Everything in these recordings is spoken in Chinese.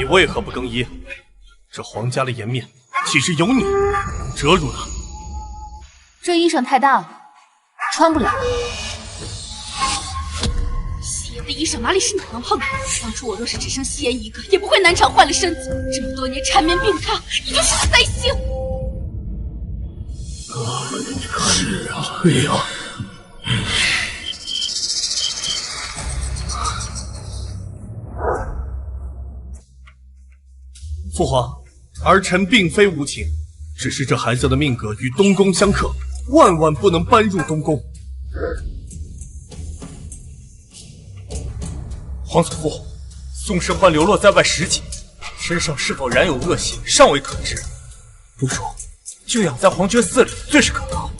为何不更衣？这皇家的颜面，岂是由你能遮住的？这衣裳太大了，穿不了。夕颜的衣裳哪里是你能碰的？当初我若是只生夕颜一个，也不会难产坏了身子。这么多年缠绵病榻，你就是个灾星。是啊，哎呀。 父皇，儿臣并非无情，只是这孩子的命格与东宫相克，万万不能搬入东宫。皇祖父，宋生欢流落在外10几年，身上是否染有恶习，尚未可知。不如就养在皇觉寺里，最是可靠。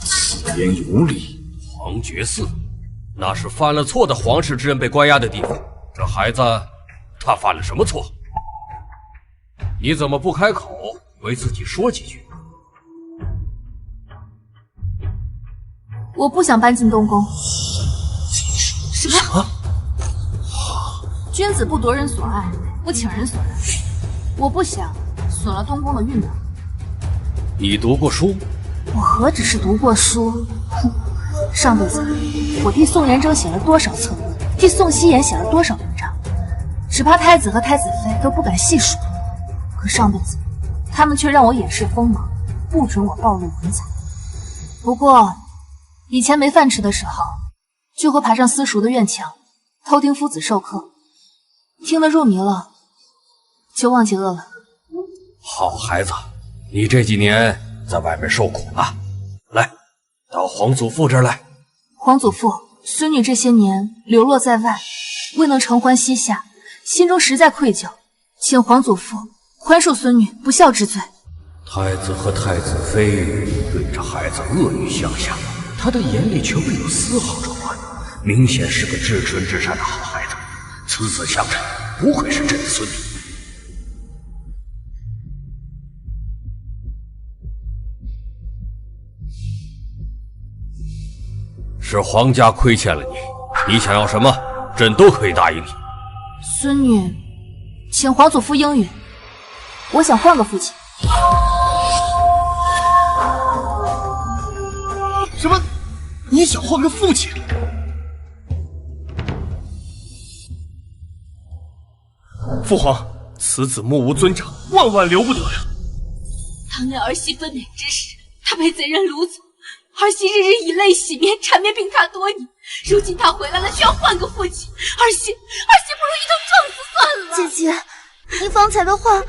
此言有理。皇觉寺，那是犯了错的皇室之人被关押的地方。这孩子。 他犯了什么错？你怎么不开口为自己说几句？我不想搬进东宫。什么？君子不夺人所爱，不请人所来。我不想损了东宫的韵味。你读过书？我何止是读过书？哼！上辈子我替宋元征写了多少策论，替宋希言写了多少文章。 只怕太子和太子妃都不敢细数，可上辈子他们却让我掩饰锋芒，不准我暴露文采。不过以前没饭吃的时候，就会爬上私塾的院墙，偷听夫子授课，听得入迷了，就忘记饿了。好孩子，你这几年在外面受苦了，来，到皇祖父这儿来。皇祖父，孙女这些年流落在外，未能承欢膝下。 心中实在愧疚，请皇祖父宽恕孙女不孝之罪。太子和太子妃对这孩子恶语相向，他的眼里却未有丝毫转换，明显是个至纯至善的好孩子。此子相称，不会是朕的孙女。是皇家亏欠了你，你想要什么，朕都可以答应你。 孙女，请皇祖父应允，我想换个父亲。什么？你想换个父亲？父皇，此子目无尊长，万万留不得呀！当年儿媳分娩之时，他被贼人掳走，儿媳日日以泪洗面，缠绵病榻多年。 如今他回来了，需要换个父亲。儿媳不如一头撞死算了。姐姐，您方才的话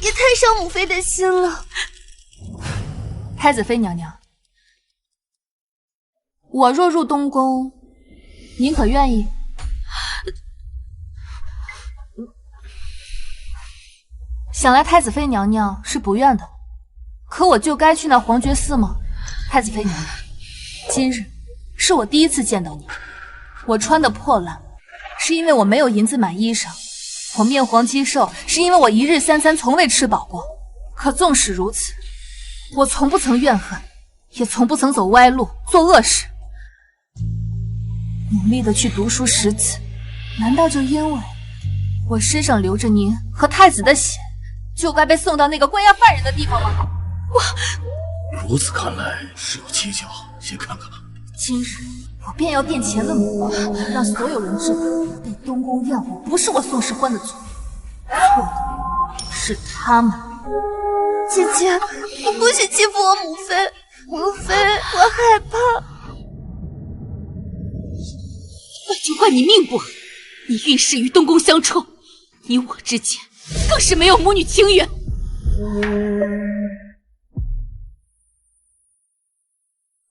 也太伤母妃的心了。太子妃娘娘，我若入东宫，您可愿意？想来太子妃娘娘是不愿的，可我就该去那皇觉寺吗？太子妃娘娘，今日。 是我第一次见到你，我穿的破烂，是因为我没有银子买衣裳；我面黄肌瘦，是因为我一日三餐从未吃饱过。可纵使如此，我从不曾怨恨，也从不曾走歪路，做恶事。努力的去读书识字，难道就因为我身上流着您和太子的血，就该被送到那个关押犯人的地方吗？如此看来是有蹊跷，先看看吧。 今日我便要变前的母，让所有人知道，被东宫怨我不是我宋世欢的错，错的是他们。姐姐，你不许欺负我母妃，母妃，我害怕。那就怪你命不好，你运势与东宫相冲，你我之间更是没有母女情缘。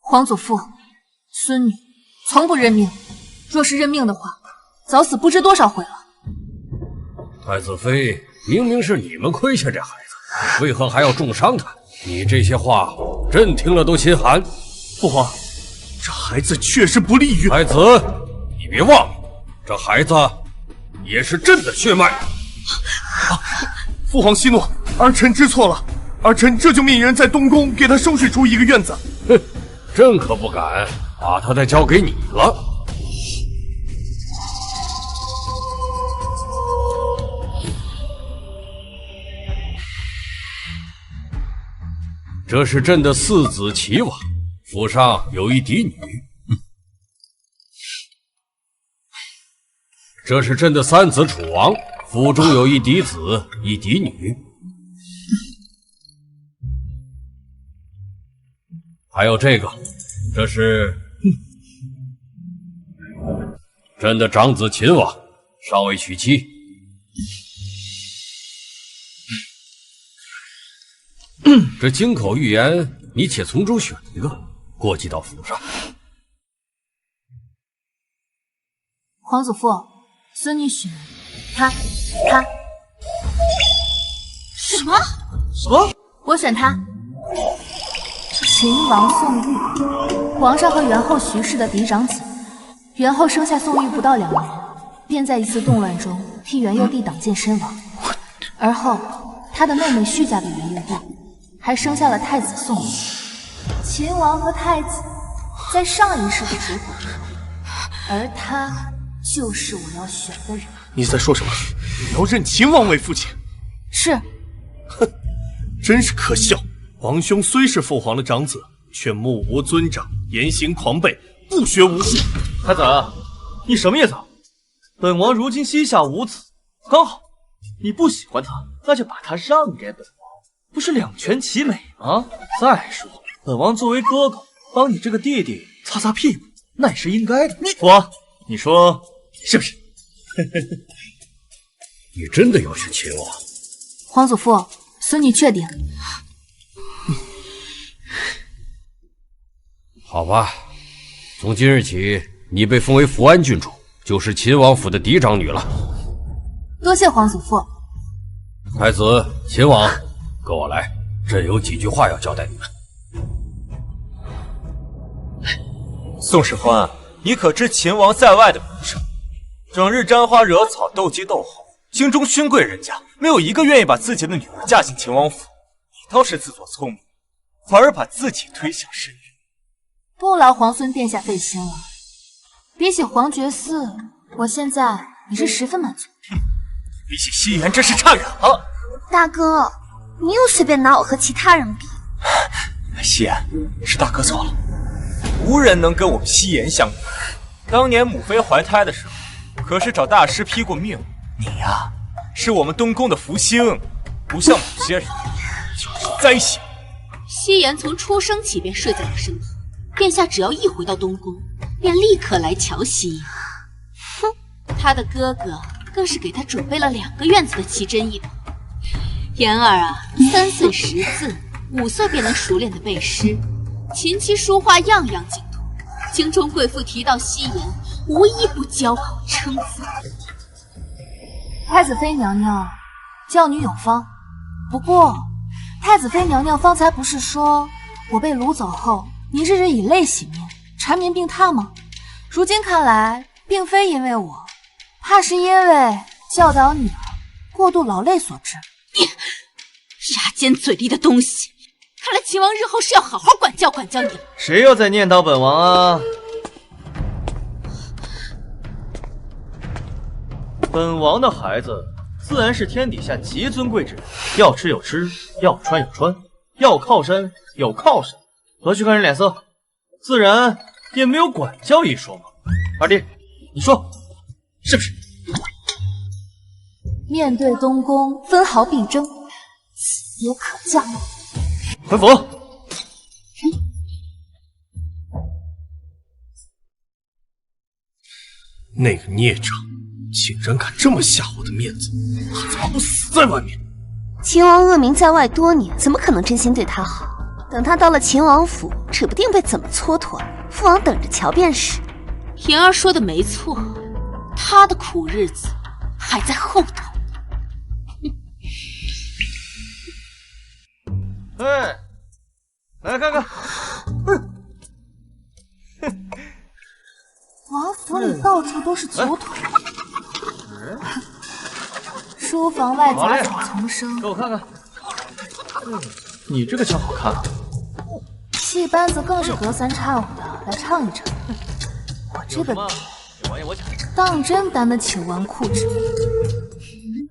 皇祖父。 孙女从不认命，若是认命的话，早死不知多少回了。太子妃，明明是你们亏欠这孩子，为何还要重伤他？你这些话，朕听了都心寒。父皇，这孩子确实不利于太子，你别忘了，这孩子也是朕的血脉。父皇息怒，儿臣知错了，儿臣这就命人在东宫给他收拾出一个院子。哼，朕可不敢。 把他再交给你了。这是朕的4子齐王，府上有一嫡女。这是朕的3子楚王，府中有一嫡子一嫡女。还有这个，这是朕的长子秦王，尚未娶妻。这京口预言，你且从中选一个，过继到府上。皇祖父，孙女选他。什么？我选他。秦王宋玉，皇上和元后徐氏的嫡长子。元后生下宋玉不到2年，便在一次动乱中替元佑帝挡剑身亡。而后，他的妹妹续嫁给元佑帝，还生下了太子宋义。秦王和太子在上一世的结果，而他就是我要选的人。你在说什么？你要认秦王为父亲？是。哼，真是可笑！皇兄虽是父皇的长子，却目无尊长，言行狂悖，不学无术。太子，你什么意思？本王如今膝下无子，刚好你不喜欢他，那就把他让给本王，不是两全其美吗？再说，本王作为哥哥，帮你这个弟弟擦擦屁股，那也是应该的。父王，你说是不是？你真的要选秦王？皇祖父，孙女确定。好吧，从今日起，你被封为福安郡主，就是秦王府的嫡长女了。多谢皇祖父。太子、秦王，跟我来，朕有几句话要交代你们。宋世欢，你可知秦王在外的名声？整日沾花惹草，斗鸡斗吼，京中勋贵人家没有一个愿意把自己的女儿嫁进秦王府。你倒是自作聪明，反而把自己推向深渊。不劳皇孙殿下费心了。比起皇爵嗣，我现在也是十分满足。比起西园，真是差远了。大哥，你又随便拿我和其他人比。西颜，是大哥错了，无人能跟我们西颜相比。当年母妃怀胎的时候，可是找大师批过命。你呀，是我们东宫的福星，不像某些人，就是灾星。西颜从出生起便睡在我身旁，殿下只要一回到东宫，便立刻来瞧西颜。哼，他的哥哥更是给他准备了2个院子的奇珍异宝。妍儿啊，3岁识字，5岁便能熟练的背诗，琴棋书画样样精通。京中贵妇提到西颜，无一不交口称赞。太子妃娘娘，教女有方。不过，太子妃娘娘方才不是说我被掳走后，你日日以泪洗面，缠绵病榻吗？如今看来，并非因为我，怕是因为教导女儿过度劳累所致。你牙尖嘴利的东西！看来秦王日后是要好好管教管教你了。谁又在念叨本王啊？本王的孩子自然是天底下极尊贵之人，要吃有吃，要穿有穿，要靠山有靠山，何须看人脸色？自然也没有管教一说嘛。二弟，你说是不是？面对东宫分毫必争，此也可教。回府。那个孽障竟然敢这么下我的面子，他怎么不死在外面？秦王恶名在外多年，怎么可能真心对他好？等他到了秦王府，指不定被怎么蹉跎。父王等着瞧便是。妍儿说的没错，他的苦日子还在后头。哎，来看看。王府里到处都是酒桶，书房外杂草丛生。给我看看。你这个枪好看啊！戏班子更是隔3差5的来唱一唱。我这个当真担得起纨绔之名。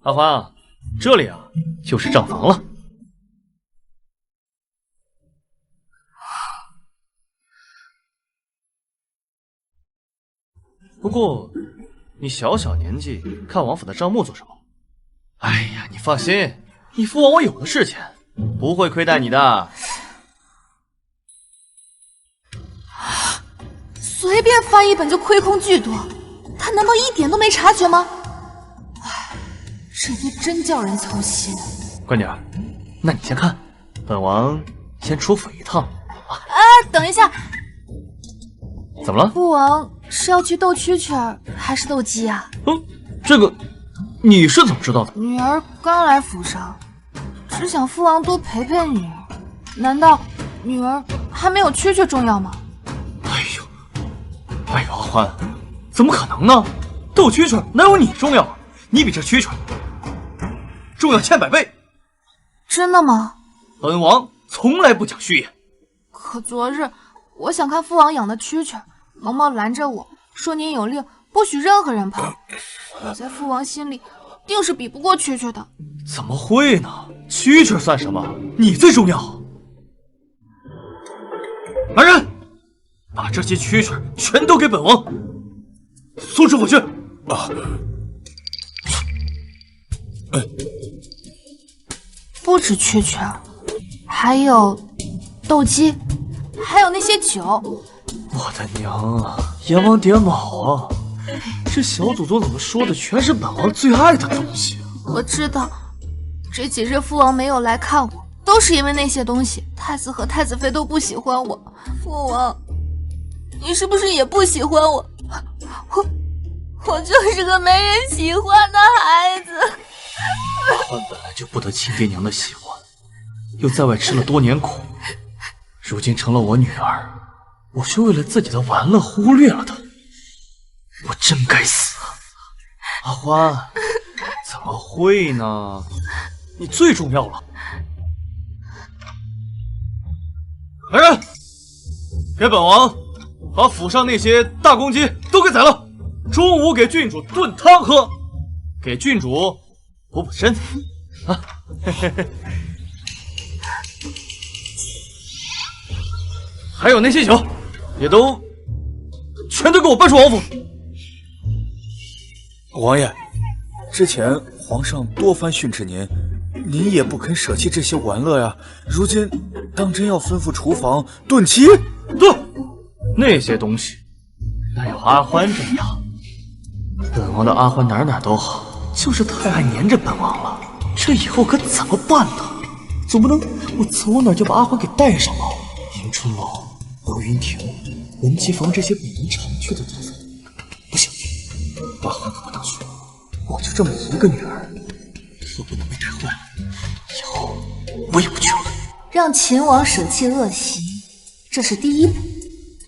阿欢，这里啊就是账房了。不过，你小小年纪看王府的账目做什么？哎呀，你放心，你父王我有的是钱，不会亏待你的。随便翻一本就亏空巨多，他难道一点都没察觉吗？唉，这爹真叫人操心。乖女儿，那你先看，本王先出府一趟。等一下，怎么了？父王是要去斗蛐蛐儿还是斗鸡啊？这个你是怎么知道的？女儿刚来府上，只想父王多陪陪女儿。难道女儿还没有蛐蛐重要吗？哎呦，阿欢，怎么可能呢？斗蛐蛐哪有你重要？你比这蛐蛐重要千百倍。真的吗？本王从来不讲虚言。可昨日我想看父王养的蛐蛐，毛毛拦着我说：“您有令，不许任何人碰。”我在父王心里定是比不过蛐蛐的。怎么会呢？蛐蛐算什么？你最重要。来人，把这些蛐蛐全都给本王送出府去。不止蛐蛐，还有斗鸡，还有那些酒。我的娘啊！阎王爹卯啊！这小祖宗怎么说的全是本王最爱的东西？我知道，这几日父王没有来看我，都是因为那些东西。太子和太子妃都不喜欢我。父王，你是不是也不喜欢我？我就是个没人喜欢的孩子。阿欢本来就不得亲爹娘的喜欢，又在外吃了多年苦，如今成了我女儿，我却为了自己的玩乐忽略了她，我真该死啊！阿欢，怎么会呢？你最重要了。来人，给本王把府上那些大公鸡都给宰了，中午给郡主炖汤喝，给郡主补补身子啊！还有那些酒，也都全都给我搬出王府。王爷，之前皇上多番训斥您，您也不肯舍弃这些玩乐呀。如今当真要吩咐厨房炖鸡？对，那些东西哪有阿欢这样？本王的阿欢哪哪都好，就是太爱黏着本王了。这以后可怎么办呢？总不能我走哪就把阿欢给带上了。迎春楼、胡云亭、文姬房这些本人常去的地方，不行，阿欢可不能去。我就这么一个女儿，可不能被带坏了。以后我也不去了。让秦王舍弃恶习，这是第一步。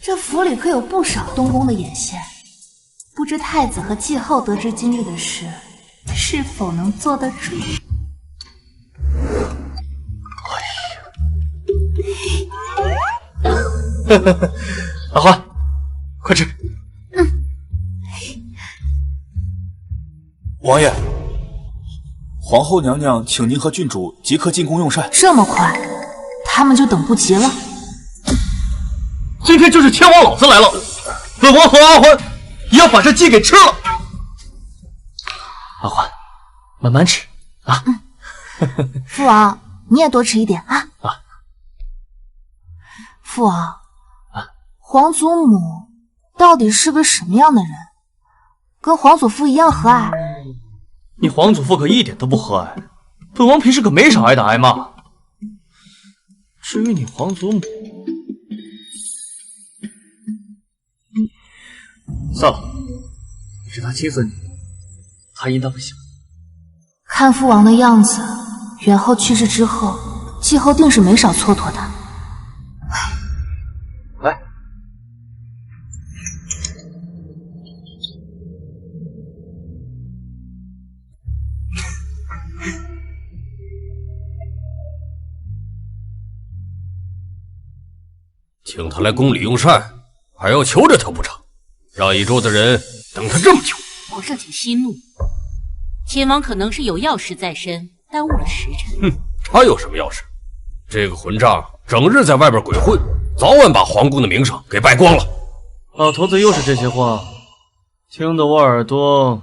这府里可有不少东宫的眼线，不知太子和继后得知今日的事，是否能做得主？阿欢，快吃。王爷，皇后娘娘请您和郡主即刻进宫用膳。这么快，他们就等不及了。今天就是天王老子来了，本王和阿欢也要把这鸡给吃了。阿欢，慢慢吃啊。父王，你也多吃一点啊。父王，皇祖母到底是个什么样的人？跟皇祖父一样和蔼？你皇祖父可一点都不和蔼，本王平时可没少挨打挨骂。至于你皇祖母，算了，是他欺负你，他应当不行。看父王的样子，元后去世之后，继后定是没少蹉跎的。来，请他来宫里用膳，还要求着他不成？让一桌子人等他这么久。皇上请息怒，秦王可能是有要事在身，耽误了时辰。哼，他有什么要事？这个混账整日在外边鬼混，早晚把皇宫的名声给败光了。老头子又是这些话，听得我耳朵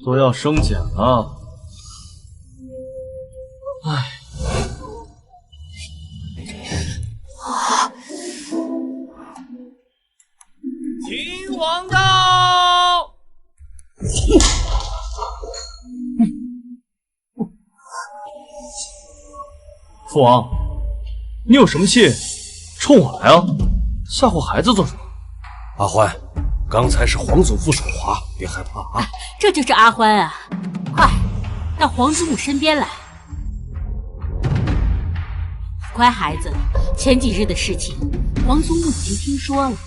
都要生茧了。唉。秦王到！父王，你有什么气冲我来啊？吓唬孩子做什么？阿欢，刚才是皇祖父手滑，别害怕啊。这就是阿欢啊！快到皇祖母身边来。乖孩子，前几日的事情，皇祖母已经听说了。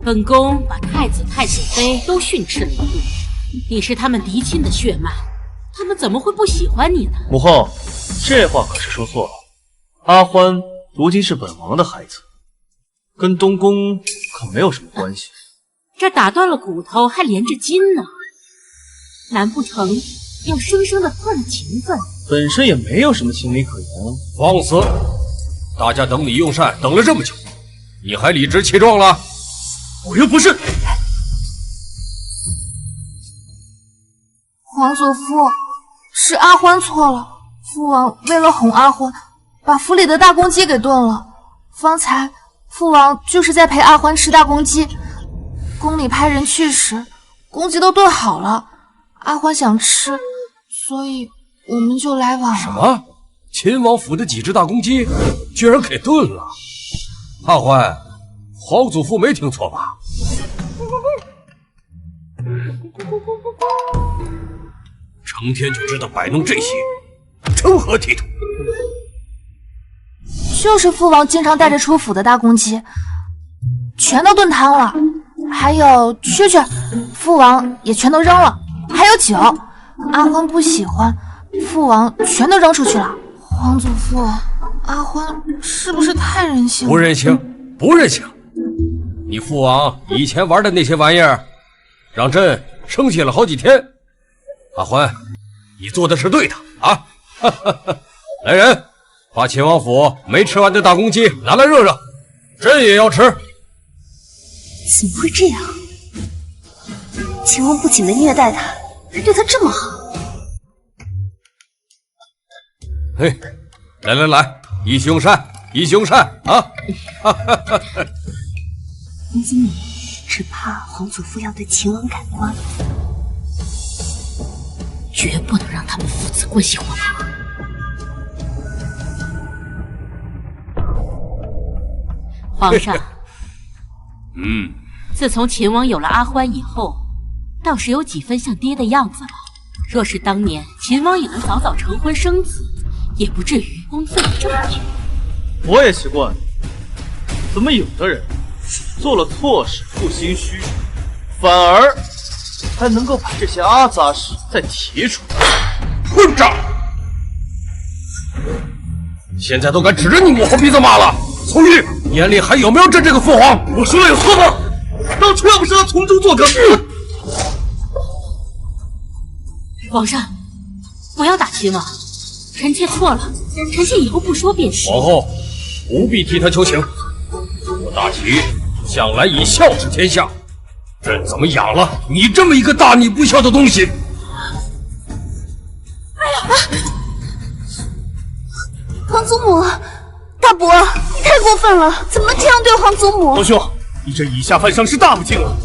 本宫把太子、太子妃都训斥了一顿，你是他们嫡亲的血脉，他们怎么会不喜欢你呢？母后，这话可是说错了。阿欢如今是本王的孩子，跟东宫可没有什么关系。这打断了骨头还连着筋呢，难不成要生生的断了情分？本身也没有什么情理可言。放肆！大家等你用膳等了这么久，你还理直气壮了？我又不是。皇祖父，是阿欢错了。父王为了哄阿欢，把府里的大公鸡给炖了。方才父王就是在陪阿欢吃大公鸡，宫里派人去时，公鸡都炖好了。阿欢想吃，所以我们就来晚了。什么？秦王府的几只大公鸡居然给炖了？阿欢，皇祖父没听错吧？成天就知道摆弄这些，成何体统？就是父王经常带着出府的大公鸡，全都炖汤了。还有蛐蛐，父王也全都扔了。还有酒，阿欢不喜欢，父王全都扔出去了。皇祖父，阿欢是不是太任性了？不任性，不任性！你父王以前玩的那些玩意儿，让朕生气了好几天。阿欢，你做的是对的啊！来人，把秦王府没吃完的大公鸡拿来热热，朕也要吃。怎么会这样？秦王不仅没虐待他，还对他这么好。嘿，来来来，一起用膳，一起用膳啊！皇祖母只怕皇祖父要对秦王改观，绝不能让他们父子关系缓和。皇上，自从秦王有了阿欢以后，倒是有几分像爹的样子了。若是当年秦王也能早早成婚生子，也不至于荒废了这么久。我也奇怪，怎么有的人做了错事不心虚，反而还能够把这些阿杂事再提出来？混账！现在都敢指着你母后鼻子骂了，从玉眼里还有没有朕这个父皇？我说了有错吗？当初要不是他从中作梗，皇上，不要打秦王，臣妾错了，臣妾以后不说便是。皇后不必替他求情，我大齐向来以孝治天下，朕怎么养了你这么一个大逆不孝的东西？皇祖母，大伯，你太过分了，怎么能这样对皇祖母？皇兄，你这以下犯上是大不敬了。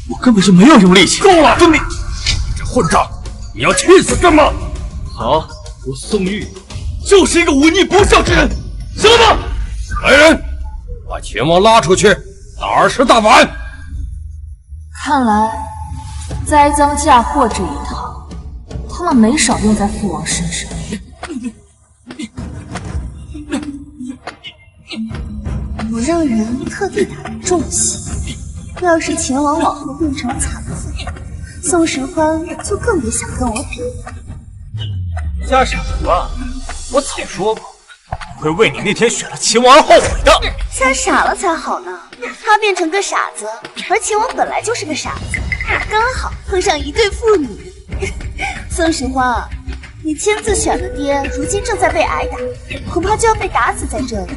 我根本就没有用力气。够了，遵命！你这混账，你要气死朕吗？好，我宋玉就是一个忤逆不孝之人，行了吗？来人，把秦王拉出去，大吃大碗。看来栽赃嫁祸这一套，他们没少用在父王身上。我让人特地打了重刑，要是秦王往后变成残废，宋时欢就更别想跟我比。瞎傻吧！我早说过，会为你那天选了秦王而后悔的。瞎傻了才好呢，他变成个傻子，而秦王本来就是个傻子，刚好碰上一对父女。宋时欢，你亲自选的爹，如今正在被挨打，恐怕就要被打死在这里。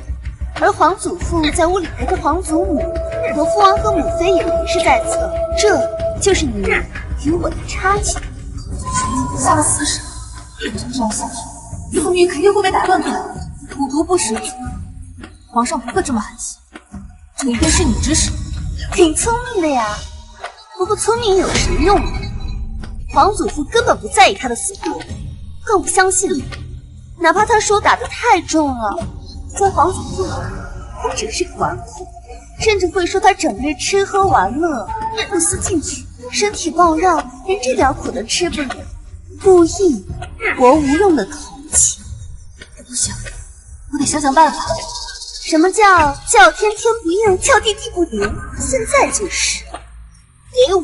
而皇祖父在屋里陪着皇祖母，罗父王和母妃也没事在侧，这就是你们与我的差距。下了死手，这样下去，宋玉肯定会被打断腿，虎毒不食子。皇上不会这么狠心，这一定是你指使。挺聪明的呀，不过聪明有什么用呢？皇祖父根本不在意他的死活，更不相信你。哪怕他手打得太重了，在皇祖父他只是个纨绔，甚至会说他整日吃喝玩乐，不思进取，身体暴殇，连这点苦都吃不了，故意博无用的同情。不行，我得想想办法。什么叫天天不应，叫地地不灵？现在就是，给我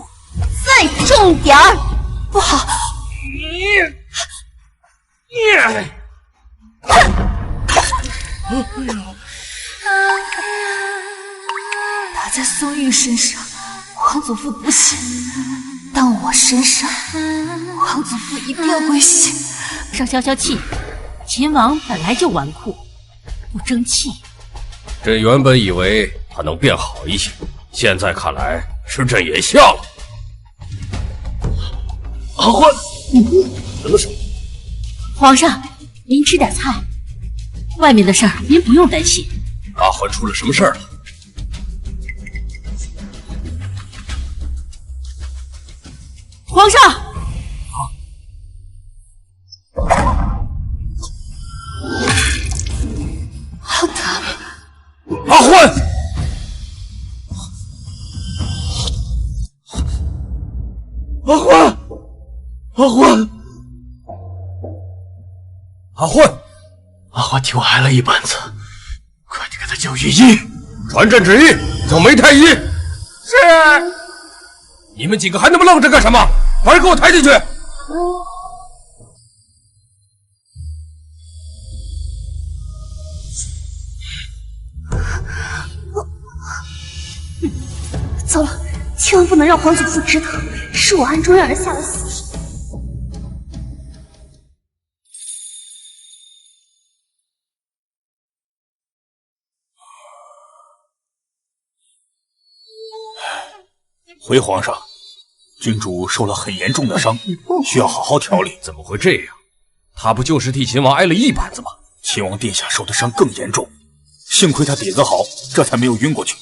再重点儿！不好，打在宋玉身上，皇祖父不信；但我身上，皇祖父一定会信。少消消气，秦王本来就纨绔，不争气。朕原本以为他能变好一些，现在看来是朕眼瞎了。阿欢，什么事？皇上，您吃点菜，外面的事儿您不用担心。阿欢出了什么事儿了？皇上，好疼！阿欢，阿欢，阿欢，阿欢，阿欢替我挨了一板子，快点给他叫御医。传朕旨意，叫梅太医。是。你们几个还那么愣着干什么？把人给我抬进去！糟了，千万不能让皇祖父知道，是我暗中让人下了死手。回皇上，君主受了很严重的伤，需要好好调理。怎么会这样？他不就是替秦王挨了一板子吗？秦王殿下受的伤更严重，幸亏他底子好，这才没有晕过去。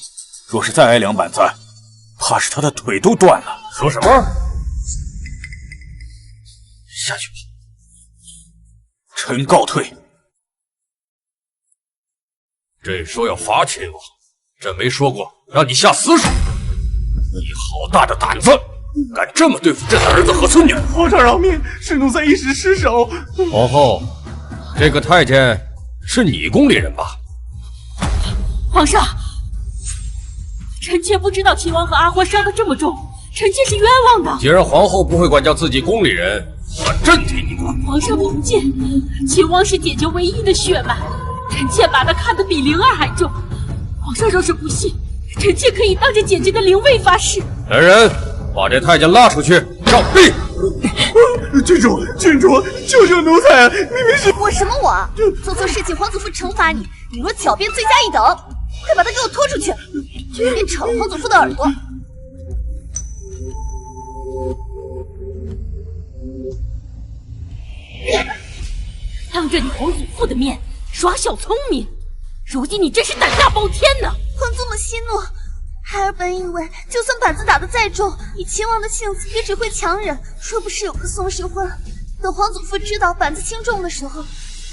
若是再挨2板子，怕是他的腿都断了。说什么？下去吧。臣告退。朕说要罚秦王，朕没说过让你下死手。你好大的胆子，敢这么对付朕的儿子和孙女！皇上饶命，是奴才一时失手。皇后，这个太监是你宫里人吧？皇上，臣妾不知道秦王和阿欢伤得这么重，臣妾是冤枉的。既然皇后不会管教自己宫里人，那朕替你管。皇上明鉴，秦王是姐姐唯一的血脉，臣妾把他看得比灵儿还重。皇上若是不信，臣妾可以当着姐姐的灵位发誓。来人，把这太监拉出去杖毙！郡主，救救奴才！明明是我什么我？做错事情，皇祖父惩罚你，你若狡辩，罪加一等。快把他给我拖出去，就别吵了皇祖父的耳朵。当着你皇祖父的面耍小聪明，如今你真是胆大包天呢！皇祖母息怒，孩儿本以为就算板子打得再重，以秦王的性子也只会强忍。若不是有个宋时欢，等皇祖父知道板子轻重的时候，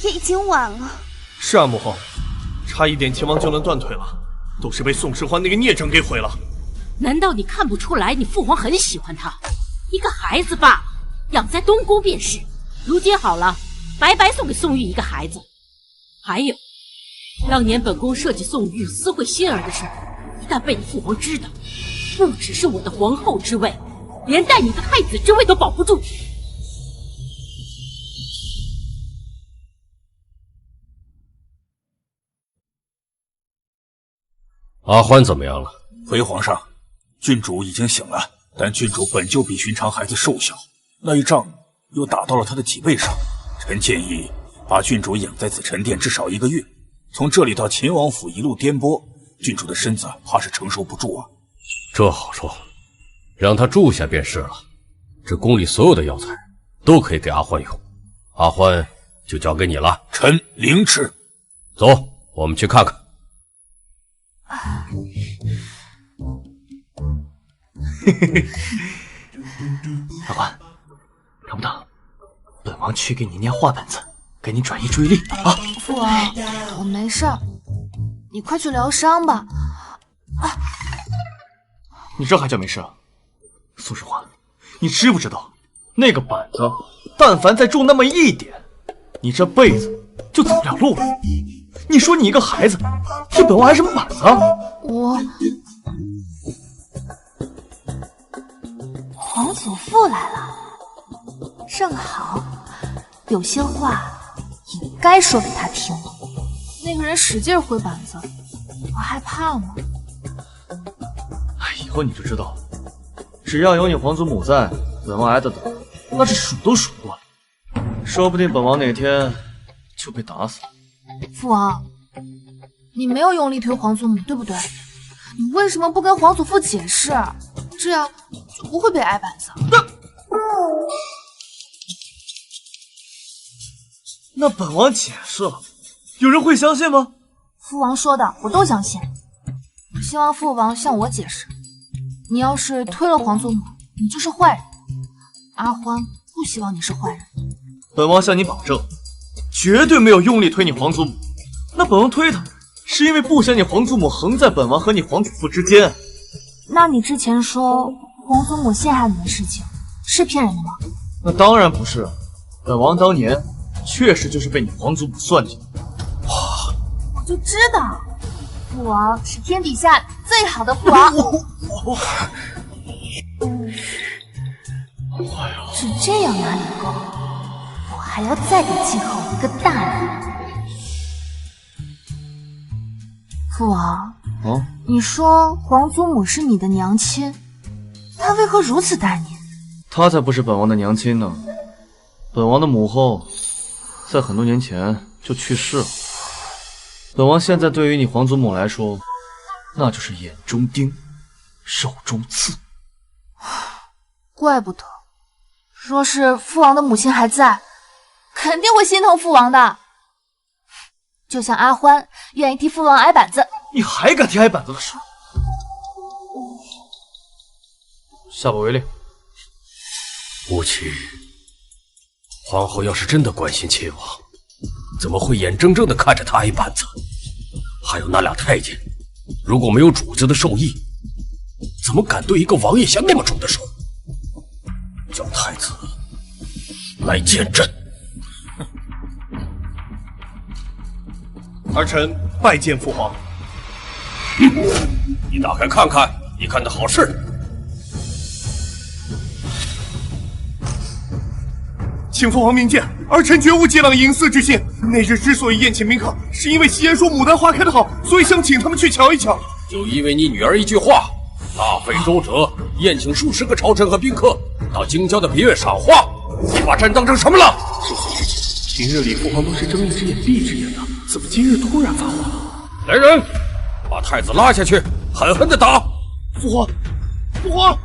也已经晚了。是啊，母后，差一点秦王就能断腿了，都是被宋时欢那个孽障给毁了。难道你看不出来你父皇很喜欢他？一个孩子罢了，养在东宫便是。如今好了，白白送给宋玉一个孩子。还有，当年本宫设计宋玉私会心儿的事，一旦被你父皇知道，不只是我的皇后之位，连带你的太子之位都保不住。阿欢怎么样了？回皇上，郡主已经醒了，但郡主本就比寻常孩子瘦小，那一仗又打到了他的脊背上。臣建议把郡主养在紫宸殿至少1个月，从这里到秦王府一路颠簸，郡主的身子怕是承受不住啊。这好说，让他住下便是了。这宫里所有的药材都可以给阿欢用，阿欢就交给你了。臣领旨。走，我们去看看。阿欢，疼不疼？本王去给你捏画本子，给你转移注意力啊！父王，我没事，你快去疗伤吧。你这还叫没事？苏世华，你知不知道那个板子，但凡再重那么一点，你这辈子就走不了路了。你说你一个孩子，替本王挨什么板子啊？皇祖父来了，正好，有些话也该说给他听。那个人使劲挥板子，我害怕吗？以后你就知道，只要有你皇祖母在，本王挨得打，那是数都数不过来。说不定本王哪天就被打死。父王，你没有用力推皇祖母，对不对？你为什么不跟皇祖父解释？这样就不会被挨板子。那本王解释了，有人会相信吗？父王说的我都相信，我希望父王向我解释。你要是推了皇祖母，你就是坏人。阿欢不希望你是坏人。本王向你保证，绝对没有用力推你皇祖母。那本王推他，是因为不想你皇祖母横在本王和你皇祖父之间。那你之前说皇祖母陷害你的事情是骗人的吗？那当然不是，本王当年确实就是被你皇祖母算计的。我就知道，父王是天底下最好的父王。只这样哪里够？我还要再给季后一个大礼。父王，你说皇祖母是你的娘亲，她为何如此待你？她才不是本王的娘亲呢。本王的母后在很多年前就去世了。本王现在对于你皇祖母来说，那就是眼中钉，肉中刺。怪不得，若是父王的母亲还在，肯定会心疼父王的。就像阿欢愿意替父王挨板子。你还敢提挨板子的事？下不为例。母亲，皇后要是真的关心亲王，怎么会眼睁睁地看着他挨板子？还有那俩太监，如果没有主子的授意，怎么敢对一个王爷下那么重的手？叫太子来见朕。儿臣拜见父皇。你打开看看，你看的好事。请父皇明鉴，儿臣绝无结党营私之心。那日之所以宴请宾客，是因为夕颜说牡丹花开得好，所以想请他们去瞧一瞧。就因为你女儿一句话，大费周折宴请数十个朝臣和宾客到京郊的别院赏花，你把朕当成什么了？平日里父皇都是睁一只眼闭一只眼的，怎么今日突然发火了？来人，把太子拉下去，狠狠地打！父皇，父皇，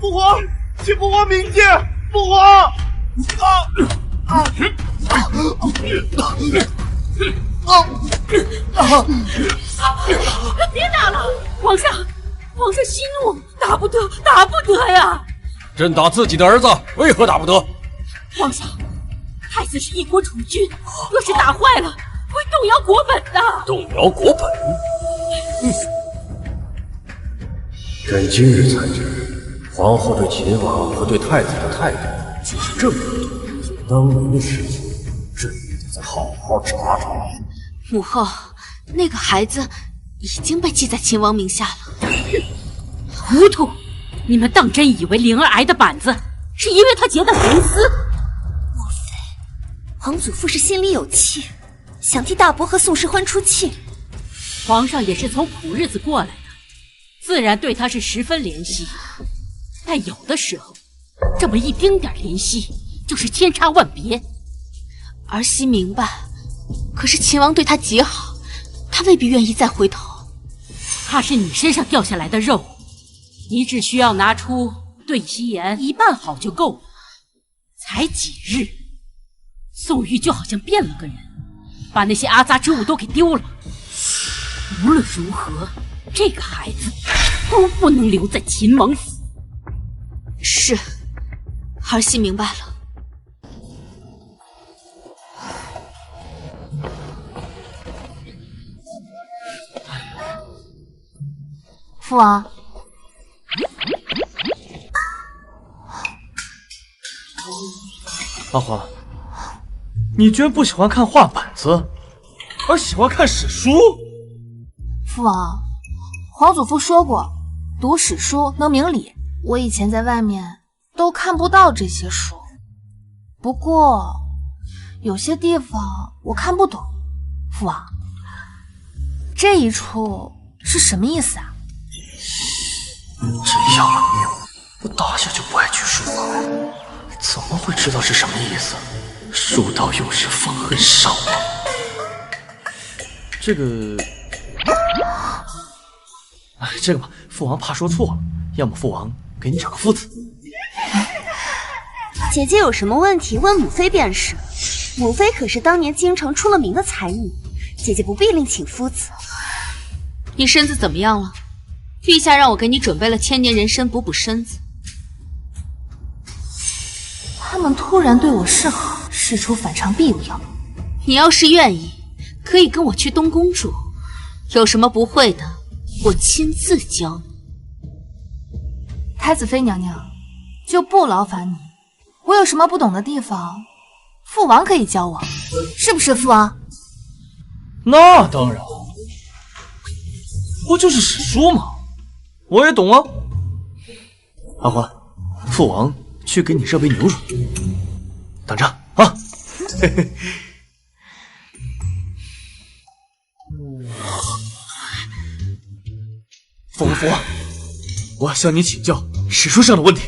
父皇，请父皇明鉴！父皇！别打了，皇上息怒，打不得呀！朕打自己的儿子，为何打不得？皇上，太子是一国储君，若是打坏了，会动摇国本的。动摇国本？朕今日才知，皇后对秦王和对太子的态度竟是这么不同。当年的事情，朕也得再好好查查。母后，那个孩子已经被记在秦王名下了。糊涂！你们当真以为灵儿挨的板子是因为她结的肥丝？莫非皇祖父是心里有气，想替大伯和宋世欢出气？皇上也是从苦日子过来的，自然对他是十分怜惜。但有的时候，这么一丁点怜惜，就是千差万别。儿媳明白，可是秦王对她极好，她未必愿意再回头。怕是你身上掉下来的肉。你只需要拿出炖西岩一半好就够了。才几日，宋玉就好像变了个人，把那些阿杂之物都给丢了。无论如何，这个孩子都不能留在秦王府。是，儿媳明白了。父王，阿欢，你居然不喜欢看画本子，而喜欢看史书？父王，皇祖父说过，读史书能明理。我以前在外面都看不到这些书，不过有些地方我看不懂。父王，这一处是什么意思啊？真要了命！我打小就不爱去书房，怎么会知道是什么意思？书到用时方恨少啊！这个，这个吧，父王怕说错了，要么父王给你找个夫子。姐姐有什么问题问母妃便是。母妃可是当年京城出了名的才女，姐姐不必另请夫子。你身子怎么样了？陛下让我给你准备了千年人参补补身子。他们突然对我示好，事出反常必有妖。你要是愿意，可以跟我去东宫住，有什么不会的，我亲自教你。太子妃娘娘，就不劳烦你。我有什么不懂的地方，父王可以教我，是不是父王？那当然，不就是史书吗？我也懂啊。阿欢，父王去给你热杯牛乳，等着啊。嘿嘿。父王，我要向你请教史书上的问题。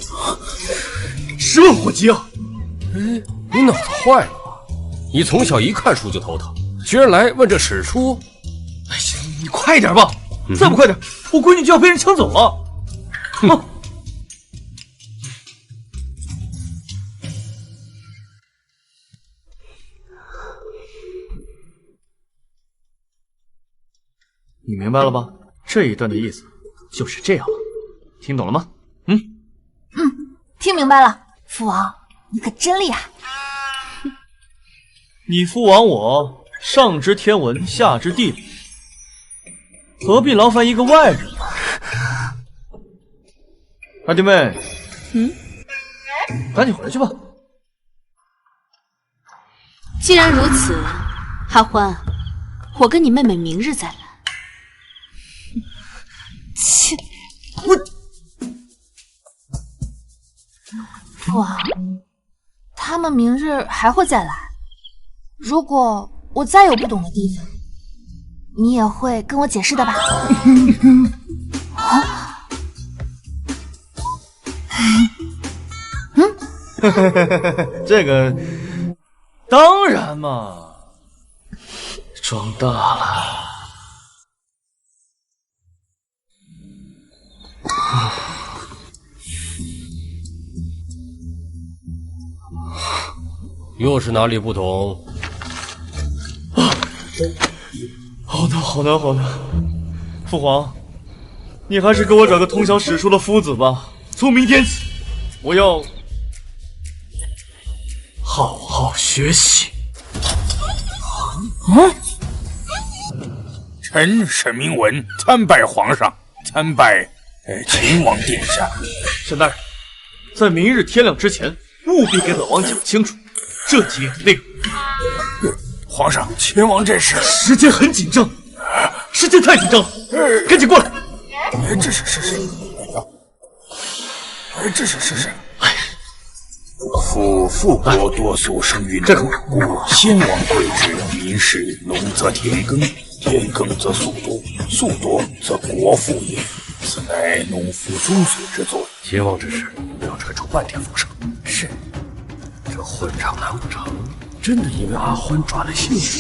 十万火急啊！你脑子坏了吗？你从小一看书就头疼，居然来问这史书？哎呀，你快点吧！再不快点，我闺女就要被人抢走了。啊！你明白了吧？这一段的意思就是这样了，听懂了吗？听明白了。父王，你可真厉害。你父王我上知天文，下知地理，何必劳烦一个外人呢？二弟妹，赶紧回去吧。既然如此，阿欢，我跟你妹妹明日再来。切！父王，他们明日还会再来。如果我再有不懂的地方，你也会跟我解释的吧？这个当然嘛，装大了。又是哪里不懂？好的，好的，好的。父皇，你还是给我找个通晓史书的夫子吧。从明天起，我要好好学习。臣沈明文参拜皇上，参拜秦王殿下。沈大人，在明日天亮之前，务必给本王讲清楚这几页的内容。皇上，秦王这是时间很紧张，时间太紧张了，赶紧过来。这是，富国多所生于农，故先王贵之，民事农则田耕，田耕则粟多，粟多则国富也。此乃农夫中所之作。秦王之事不要传出半点风声。是，这混账难不成真的因为阿欢抓了信主？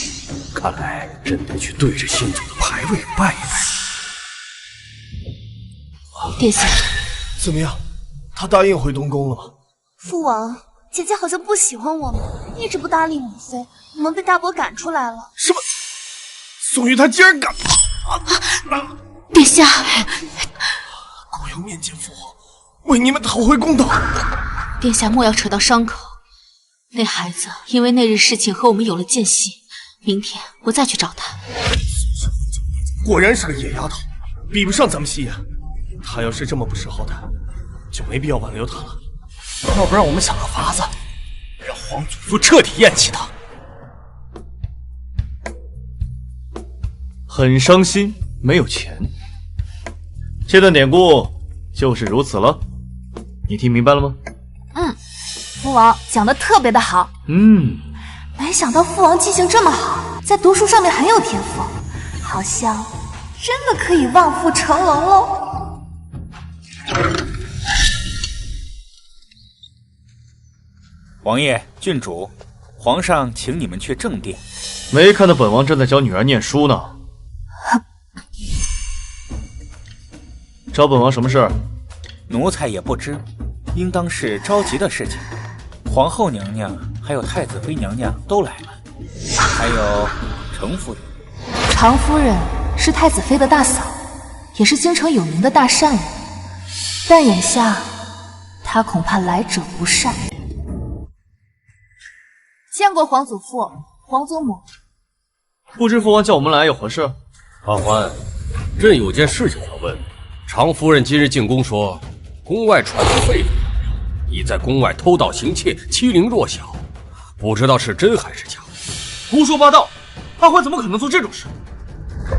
看来真得去对着信主的牌位拜一拜。殿下，怎么样？他答应回东宫了吗？父王，姐姐好像不喜欢我们，一直不搭理母妃，我们被大伯赶出来了。什么？宋玉他竟然敢！殿下，我要面见父皇，为你们讨回公道。殿下莫要扯到伤口。那孩子因为那日事情和我们有了间隙，明天我再去找他。果然是个野丫头，比不上咱们西颜。她要是这么不识好歹，就没必要挽留她了。要不然我们想个法子，让皇祖父彻底厌弃她。很伤心，没有钱。这段典故就是如此了，你听明白了吗？父王讲得特别的好。没想到父王记性这么好，在读书上面很有天赋，好像真的可以望父成龙喽。王爷、郡主，皇上请你们去正殿。没看到本王正在教女儿念书呢。找本王什么事？奴才也不知，应当是着急的事情。皇后娘娘还有太子妃娘娘都来了，还有程夫人。常夫人是太子妃的大嫂，也是京城有名的大善人，但眼下她恐怕来者不善。见过皇祖父、皇祖母。不知父王叫我们来有何事？阿欢，朕有件事情要问。常夫人今日进宫说，宫外传出废话，你在宫外偷盗行窃，欺凌弱小，不知道是真还是假。胡说八道！阿欢怎么可能做这种事？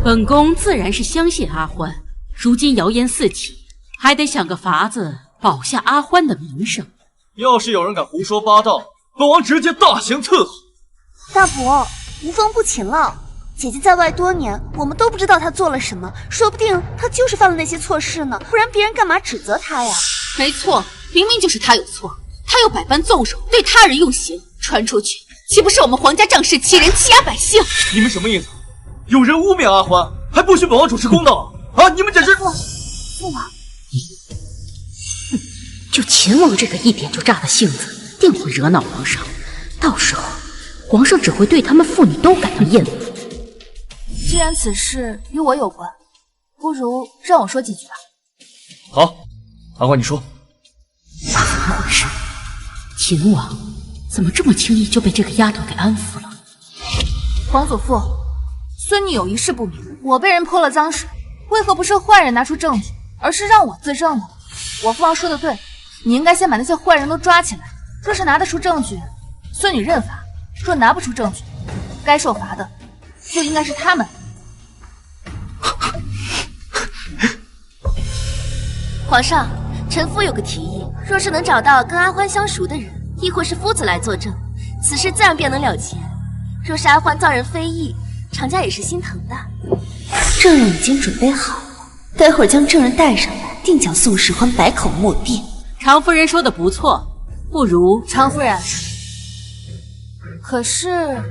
本宫自然是相信阿欢，如今谣言四起，还得想个法子保下阿欢的名声。要是有人敢胡说八道，本王直接大刑伺候。大伯，无风不勤了。姐姐在外多年，我们都不知道她做了什么，说不定她就是犯了那些错事呢，不然别人干嘛指责她呀？没错，明明就是她有错，她又百般纵容，对他人用刑，传出去岂不是我们皇家仗势欺人，欺压百姓？你们什么意思？有人污蔑阿欢，还不许本王主持公道啊！你们简直……父王，就秦王这个一点就炸的性子，定会惹恼皇上。到时候，皇上只会对他们父女都感到厌恶。既然此事与我有关，不如让我说几句吧。好，阿欢你说。怎么回事？秦王怎么这么轻易就被这个丫头给安抚了？皇祖父，孙女有一事不明，我被人泼了脏水，为何不是坏人拿出证据，而是让我自证呢？我父王说的对，你应该先把那些坏人都抓起来，若是拿得出证据，孙女认罚；若拿不出证据，该受罚的就应该是他们。皇上，臣夫有个提议，若是能找到跟阿欢相熟的人，亦或是夫子来作证，此事自然便能了结。若是阿欢造人非议，常家也是心疼的。证人已经准备好了，待会儿将证人带上来，定将宋世欢百口莫辩。常夫人说的不错，不如常夫人。可是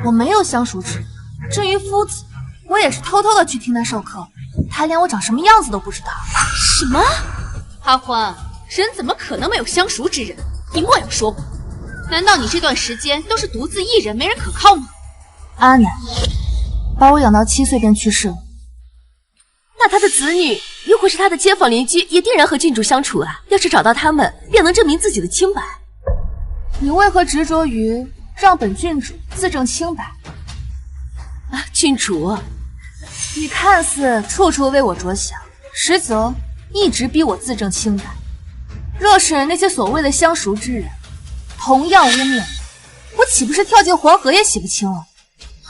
我没有相熟之人，至于夫子，我也是偷偷的去听他授课，他连我长什么样子都不知道。什么？阿欢，人怎么可能没有相熟之人？你莫要说谎。难道你这段时间都是独自一人，没人可靠吗？阿奶把我养到7岁便去世了。那他的子女，又或是他的街坊邻居，也定然和郡主相处啊。要是找到他们，便能证明自己的清白。你为何执着于让本郡主自证清白？啊，郡主，你看似处处为我着想，实则一直逼我自证清白。若是那些所谓的相熟之人同样污蔑我，岂不是跳进黄河也洗不清了？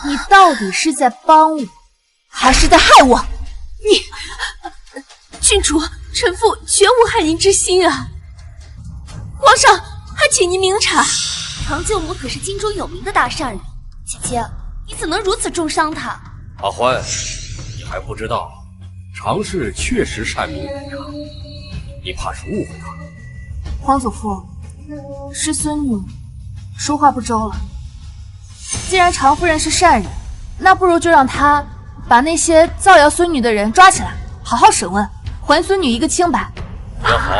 你到底是在帮我，还是在害我？你，郡主，臣妇绝无害您之心啊！皇上，还请您明察。常舅母可是京中有名的大善人，姐姐，你怎能如此重伤她？阿欢，你还不知道，常氏确实善名远长，你怕是误会他了。皇祖父，是孙女说话不周了。既然常夫人是善人，那不如就让她把那些造谣孙女的人抓起来，好好审问，还孙女一个清白。也好，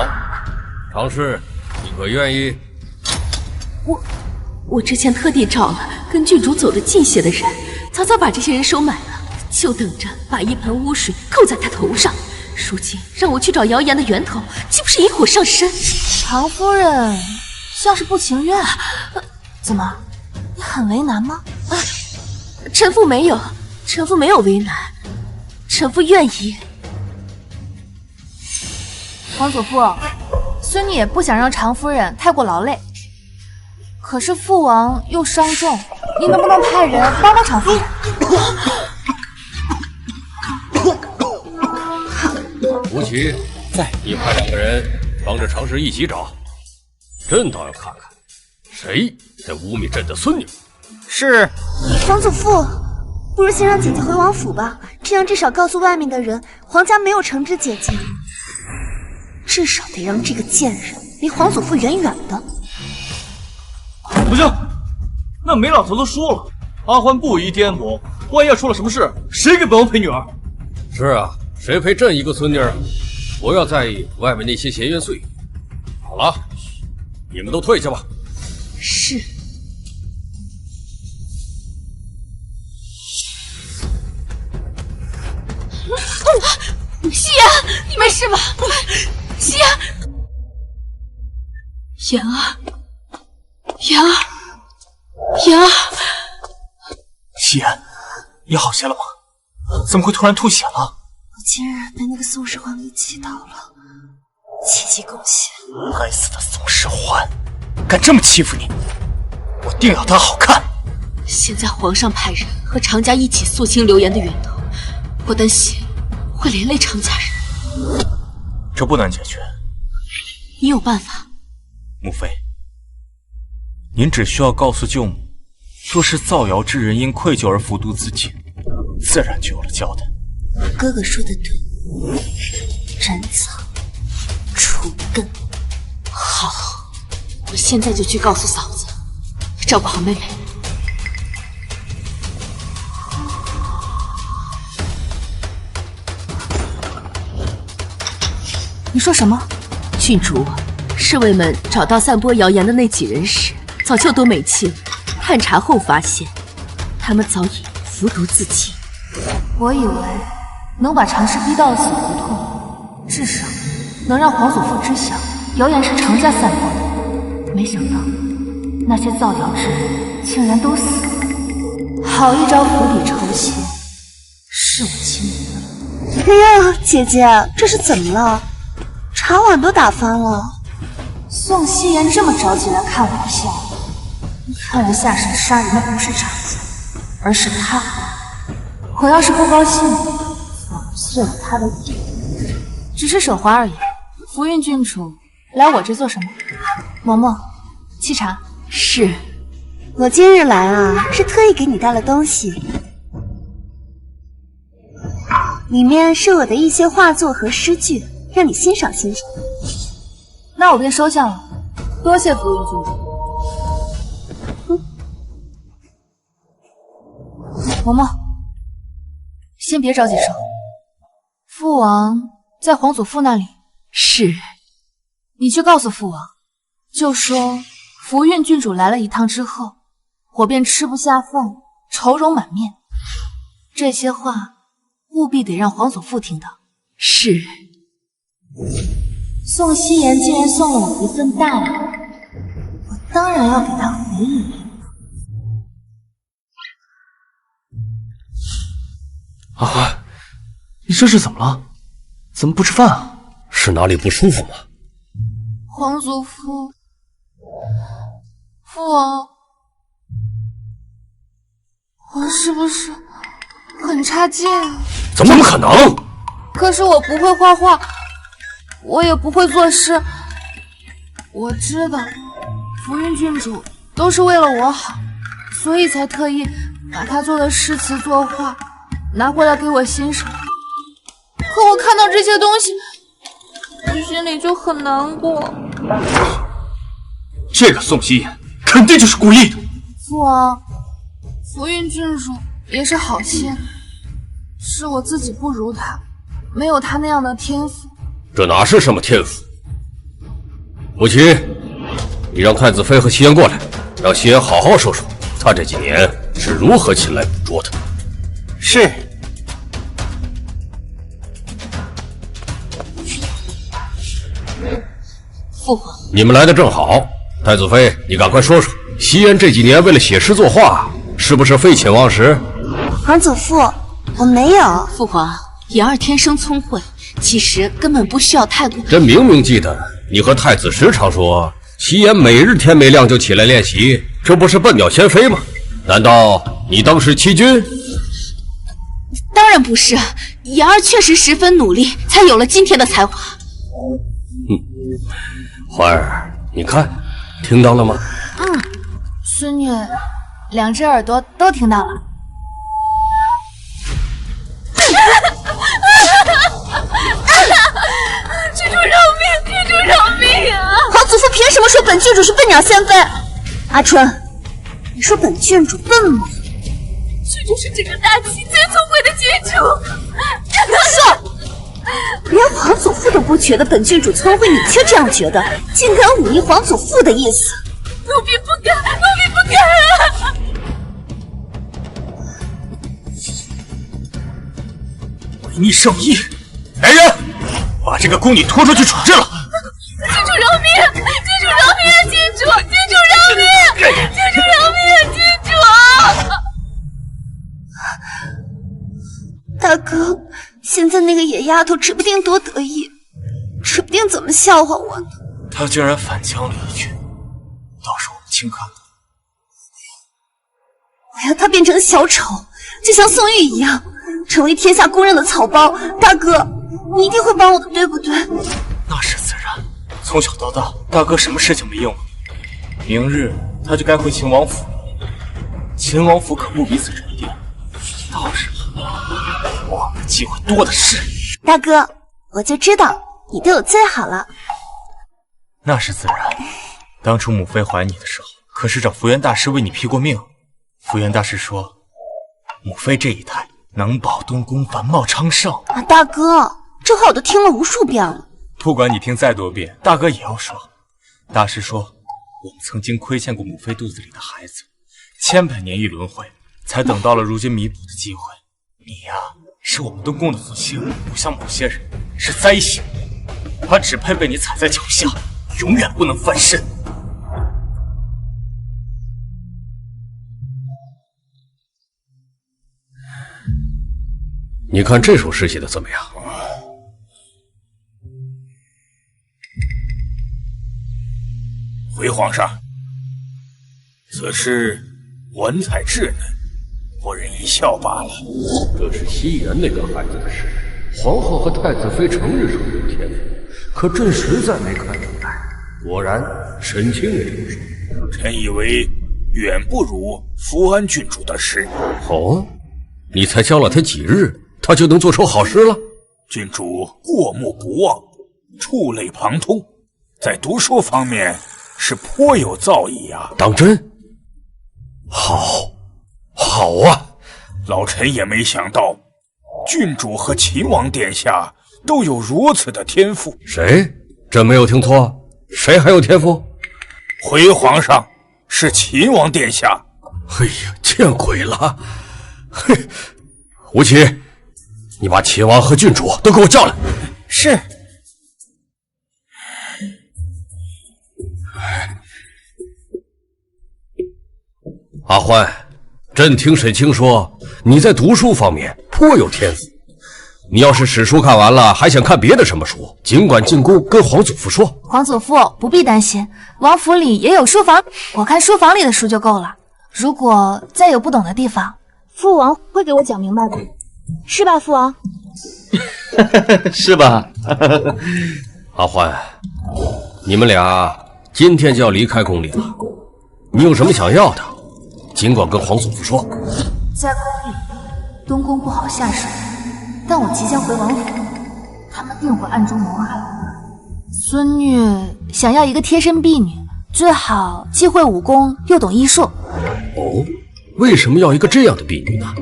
常氏，你可愿意？我之前特地找了跟郡主走得近些的人，早早把这些人收买了，就等着把一盆污水扣在他头上。如今让我去找谣言的源头，岂不是引火上身？常夫人像是不情愿，怎么？你很为难吗？臣妇没有为难，臣妇愿意。皇祖父，孙女也不想让常夫人太过劳累，可是父王又伤重，你能不能派人帮帮常夫人？吴奇，在，你派2个人帮着常氏一起找。朕倒要看看，谁在污蔑朕的孙女。是。皇祖父，不如先让姐姐回王府吧，这样至少告诉外面的人，皇家没有惩治姐姐。至少得让这个贱人离皇祖父远远的。不行，那梅老头都说了，阿欢不宜颠簸，万一要出了什么事，谁给本王陪女儿？是啊，谁陪朕一个孙女儿？不要在意外面那些闲言碎语。好了，你们都退下吧。是。夕颜，你没事吧？夕颜，妍儿，妍儿，妍儿，夕颜，你好些了吗？怎么会突然吐血了？我今日被那个宋世桓给气到了，奇迹贡献。该死的宋世桓，敢这么欺负你，我定要他好看。现在皇上派人和常家一起肃清流言的源头，我担心会连累常家人。这不难解决。你有办法？母妃，您只需要告诉舅母，若是造谣之人因愧疚而服毒自尽，自然就有了交代。哥哥说的对，斩草除根。好，我现在就去告诉嫂子，照顾好妹妹。你说什么？郡主，侍卫们找到散播谣言的那几人时，早就都没气了。探查后发现，他们早已服毒自尽。我以为能把常氏逼到死胡同，至少能让皇祖父知晓谣言是常家散播的。没想到那些造谣之人竟然都死了。好一招釜底抽薪，是我亲临的。哎呀，姐姐，这是怎么了？茶碗都打翻了。宋希言这么着急来看我的笑，看来下手杀人的不是常家，而是他。我要是不高兴，仿碎了他的脸。只是手滑而已。福运郡主来我这做什么？嬷嬷，沏茶。是。我今日来啊，是特意给你带了东西，里面是我的一些画作和诗句，让你欣赏欣赏。那我便收下了，多谢福运郡主。嬷嬷，先别着急收。父王在皇祖父那里。是。你去告诉父王，就说福运郡主来了一趟之后，我便吃不下饭，愁容满面。这些话务必得让皇祖父听到。是。宋希言既然送了我一份大礼，我当然要给他回礼。阿欢，你这是怎么了？怎么不吃饭啊？是哪里不舒服吗？皇祖父，父王，我是不是很差劲啊？怎么可能？可是我不会画画，我也不会作诗。我知道福运郡主都是为了我好，所以才特意把她做的诗词作画拿过来给我欣赏。可我看到这些东西，我心里就很难过。这个宋希言肯定就是故意的。父王，福运郡主也是好仙，是我自己不如她，没有她那样的天赋，这哪是什么天赋？吴奇，你让太子妃和夕颜过来，让夕颜好好说说他这几年是如何勤来捕捉的。是。父皇，你们来的正好。太子妃，你赶快说说，夕颜这几年为了写诗作画，是不是废寝忘食？皇祖父，我没有。父皇，妍儿天生聪慧，其实根本不需要太多。朕明明记得你和太子时常说，夕颜每日天没亮就起来练习，这不是笨鸟先飞吗？难道你当时欺君？当然不是，妍儿确实十分努力，才有了今天的才华。环儿，你看，听到了吗？孙女2只耳朵都听到了。郡主饶命！郡主饶命啊！皇祖父凭什么说本郡主是笨鸟先飞？阿春，你说本郡主笨吗？郡主是这个大齐最聪慧的郡主。说，连皇祖父都不觉得本郡主聪慧，你却这样觉得，竟敢忤逆皇祖父的意思。奴婢不敢，奴婢不敢啊！违逆圣意，来人，把这个宫女拖出去处置了。郡主饶命！郡主饶命啊！郡主，郡主饶命！郡主饶命啊！郡主！大哥，现在那个野丫头指不定多得意，指不定怎么笑话我呢。她居然反将了一军，倒是我们轻看了。我要她变成小丑，就像宋玉一样，成为天下公认的草包。大哥，你一定会帮我的，对不对？那是自然。从小到大，大哥什么事情没应我？明日他就该回秦王府了。秦王府可不彼此沉淀，到时候我们的机会多的是。大哥，我就知道你对我最好了。那是自然。当初母妃怀你的时候，可是找福元大师为你批过命。福元大师说，母妃这一胎能保东宫繁茂昌盛。啊，大哥，这话我都听了无数遍了。不管你听再多遍，大哥也要说。大师说，我们曾经亏欠过母妃肚子里的孩子，千百年一轮回，才等到了如今弥补的机会。你呀，是我们东宫的福星，不像某些人是灾星，他只配被你踩在脚下，永远不能翻身。你看这首诗写的怎么样？回皇上，此诗文采稚嫩，不忍一笑罢了。这是夕颜那个孩子的事。皇后和太子妃承认说有天赋，可朕实在没看出来。果然，沈清也这么说。臣以为远不如福安郡主的诗。哦，你才教了他几日，他就能做出好诗了？郡主过目不忘，触类旁通，在读书方面是颇有造诣啊。当真？好啊！老臣也没想到，郡主和秦王殿下都有如此的天赋。谁？朕没有听错，谁还有天赋？回皇上，是秦王殿下。哎呀，见鬼了！嘿，吴起，你把秦王和郡主都给我叫来。是。阿欢，朕听沈清说你在读书方面颇有天赋。你要是史书看完了，还想看别的什么书，尽管进宫跟皇祖父说。皇祖父不必担心，王府里也有书房，我看书房里的书就够了。如果再有不懂的地方，父王会给我讲明白的，是吧，父王？是吧？阿欢，你们俩今天就要离开宫里了，你有什么想要的，尽管跟皇祖父说。在宫里，东宫不好下手，但我即将回王府，他们定会暗中谋害我。孙女想要一个贴身婢女，最好既会武功又懂医术。哦，为什么要一个这样的婢女呢？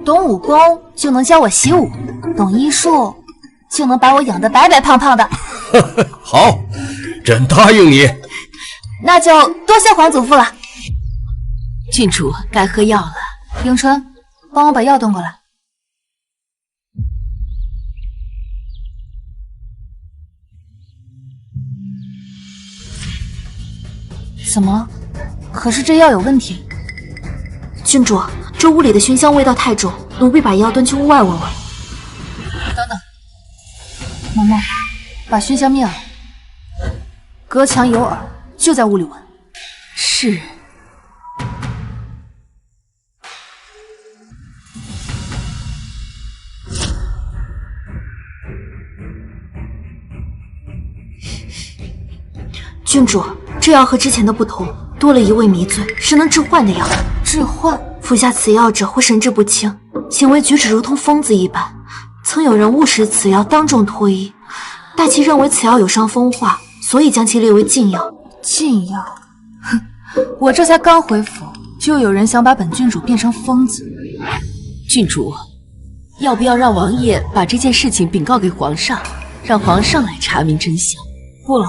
懂武功就能教我习武，懂医术就能把我养得白白胖胖的。好，朕答应你。那就多谢皇祖父了。郡主该喝药了。迎春，帮我把药端过来。怎么了？可是这药有问题。郡主，这屋里的熏香味道太重，奴婢把药端去屋外闻闻。等等，嬷嬷，把熏香灭了，隔墙有耳，就在屋里闻。是。郡主，这药和之前的不同，多了一味迷醉，是能致幻的药。致幻？服下此药者会神志不清，行为举止如同疯子一般。曾有人误食此药，当众脱衣。大齐认为此药有伤风化，所以将其列为禁药。禁药？哼，我这才刚回府，就有人想把本郡主变成疯子。郡主，要不要让王爷把这件事情禀告给皇上，让皇上来查明真相？不了，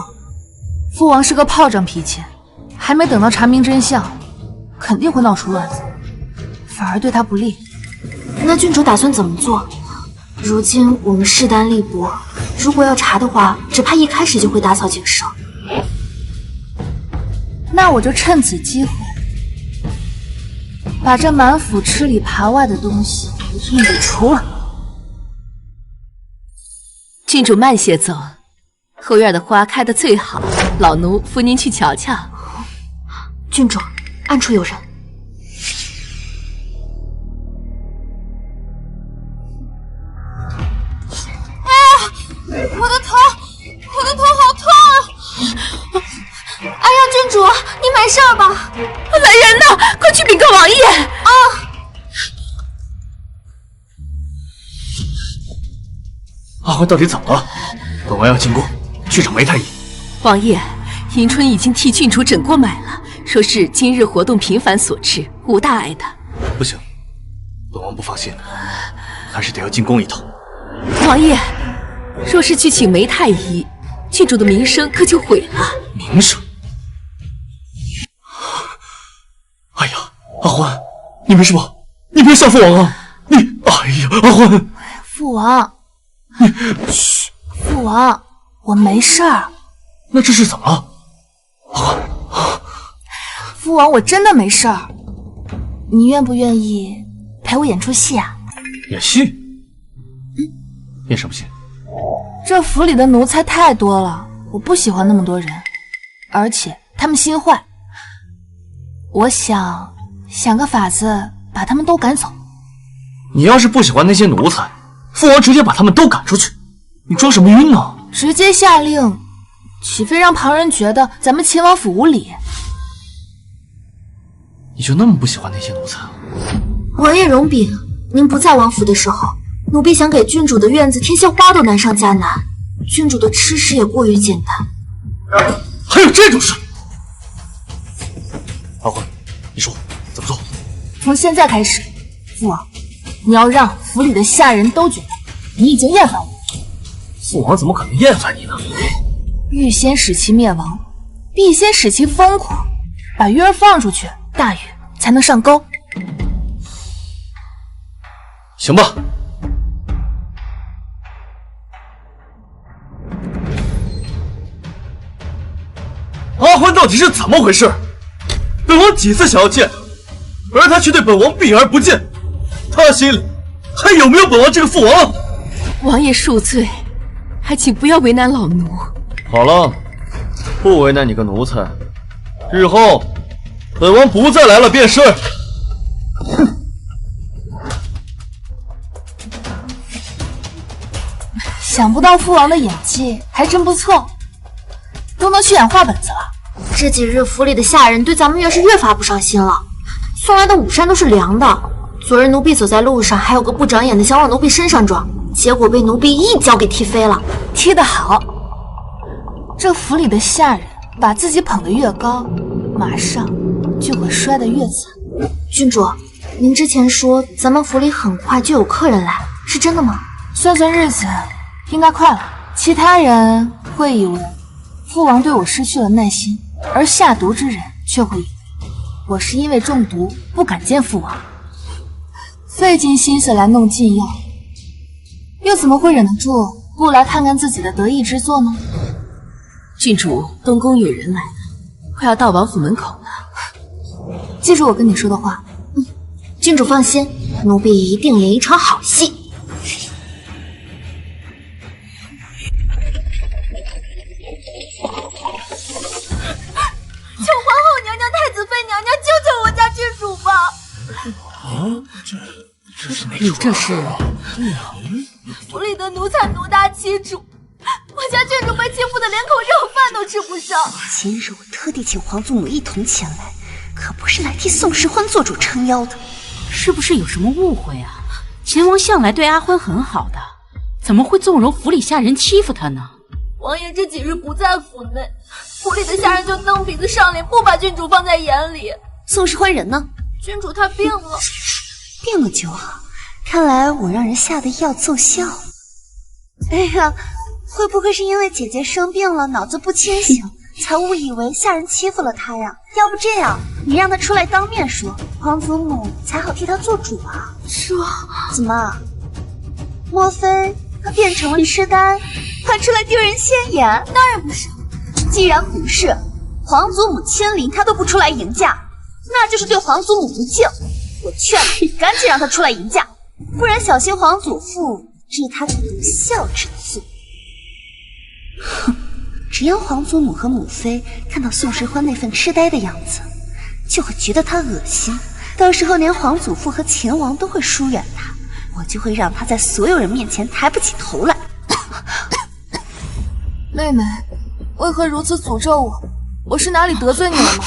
父王是个炮仗脾气，还没等到查明真相，肯定会闹出乱子，反而对他不利。那郡主打算怎么做？如今我们势单力薄，如果要查的话，只怕一开始就会打草惊蛇。那我就趁此机会，把这满府吃里扒外的东西一给除了。郡主慢些走，后院的花开得最好，老奴扶您去瞧瞧。郡主，暗处有人。我的头好痛啊！哎呀，郡主，你没事吧？来人呐，快去禀告王爷！啊！阿欢到底怎么了？本王要进宫去找梅太医。王爷，迎春已经替郡主诊过脉了，说是今日活动频繁所致，无大碍的。不行，本王不放心，还是得要进宫一趟。王爷，若是去请梅太医，郡主的名声可就毁了。名声？哎呀，阿欢，你没事吧？你别吓父王啊！你，哎呀，阿欢，父王，嘘，父王，我没事儿。那这是怎么了？阿欢，父王，我真的没事儿。你愿不愿意陪我演出戏啊？演戏？演什么戏？这府里的奴才太多了，我不喜欢那么多人，而且他们心坏。我想个法子把他们都赶走。你要是不喜欢那些奴才，父王直接把他们都赶出去。你装什么晕呢？直接下令，岂非让旁人觉得咱们秦王府无礼？你就那么不喜欢那些奴才？王爷容禀，您不在王府的时候，奴婢想给郡主的院子添些花都难上加难，郡主的吃食也过于简单。还有这种事？阿欢，你说怎么做？从现在开始，父王，你要让府里的下人都觉得你已经厌烦我。父王怎么可能厌烦你呢？欲先使其灭亡，必先使其疯狂。把鱼儿放出去，大鱼才能上钩。行吧。阿欢到底是怎么回事？本王几次想要见他，而他却对本王避而不见。他心里还有没有本王这个父王？王爷恕罪，还请不要为难老奴。好了，不为难你个奴才，日后本王不再来了便是。哼！想不到父王的演技还真不错，都能去演话本子了。这几日府里的下人对咱们院是越发不上心了，送来的午膳都是凉的。昨日奴婢走在路上，还有个不长眼的想往奴婢身上撞，结果被奴婢一脚给踢飞了。踢得好！这府里的下人把自己捧得越高，马上就会摔得越惨。郡主，您之前说咱们府里很快就有客人来，是真的吗？算算日子，应该快了。其他人会以为父王对我失去了耐心，而下毒之人却会以为我是因为中毒不敢见父王，费尽心思来弄禁药，又怎么会忍得住不来看看自己的得意之作呢？郡主，东宫有人来了，快要到王府门口了。记住我跟你说的话。郡主放心，奴婢一定演一场好戏。求皇后娘娘、太子妃娘娘救救我家郡主吧！这是哪出？这是府里的奴才奴大欺主，我家郡主被欺负的连口热饭都吃不上。今日我特地请皇祖母一同前来，可不是来替宋时欢做主撑腰的。是不是有什么误会啊？秦王向来对阿欢很好的，怎么会纵容府里下人欺负他呢？王爷这几日不在府内，府里的下人就蹬鼻子上脸，不把郡主放在眼里。宋时欢人呢？郡主她病了。病了就好，看来我让人下的药奏效了。哎呀，会不会是因为姐姐生病了，脑子不清醒，才误以为下人欺负了她呀？要不这样，你让她出来当面说，皇祖母才好替她做主啊。说怎么？莫非她变成了痴呆，还出来丢人现眼？当然不是。既然不是，皇祖母亲临她都不出来迎驾，那就是对皇祖母不敬。我劝你赶紧让她出来迎驾，不然小心皇祖父治她个不孝之罪。哼！只要皇祖母和母妃看到宋时欢那份痴呆的样子，就会觉得他恶心，到时候连皇祖父和秦王都会疏远他，我就会让他在所有人面前抬不起头来。妹妹，为何如此诅咒我？我是哪里得罪你了吗？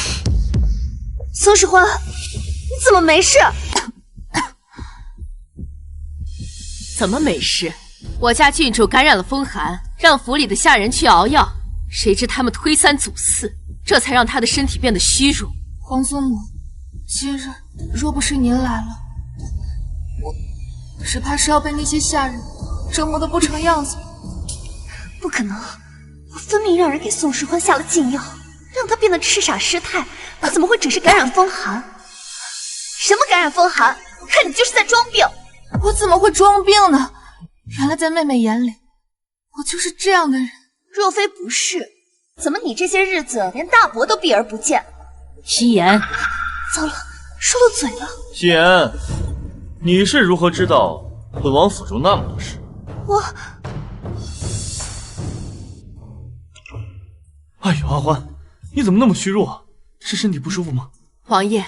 宋时欢，你怎么没事？怎么没事？我家郡主感染了风寒，让府里的下人去熬药，谁知他们推三阻四，这才让她的身体变得虚弱。皇祖母，今日若不是您来了，我只怕是要被那些下人折磨得不成样子。不可能，我分明让人给宋时欢下了禁药，让他变得痴傻失态，他怎么会只是感染风寒？什么感染风寒？我看你就是在装病。我怎么会装病呢？原来在妹妹眼里，我就是这样的人。若非不是，怎么你这些日子连大伯都避而不见？夕颜，糟了，说漏嘴了。夕颜，你是如何知道本王府中那么多事？我……哎呦，阿欢，你怎么那么虚弱？是身体不舒服吗？王爷，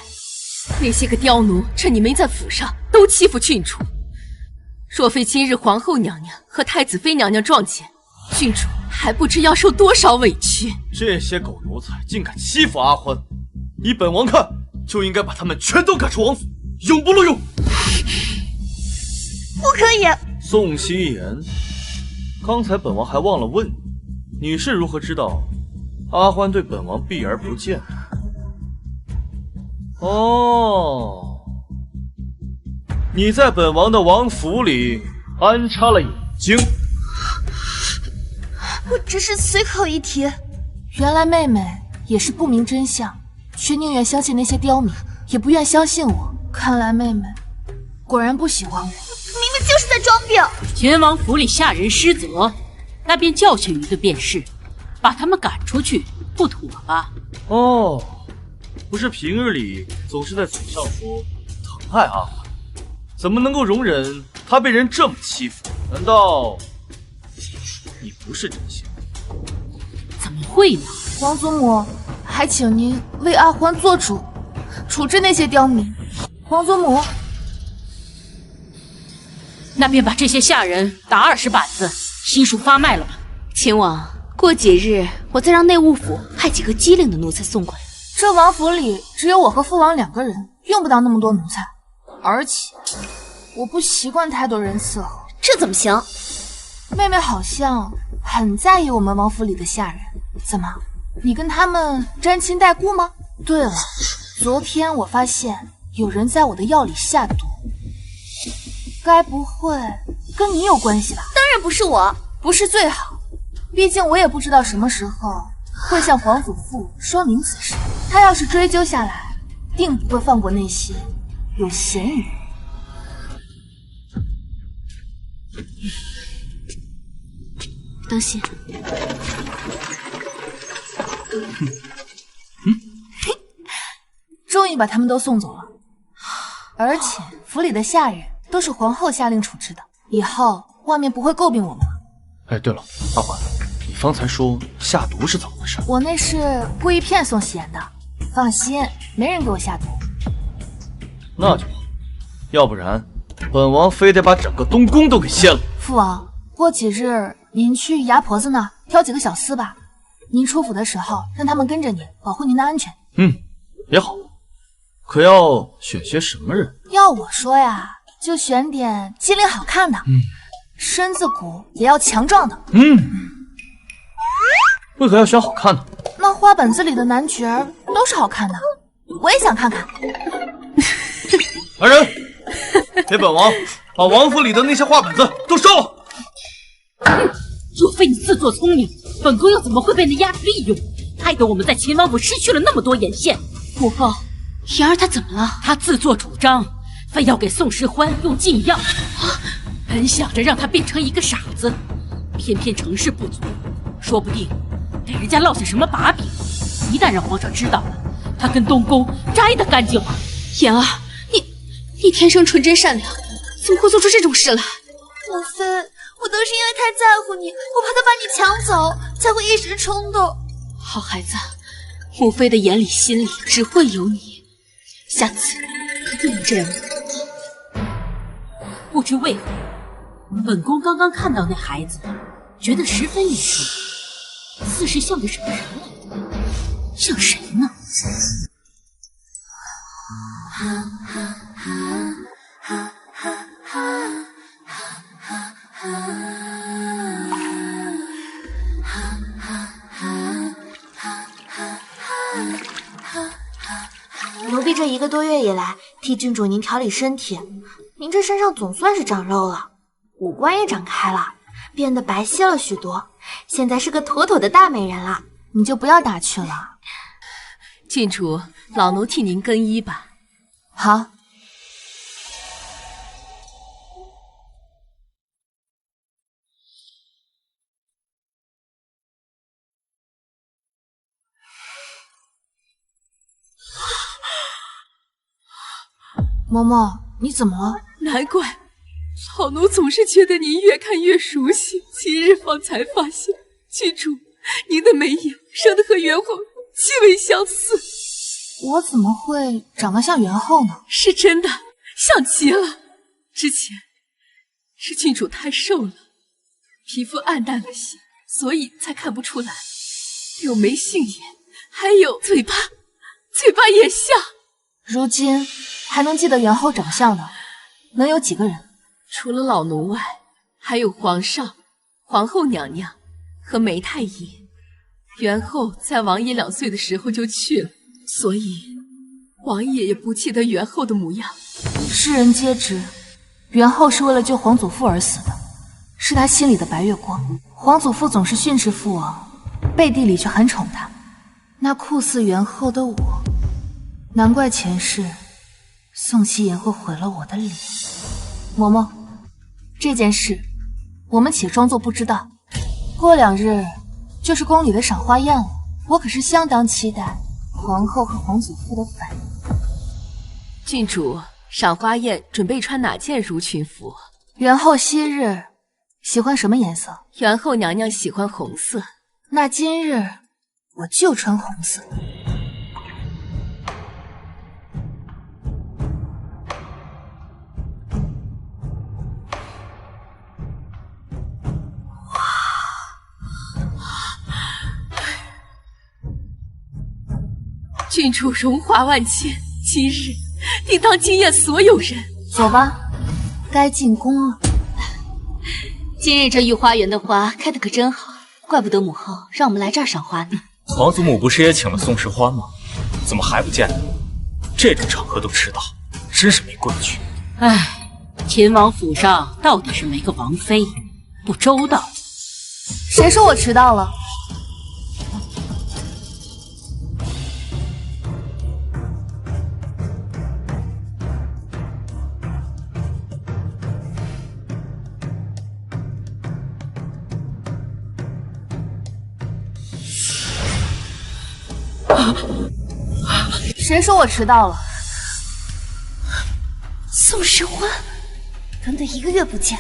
那些个刁奴趁你没在府上，都欺负郡主。若非今日皇后娘娘和太子妃娘娘撞见，郡主还不知要受多少委屈。这些狗奴才竟敢欺负阿欢，依本王看，就应该把他们全都赶出王府，永不录用。不可以！宋夕颜，刚才本王还忘了问你，你是如何知道阿欢对本王避而不见的？哦，你在本王的王府里安插了眼睛。我只是随口一提。原来妹妹也是不明真相，却宁愿相信那些刁民，也不愿相信我。看来妹妹果然不喜欢我。明明就是在装病。秦王府里下人失责，那便教训一顿便是，把他们赶出去，不妥吧？哦，不是平日里总是在嘴上说疼爱阿欢，怎么能够容忍他被人这么欺负？难道你不是真心？怎么会呢？王祖母，还请您为阿欢做主，处置那些刁民。王祖母，那便把这些下人打20板子，悉数发卖了吧。秦王，过几日我再让内务府派几个机灵的奴才送过来。这王府里只有我和父王2个人，用不到那么多奴才，而且我不习惯太多人伺候。这怎么行？妹妹好像很在意我们王府里的下人，怎么，你跟他们沾亲带故吗？对了，昨天我发现有人在我的药里下毒，该不会跟你有关系吧？当然不是我，不是最好，毕竟我也不知道什么时候会向皇祖父说明此事。他要是追究下来，定不会放过那些有嫌疑的人。当心！终于把他们都送走了，而且府里的下人都是皇后下令处置的，以后外面不会诟病我们了。哎，对了，阿环，你方才说下毒是怎么回事？我那是故意骗宋希言的，放心，没人给我下毒。那就好，要不然本王非得把整个东宫都给掀了。父王，过几日您去牙婆子那儿挑几个小厮吧，您出府的时候让他们跟着您，保护您的安全。也好。可要选些什么人？要我说呀，就选点机灵好看的，身子骨也要强壮的。为何要选好看的？那花本子里的男角都是好看的，我也想看看。来人，给本王把王府里的那些画本子都烧了。若非你自作聪明，本宫又怎么会被那丫头利用，害得我们在秦王府失去了那么多眼线？母后，言儿她怎么了？她自作主张，非要给宋时欢用禁药，本想着让他变成一个傻子，偏偏成事不足，说不定给人家落下什么把柄。一旦让皇上知道了，他跟东宫摘得干净吗？言儿，你天生纯真善良，怎么会做出这种事来？母妃，我都是因为太在乎你，我怕他把你抢走，才会一时冲动。好孩子，母妃的眼里心里只会有你，下次可不能这样。不知为何，本宫刚刚看到那孩子，觉得十分眼熟，似是像个什么人来的，像谁呢？奴婢这1个多月以来替郡主您调理身体，您这身上总算是长肉了，五官也长开了，变得白皙了许多，现在是个妥妥的大美人了。你就不要打趣了。郡主，老奴替您更衣吧。好。嬷嬷，你怎么了？难怪，老奴总是觉得您越看越熟悉。今日方才发现，郡主，您的眉眼生得和元后极为相似。我怎么会长得像元后呢？是真的，像极了。之前是郡主太瘦了，皮肤暗淡了些，所以才看不出来。柳眉杏眼，还有嘴巴也像。如今还能记得元后长相的，能有几个人？除了老奴外，还有皇上、皇后娘娘和梅太医。元后在王爷2岁的时候就去了，所以王爷也不记得元后的模样。世人皆知，元后是为了救皇祖父而死的，是他心里的白月光。皇祖父总是训斥父王，背地里却很宠他。那酷似元后的我，难怪前世宋希言会毁了我的脸。嬷嬷，这件事我们且装作不知道。过2日就是宫里的赏花宴了，我可是相当期待皇后和皇祖父的反应。郡主，赏花宴准备穿哪件襦裙服？元后昔日喜欢什么颜色？元后娘娘喜欢红色。那今日我就穿红色。郡主荣华万千，今日定当惊艳所有人。走吧，该进宫了。今日这御花园的花开得可真好，怪不得母后让我们来这儿赏花呢。皇祖母不是也请了宋时欢吗？怎么还不见呢？这种场合都迟到，真是没规矩。唉，秦王府上到底是没个王妃，不周到。谁说我迟到了？谁说我迟到了？宋时欢，短短1个月不见，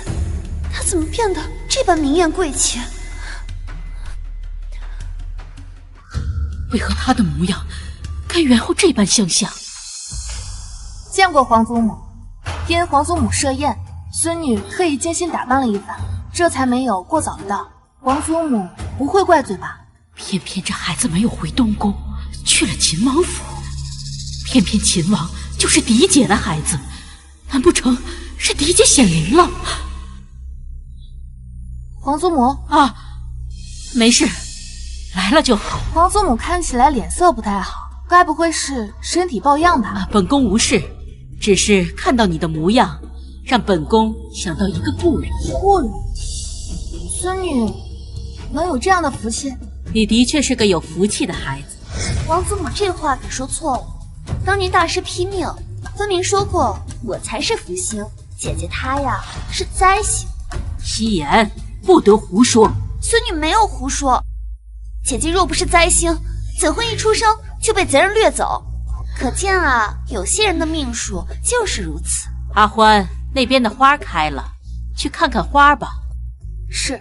他怎么变得这般明艳贵气？为何他的模样跟元后这般相像？见过皇祖母，因皇祖母设宴，孙女特意精心打扮了一番，这才没有过早的到。皇祖母不会怪罪吧？偏偏这孩子没有回东宫，去了秦王府。偏偏秦王就是嫡姐的孩子，难不成是嫡姐显灵了？皇祖母啊，没事，来了就好。皇祖母看起来脸色不太好，该不会是身体抱恙吧？啊，本宫无事，只是看到你的模样，让本宫想到一个故人。故人，孙女能有这样的福气？你的确是个有福气的孩子。王祖母这话可说错了。当年大师批命，分明说过我才是福星，姐姐她呀是灾星。惜言，不得胡说。孙女没有胡说，姐姐若不是灾星，怎会一出生就被贼人掠走？可见啊，有些人的命数就是如此。阿欢，那边的花开了，去看看花吧。是。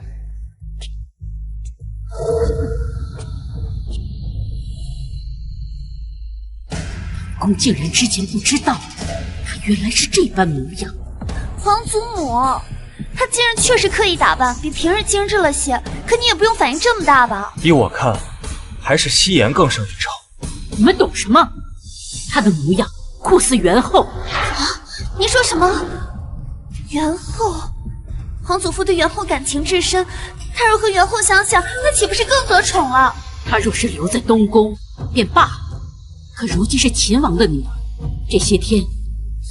公竟然之前不知道，他原来是这般模样。皇祖母，他竟然确实刻意打扮，比平日精致了些。可你也不用反应这么大吧？依我看，还是夕颜更胜一筹。你们懂什么？他的模样酷似元后。啊！你说什么？元后？皇祖父对元后感情至深，他若和元后相像，那岂不是更得宠了？他若是留在东宫，便罢了。可如今是秦王的女儿，这些天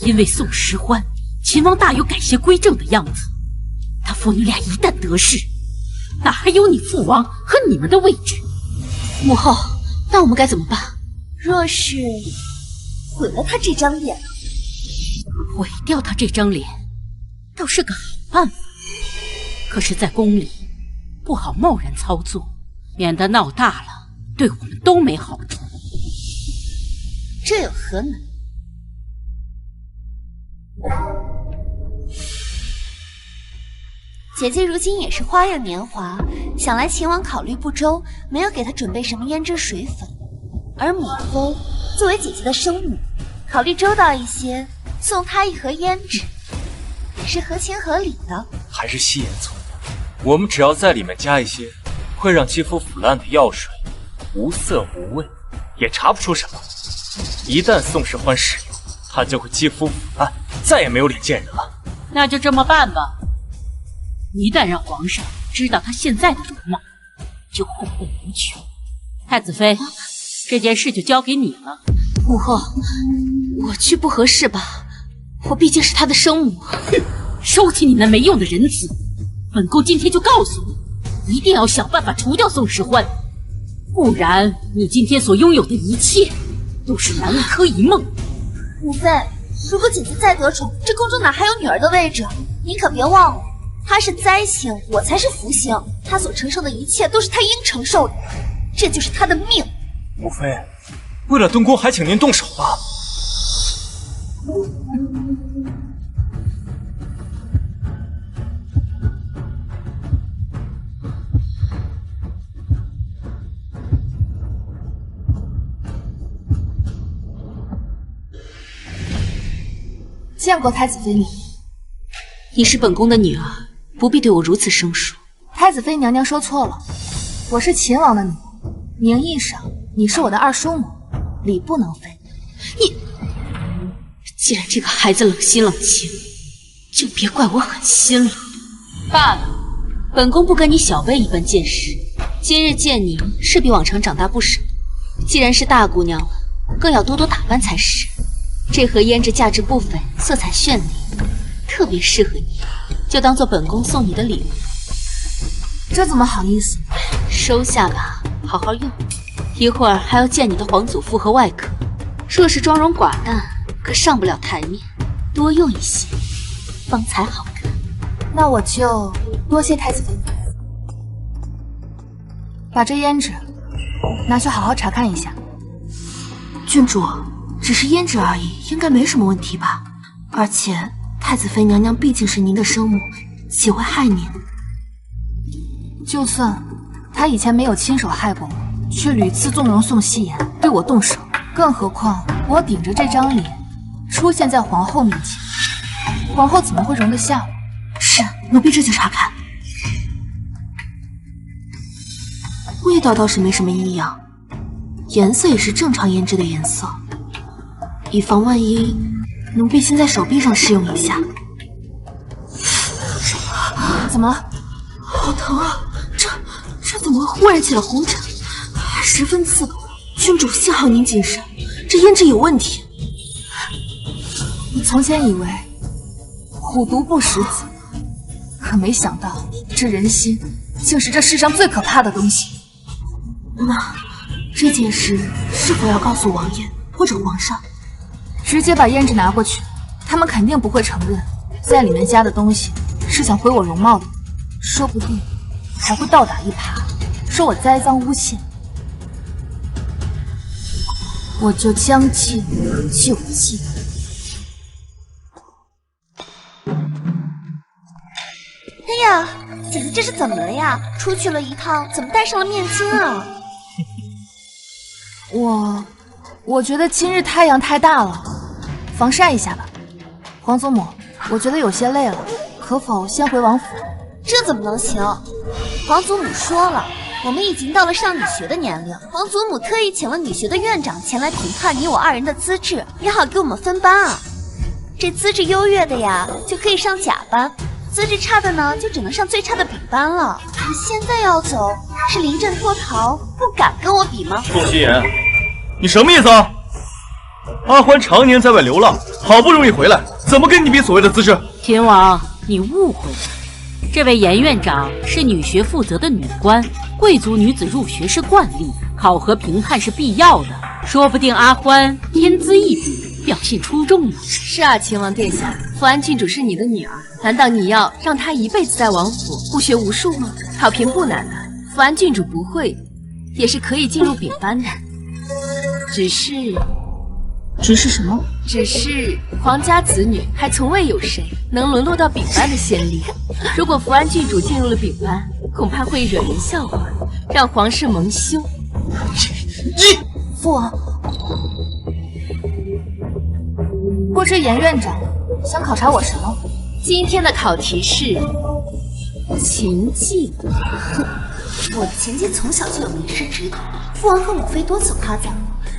因为宋时欢，秦王大有改邪归正的样子。他父女俩一旦得势，哪还有你父王和你们的位置？母后，那我们该怎么办？若是毁了他这张脸，毁掉他这张脸，倒是个好办法。可是，在宫里不好贸然操作，免得闹大了，对我们都没好处。这有何难？姐姐如今也是花样年华，想来秦王考虑不周，没有给她准备什么胭脂水粉。而母妃作为姐姐的生母，考虑周到一些，送她一盒胭脂，也是合情合理的。还是夕颜聪明，我们只要在里面加一些会让肌肤腐烂的药水，无色无味，也查不出什么。一旦宋时欢使用，他就会肌肤腐烂，再也没有脸见人了。那就这么办吧。一旦让皇上知道他现在的容貌，就后患无穷。太子妃，这件事就交给你了。母后，我去不合适吧？我毕竟是他的生母。收起你那没用的仁慈！本宫今天就告诉你，一定要想办法除掉宋时欢，不然你今天所拥有的一切都是南柯一梦。母妃，如果姐姐再得宠，这宫中哪还有女儿的位置？您可别忘了，她是灾星，我才是福星，她所承受的一切都是她应承受的，这就是她的命。母妃，为了东宫，还请您动手吧。见过太子妃你。你是本宫的女儿，不必对我如此生疏。太子妃娘娘说错了，我是秦王的女儿，名义上你是我的二叔母，理不能废。你既然这个孩子冷心冷情，就别怪我狠心了。罢了，本宫不跟你小辈一般见识。今日见你，是比往常长大不少。既然是大姑娘了，更要多多打扮才是。这盒胭脂价值不菲，色彩绚丽，特别适合你，就当做本宫送你的礼物。这怎么好意思？收下吧，好好用。一会儿还要见你的皇祖父和外壳，若是妆容寡淡，可上不了台面。多用一些，方才好看。那我就多谢太子妃。把这胭脂拿去好好查看一下。郡主，只是胭脂而已，应该没什么问题吧？而且太子妃娘娘毕竟是您的生母，岂会害您？就算她以前没有亲手害过我，却屡次纵容宋希言对我动手，更何况我顶着这张脸出现在皇后面前，皇后怎么会容得下我？是，奴婢这就查看。味道倒是没什么异样，颜色也是正常胭脂的颜色。以防万一，奴婢先在手臂上试用一下。怎么了？好疼啊！这怎么会忽然起了红疹？还十分刺痛。郡主，幸好您谨慎，这胭脂有问题。我从前以为虎毒不食子，可没想到这人心竟是这世上最可怕的东西。那这件事是否要告诉王爷或者皇上？直接把胭脂拿过去，他们肯定不会承认在里面加的东西是想毁我容貌的，说不定还会倒打一耙，说我栽赃诬陷。我就将计就计。哎呀，姐姐这是怎么了呀？出去了一趟，怎么戴上了面巾啊？我觉得今日太阳太大了，防晒一下吧。皇祖母，我觉得有些累了，可否先回王府？这怎么能行？皇祖母说了，我们已经到了上女学的年龄，皇祖母特意请了女学的院长前来评判你我二人的资质，也好给我们分班啊。这资质优越的呀，就可以上甲班，资质差的呢，就只能上最差的丙班了。你现在要走，是临阵脱逃，不敢跟我比吗？宋希言，你什么意思啊？阿欢常年在外流浪，好不容易回来，怎么跟你比所谓的资质？秦王，你误会了，这位严院长是女学负责的女官，贵族女子入学是惯例，考核评判是必要的。说不定阿欢天资异禀，表现出众呢。是啊，秦王殿下，福安郡主是你的女儿，难道你要让她一辈子在王府不学无术吗？考评不难的，福安郡主不会，也是可以进入丙班的。只是什么？只是皇家子女还从未有谁能沦落到丙班的先例。如果福安郡主进入了丙班，恐怕会惹人笑话，让皇室蒙羞。父王，不知严院长想考察我什么？今天的考题是琴技。我的琴技从小就有名师指点，父王和母妃多次夸赞我，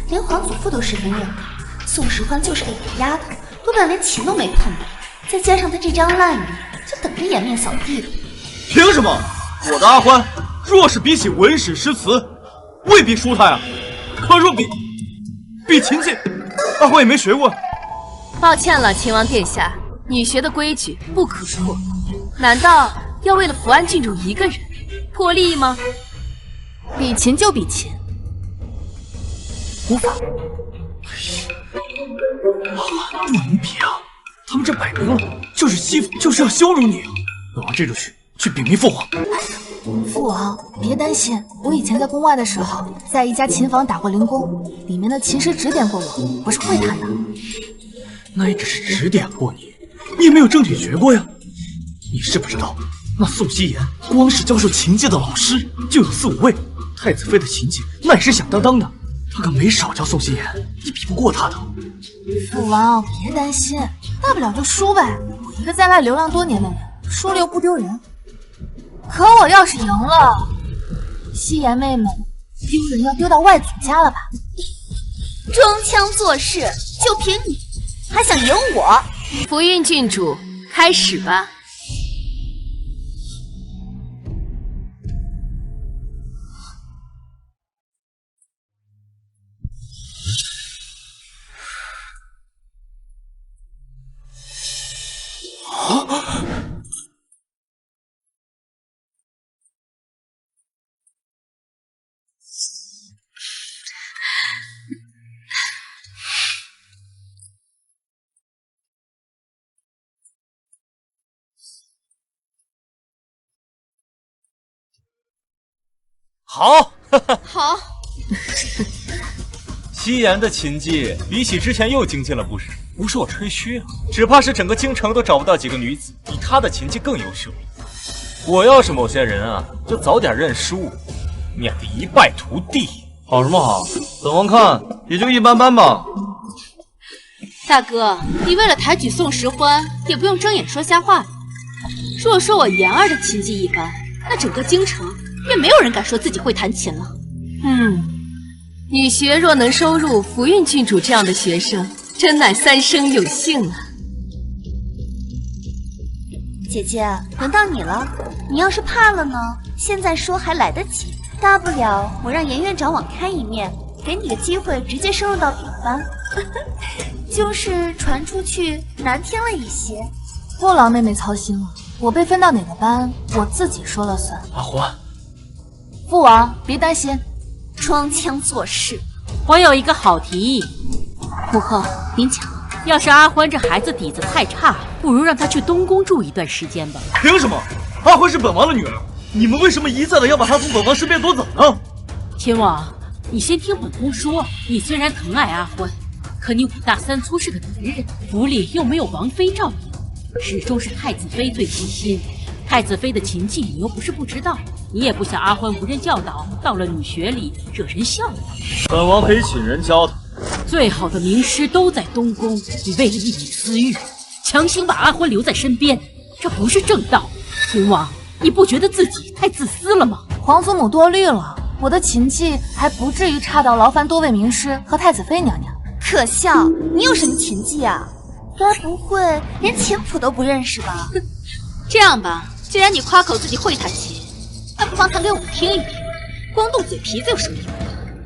连皇祖父都十分认可。宋时欢就是个野丫头，多半连琴都没碰过，再加上她这张烂脸，就等着颜面扫地了。凭什么？我的阿欢，若是比起文史诗词，未必输他呀。可若比琴技，阿欢也没学过。抱歉了，秦王殿下，女学的规矩不可破。难道要为了福安郡主一个人破例吗？比琴就比琴，无法。不能比啊！他们这摆明了就是欺负，就是要羞辱你啊！本王这就去禀明父皇。父王别担心，我以前在宫外的时候，在一家琴房打过零工，里面的琴师指点过我，我是会弹的。那也只是指点过你，你也没有正经学过呀。你知不知道，那宋希言光是教授琴技的老师就有4、5位，太子妃的琴技那也是响当当的。他可没少教宋希言，你比不过他的。父王别担心，大不了就输呗。我一个在外流浪多年的人，输了又不丢人。可我要是赢了，希言妹妹丢人要丢到外祖家了吧？装腔作势，就凭你还想赢我？福运郡主，开始吧。好，好。夕颜的琴技比起之前又精进了不少，不是我吹嘘啊，只怕是整个京城都找不到几个女子比她的琴技更优秀。我要是某些人啊，就早点认输，免得一败涂地。好什么好？本王看也就一般般吧。大哥，你为了抬举宋时欢，也不用睁眼说瞎话。若说我妍儿的琴技一般，那整个京城也没有人敢说自己会弹琴了。女学若能收入福运郡主这样的学生，真乃三生有幸啊！姐姐，轮到你了。你要是怕了呢，现在说还来得及。大不了我让严院长网开一面，给你个机会直接升入到丙班。就是传出去难听了一些。莫劳妹妹操心了，我被分到哪个班，我自己说了算。阿欢，父王别担心。装腔作势。我有一个好提议，母后您讲。要是阿欢这孩子底子太差，不如让他去东宫住一段时间吧。凭什么？阿欢是本王的女儿，你们为什么一再的要把她从本王身边夺走呢？亲王，你先听本宫说，你虽然疼爱阿欢，可你五大三粗是个男人，府里又没有王妃照应，始终是太子妃最贴心。太子妃的琴技你又不是不知道，你也不想阿欢无人教导，到了女学里惹人笑话。本王可以请人教他。最好的名师都在东宫，你为了一己私欲，强行把阿欢留在身边，这不是正道。秦王，你不觉得自己太自私了吗？皇祖母多虑了，我的琴技还不至于差到劳烦多位名师和太子妃娘娘。可笑，你有什么琴技啊？该不会连琴谱都不认识吧？这样吧，既然你夸口自己会弹琴，那不妨弹给我们听一听。光动嘴皮子有什么用？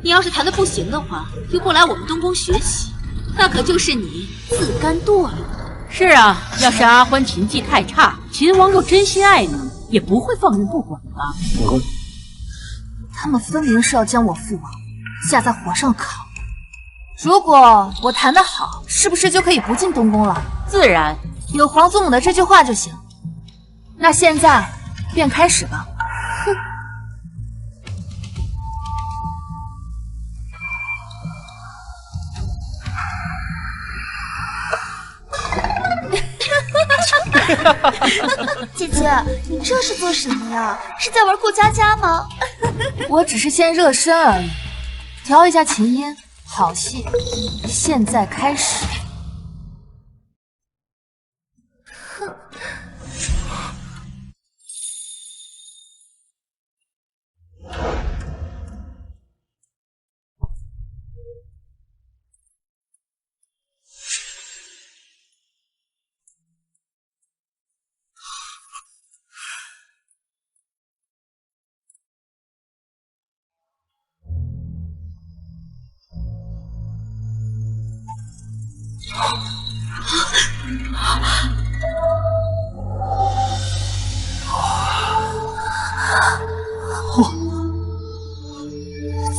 你要是弹得不行的话，又不来我们东宫学习，那可就是你自甘堕落。是啊，要是阿欢琴技太差，秦王若真心爱你，也不会放任不管吧。他们分明是要将我父王架在火上烤。如果我弹得好，是不是就可以不进东宫了？自然，有皇祖母的这句话就行。那现在便开始吧。哼。姐姐，你这是做什么呀？是在玩过家家吗？我只是先热身而已，调一下琴音。好戏，现在开始。哼。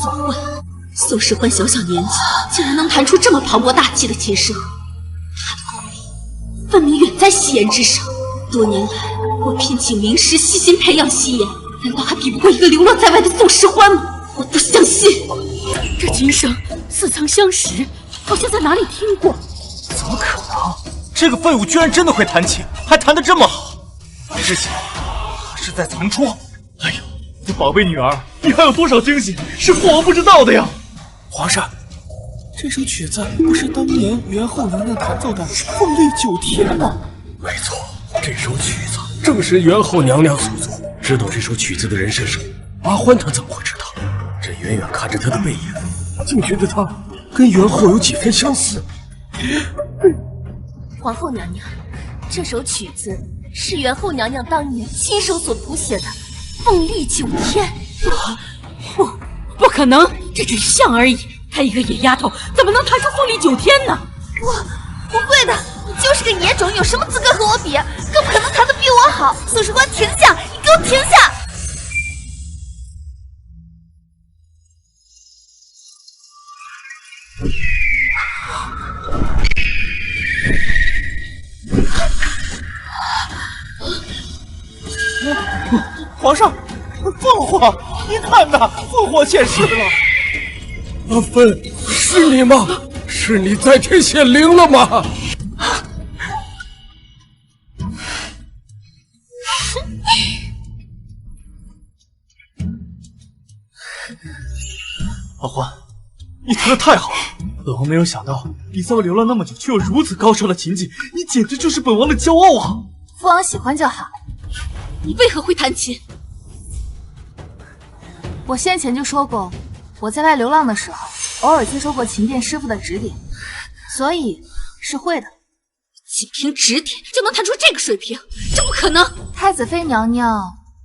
怎么会？宋时欢小小年纪，竟然能弹出这么磅礴大气的琴声，他的功力分明远在夕颜之上。多年来，我聘请名师细心培养夕颜，难道还比不过一个流落在外的宋时欢吗？我不相信。这琴声似曾相识，好像在哪里听过。怎么可能？这个废物居然真的会弹琴，还弹得这么好！之前他是在藏拙。哎呦，我宝贝女儿，你还有多少惊喜是父王不知道的呀？皇上，这首曲子不是当年元后娘娘弹奏的《凤丽九天》吗？没错，这首曲子正是元后娘娘所作。知道这首曲子的人是谁？阿欢他怎么会知道？这远远看着他的背影，竟觉得他跟元后有几分相似。皇后娘娘，这首曲子是元后娘娘当年亲手所谱写的《凤丽九天》。不可能，这只是像而已。她一个野丫头，怎么能弹出《凤丽九天》呢？我不会的，你就是个野种，有什么资格和我比？更不可能弹得比我好。宋时欢，停下！你给我停下！皇上，放话！你看呐，复活现世了。阿芬，是你吗？是你在天显灵了吗？阿欢，你弹得太好了！本王没有想到，比赛流了那么久，却有如此高超的琴技，你简直就是本王的骄傲啊！父王喜欢就好。你为何会弹琴？我先前就说过，我在外流浪的时候，偶尔接受过琴店师傅的指点，所以是会的。仅凭指点就能弹出这个水平，这不可能！太子妃娘娘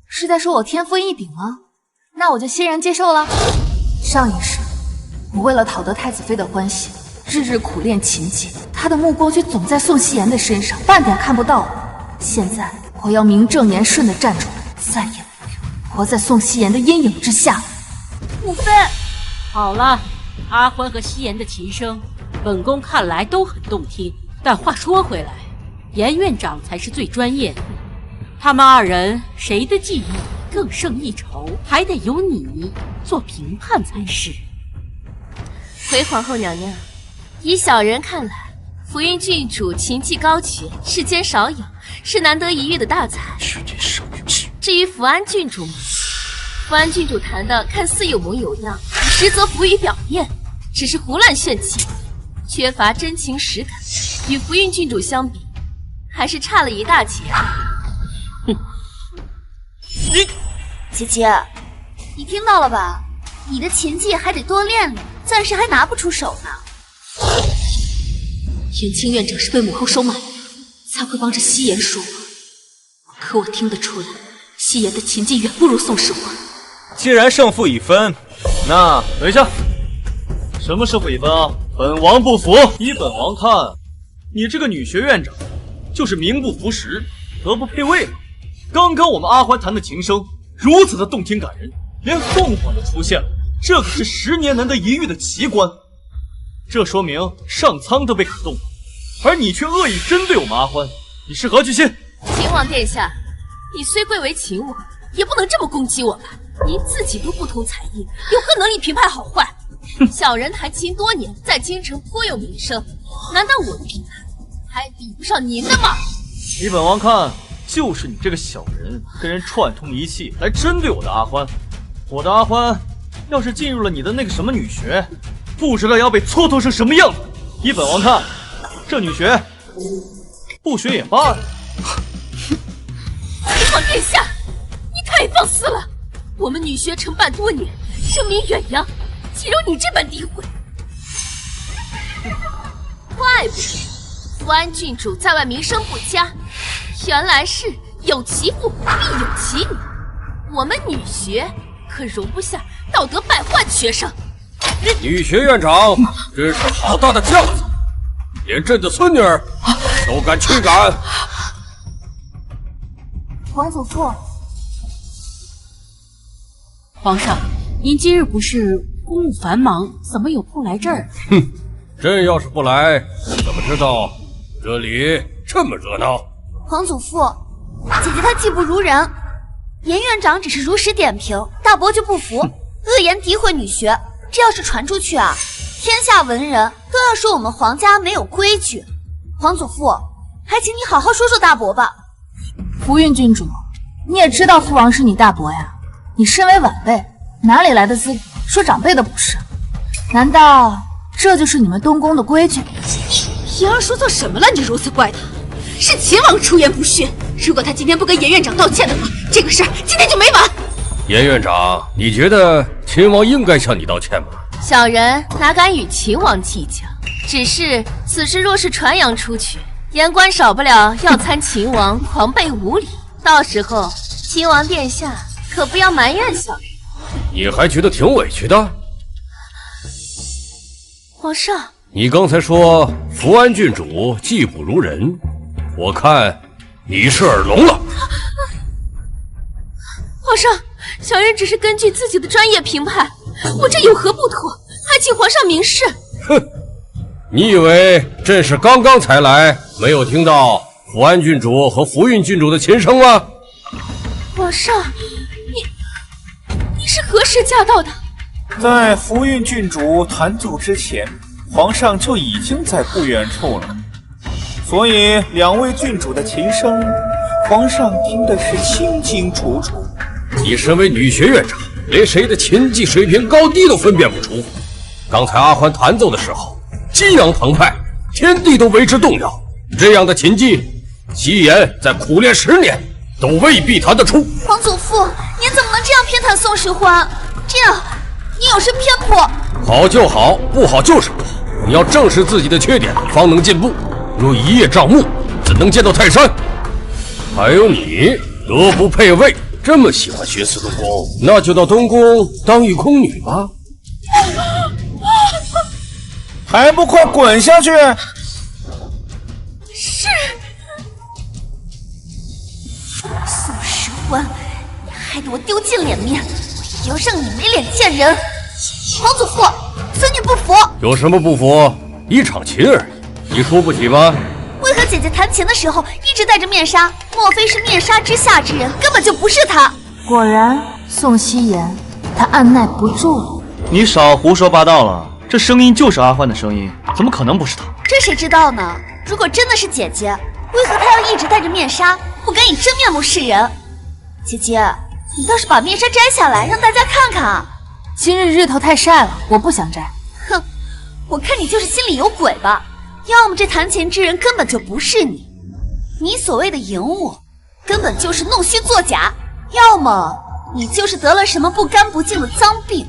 是在说我天赋异禀吗？那我就欣然接受了。上一世，我为了讨得太子妃的欢喜，日日苦练琴技，她的目光却总在宋希言的身上，半点看不到我。现在我要名正言顺地站出来，再也不要活在宋希言的阴影之下。母妃，好了，阿欢和希言的琴声，本宫看来都很动听。但话说回来，严院长才是最专业的，他们二人谁的技艺更胜一筹，还得由你做评判才是。回皇后娘娘，以小人看来，福运郡主琴技高绝，世间少有，是难得一遇的大才。世间少有。至于福安郡主嘛，福安郡主弹的看似有模有样，实则浮于表面，只是胡乱炫技，缺乏真情实感。与福运郡主相比，还是差了一大截。哼，你姐姐，你听到了吧？你的琴技还得多练练，暂时还拿不出手呢。延青院长是被母后收买的，才会帮着希言说话。可我听得出来，希言的琴技远不如宋世华。既然胜负已分，那等一下，什么胜负已分啊？本王不服！依本王看，你这个女学院长就是名不符实，德不配位了。刚刚我们阿欢弹的琴声如此的动听感人，连凤凰都出现了，这可是10年难得一遇的奇观。这说明上苍都被感动了，而你却恶意针对我们阿欢，你是何居心？秦王殿下，你虽贵为秦王，也不能这么攻击我们。您自己都不通才艺，有何能力评判好坏？小人弹琴多年，在京城颇有名声，难道我的评判还比不上您的吗？依本王看，就是你这个小人跟人串通一气来针对我的阿欢。我的阿欢要是进入了你的那个什么女学，不知道要被蹉跎成什么样子。依本王看，这女学不学也罢了。父皇殿下，你太放肆了！我们女学承办多年，声名远扬，岂容你这般诋毁？怪不得福安郡主在外名声不佳，原来是有其父必有其女。我们女学可容不下道德败坏的学生。女学院长真是好大的架子，连朕的孙女儿都敢驱赶。皇祖父，皇上，您今日不是公务繁忙，怎么有空来这儿？哼，朕要是不来，怎么知道这里这么热闹？皇祖父，姐姐她技不如人，严院长只是如实点评，大伯就不服，恶言诋毁女学，这要是传出去啊，天下文人都要说我们皇家没有规矩。皇祖父，还请你好好说说大伯吧。福运郡主，你也知道父王是你大伯呀，你身为晚辈，哪里来的资格说长辈的不是？难道这就是你们东宫的规矩？言儿说错什么了？你如此怪他，是秦王出言不逊。如果他今天不跟严院长道歉的话，这个事儿今天就没完。严院长，你觉得秦王应该向你道歉吗？小人哪敢与秦王计较？只是此事若是传扬出去，言官少不了要参秦王狂悖无礼，到时候秦王殿下可不要埋怨小人。你还觉得挺委屈的？皇上，你刚才说福安郡主技不如人，我看你是耳聋了。皇上，小人只是根据自己的专业评判，我这有何不妥？还请皇上明示。哼，你以为朕是刚刚才来，没有听到福安郡主和福运郡主的琴声吗？皇上，你是何时驾到的？在福运郡主弹奏之前，皇上就已经在不远处了，所以两位郡主的琴声，皇上听的是清清楚楚。你身为女学院长，连谁的琴技水平高低都分辨不出。刚才阿欢弹奏的时候，激昂澎湃，天地都为之动摇。这样的琴技，西岩在苦练10年都未必弹得出。皇祖父，您怎么能这样偏袒宋时欢？这样，您有失偏颇。好就好，不好就是不好。你要正视自己的缺点，方能进步。若一叶障目，怎能见到泰山？还有你，德不配位，这么喜欢徇私东宫，那就到东宫当御空女吧。还不快滚下去！是。宋时欢，你害得我丢尽脸面，我要让你没脸见人！皇祖父，孙女不服。有什么不服？一场琴而已，你输不起吗？为何姐姐弹琴的时候一直戴着面纱？莫非是面纱之下之人，根本就不是她？果然，宋希言，他按耐不住了。你少胡说八道了，这声音就是阿欢的声音，怎么可能不是她？这谁知道呢？如果真的是姐姐，为何她要一直戴着面纱，不敢以真面目示人？姐姐，你倒是把面纱摘下来，让大家看看啊！今日日头太晒了，我不想摘。哼，我看你就是心里有鬼吧？要么这弹琴之人根本就不是你，你所谓的赢我，根本就是弄虚作假；要么你就是得了什么不干不净的脏病，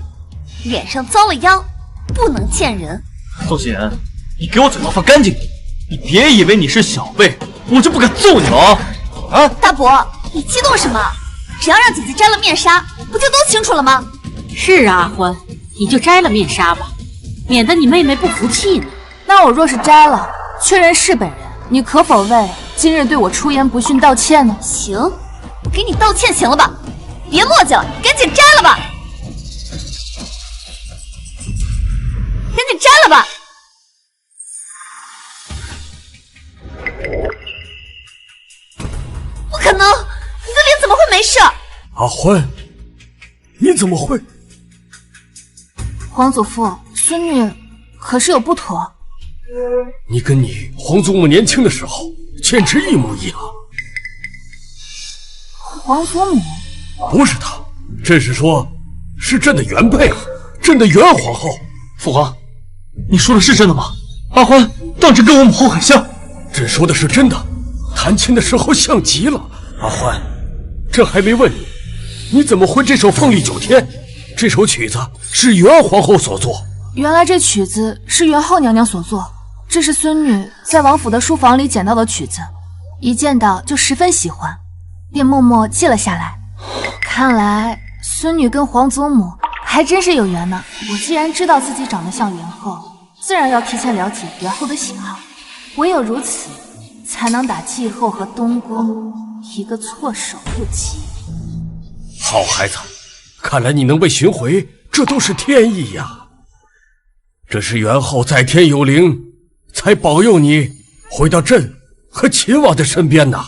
脸上遭了殃，不能见人。宋希言，你给我嘴巴放干净！你别以为你是小辈，我就不敢揍你了啊！大伯，你激动什么？只要让姐姐摘了面纱，不就都清楚了吗？是啊，阿欢，你就摘了面纱吧，免得你妹妹不服气呢。那我若是摘了，确认是本人，你可否为今日对我出言不逊道歉呢？行，我给你道歉行了吧？别墨迹了，赶紧摘了吧！赶紧摘了吧！不可能，你的脸怎么会没事？阿欢，你怎么会？皇祖父，孙女可是有不妥。你跟你皇祖母年轻的时候简直一模一样。皇祖母？不是她，朕是说，是朕的原配，朕的原皇后。父皇，你说的是真的吗？阿欢当真跟我母后很像。朕说的是真的，弹琴的时候像极了。阿欢，朕还没问你，你怎么会这首《凤丽九天》？这首曲子是元皇后所作。原来这曲子是元后娘娘所作，这是孙女在王府的书房里捡到的曲子，一见到就十分喜欢，便默默记了下来。看来孙女跟皇祖母还真是有缘呢。我既然知道自己长得像元后，自然要提前了解元后的喜好，唯有如此，才能打继后和东宫一个措手不及。好孩子，看来你能被寻回，这都是天意呀。这是元后在天有灵，才保佑你回到朕和秦王的身边呐。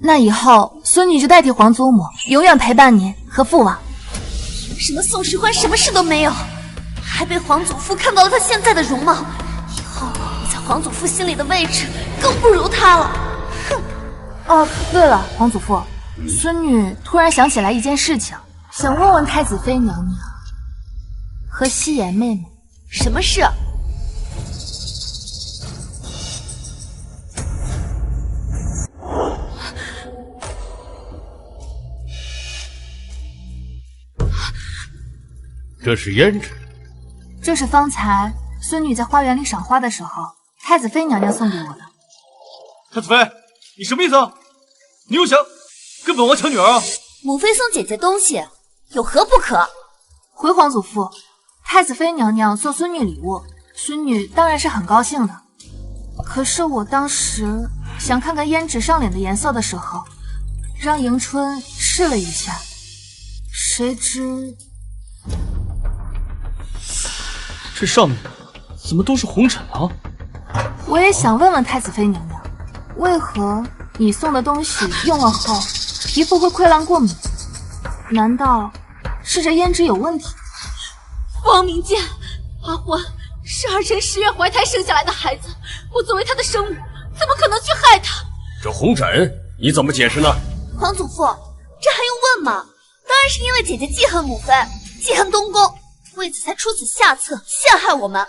那以后孙女就代替皇祖母，永远陪伴您和父王。什么宋时欢什么事都没有，还被皇祖父看到了他现在的容貌，以后我在皇祖父心里的位置更不如他了。哼！哦，对了，皇祖父，孙女突然想起来一件事情，想问问太子妃娘娘和希言妹妹。什么事？这是胭脂，这是方才孙女在花园里赏花的时候，太子妃娘娘送给我的。太子妃，你什么意思啊？你又想跟本王抢女儿啊？母妃送姐姐东西，有何不可？回皇祖父，太子妃娘娘送孙女礼物，孙女当然是很高兴的。可是我当时想看看胭脂上脸的颜色的时候，让迎春试了一下，谁知这上面怎么都是红疹啊？我也想问问太子妃娘娘，为何你送的东西用了后皮肤会溃烂过敏？难道是这胭脂有问题。王明剑，阿欢是儿臣10月怀胎生下来的孩子，我作为他的生母，怎么可能去害他？这红枕你怎么解释呢？皇祖父，这还用问吗？当然是因为姐姐记恨母妃，记恨东宫，为此才出此下策，陷害我们。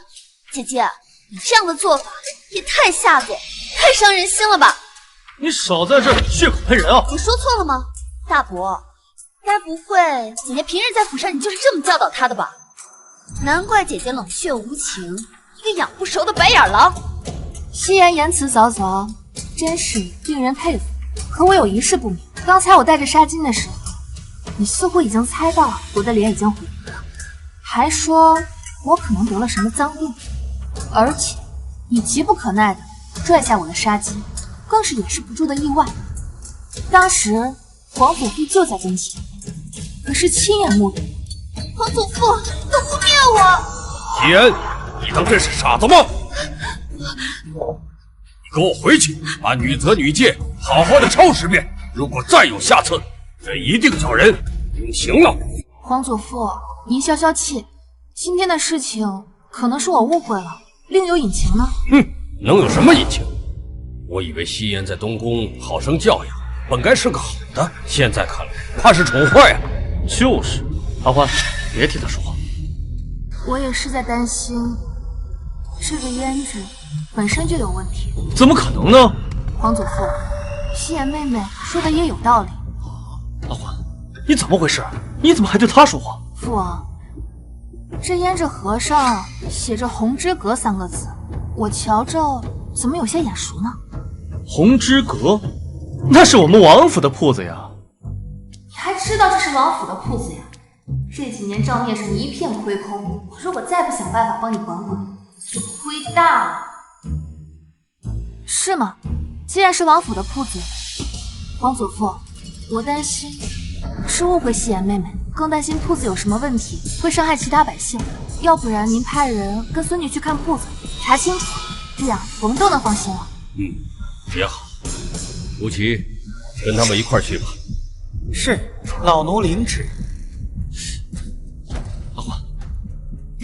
姐姐，你这样的做法也太下作，太伤人心了吧？你少在这血口喷人啊！我说错了吗？大伯，该不会姐姐平日在府上你就是这么教导她的吧？难怪姐姐冷血无情，一个养不熟的白眼狼。夕颜言辞凿凿，真是令人佩服。可我有一事不明，刚才我带着纱巾的时候，你似乎已经猜到我的脸已经毁了，还说我可能得了什么脏病，而且你急不可耐地拽下我的纱巾，更是掩饰不住的意外。当时皇祖父就在跟前，可是亲眼目睹。皇祖父，他污蔑我！夕颜，你当真是傻子吗？你给我回去，把女则女戒好好的抄10遍。如果再有下次，这一定叫人领刑了。皇祖父，您消消气，今天的事情可能是我误会了，另有隐情呢。哼，能有什么隐情？我以为夕颜在东宫好生教养，本该是个好的，现在看来怕是宠坏了。就是，阿欢，别替他说话。我也是在担心，这个胭脂本身就有问题。怎么可能呢？皇祖父，夕颜妹妹说的也有道理。阿欢，你怎么回事？你怎么还对她说话？父王，这胭脂盒上写着红之阁3个字，我瞧着怎么有些眼熟呢？红之阁，那是我们王府的铺子呀。你还知道这是王府的铺子呀？这几年账面上一片亏空，我如果再不想办法帮你管管，就亏大了。是吗？既然是王府的铺子，皇祖父，我担心是误会夕颜妹妹，更担心铺子有什么问题，会伤害其他百姓。要不然您派人跟孙女去看铺子，查清楚，这样我们都能放心了。也好，吴奇，跟他们一块儿去吧。是，老奴领旨。阿欢，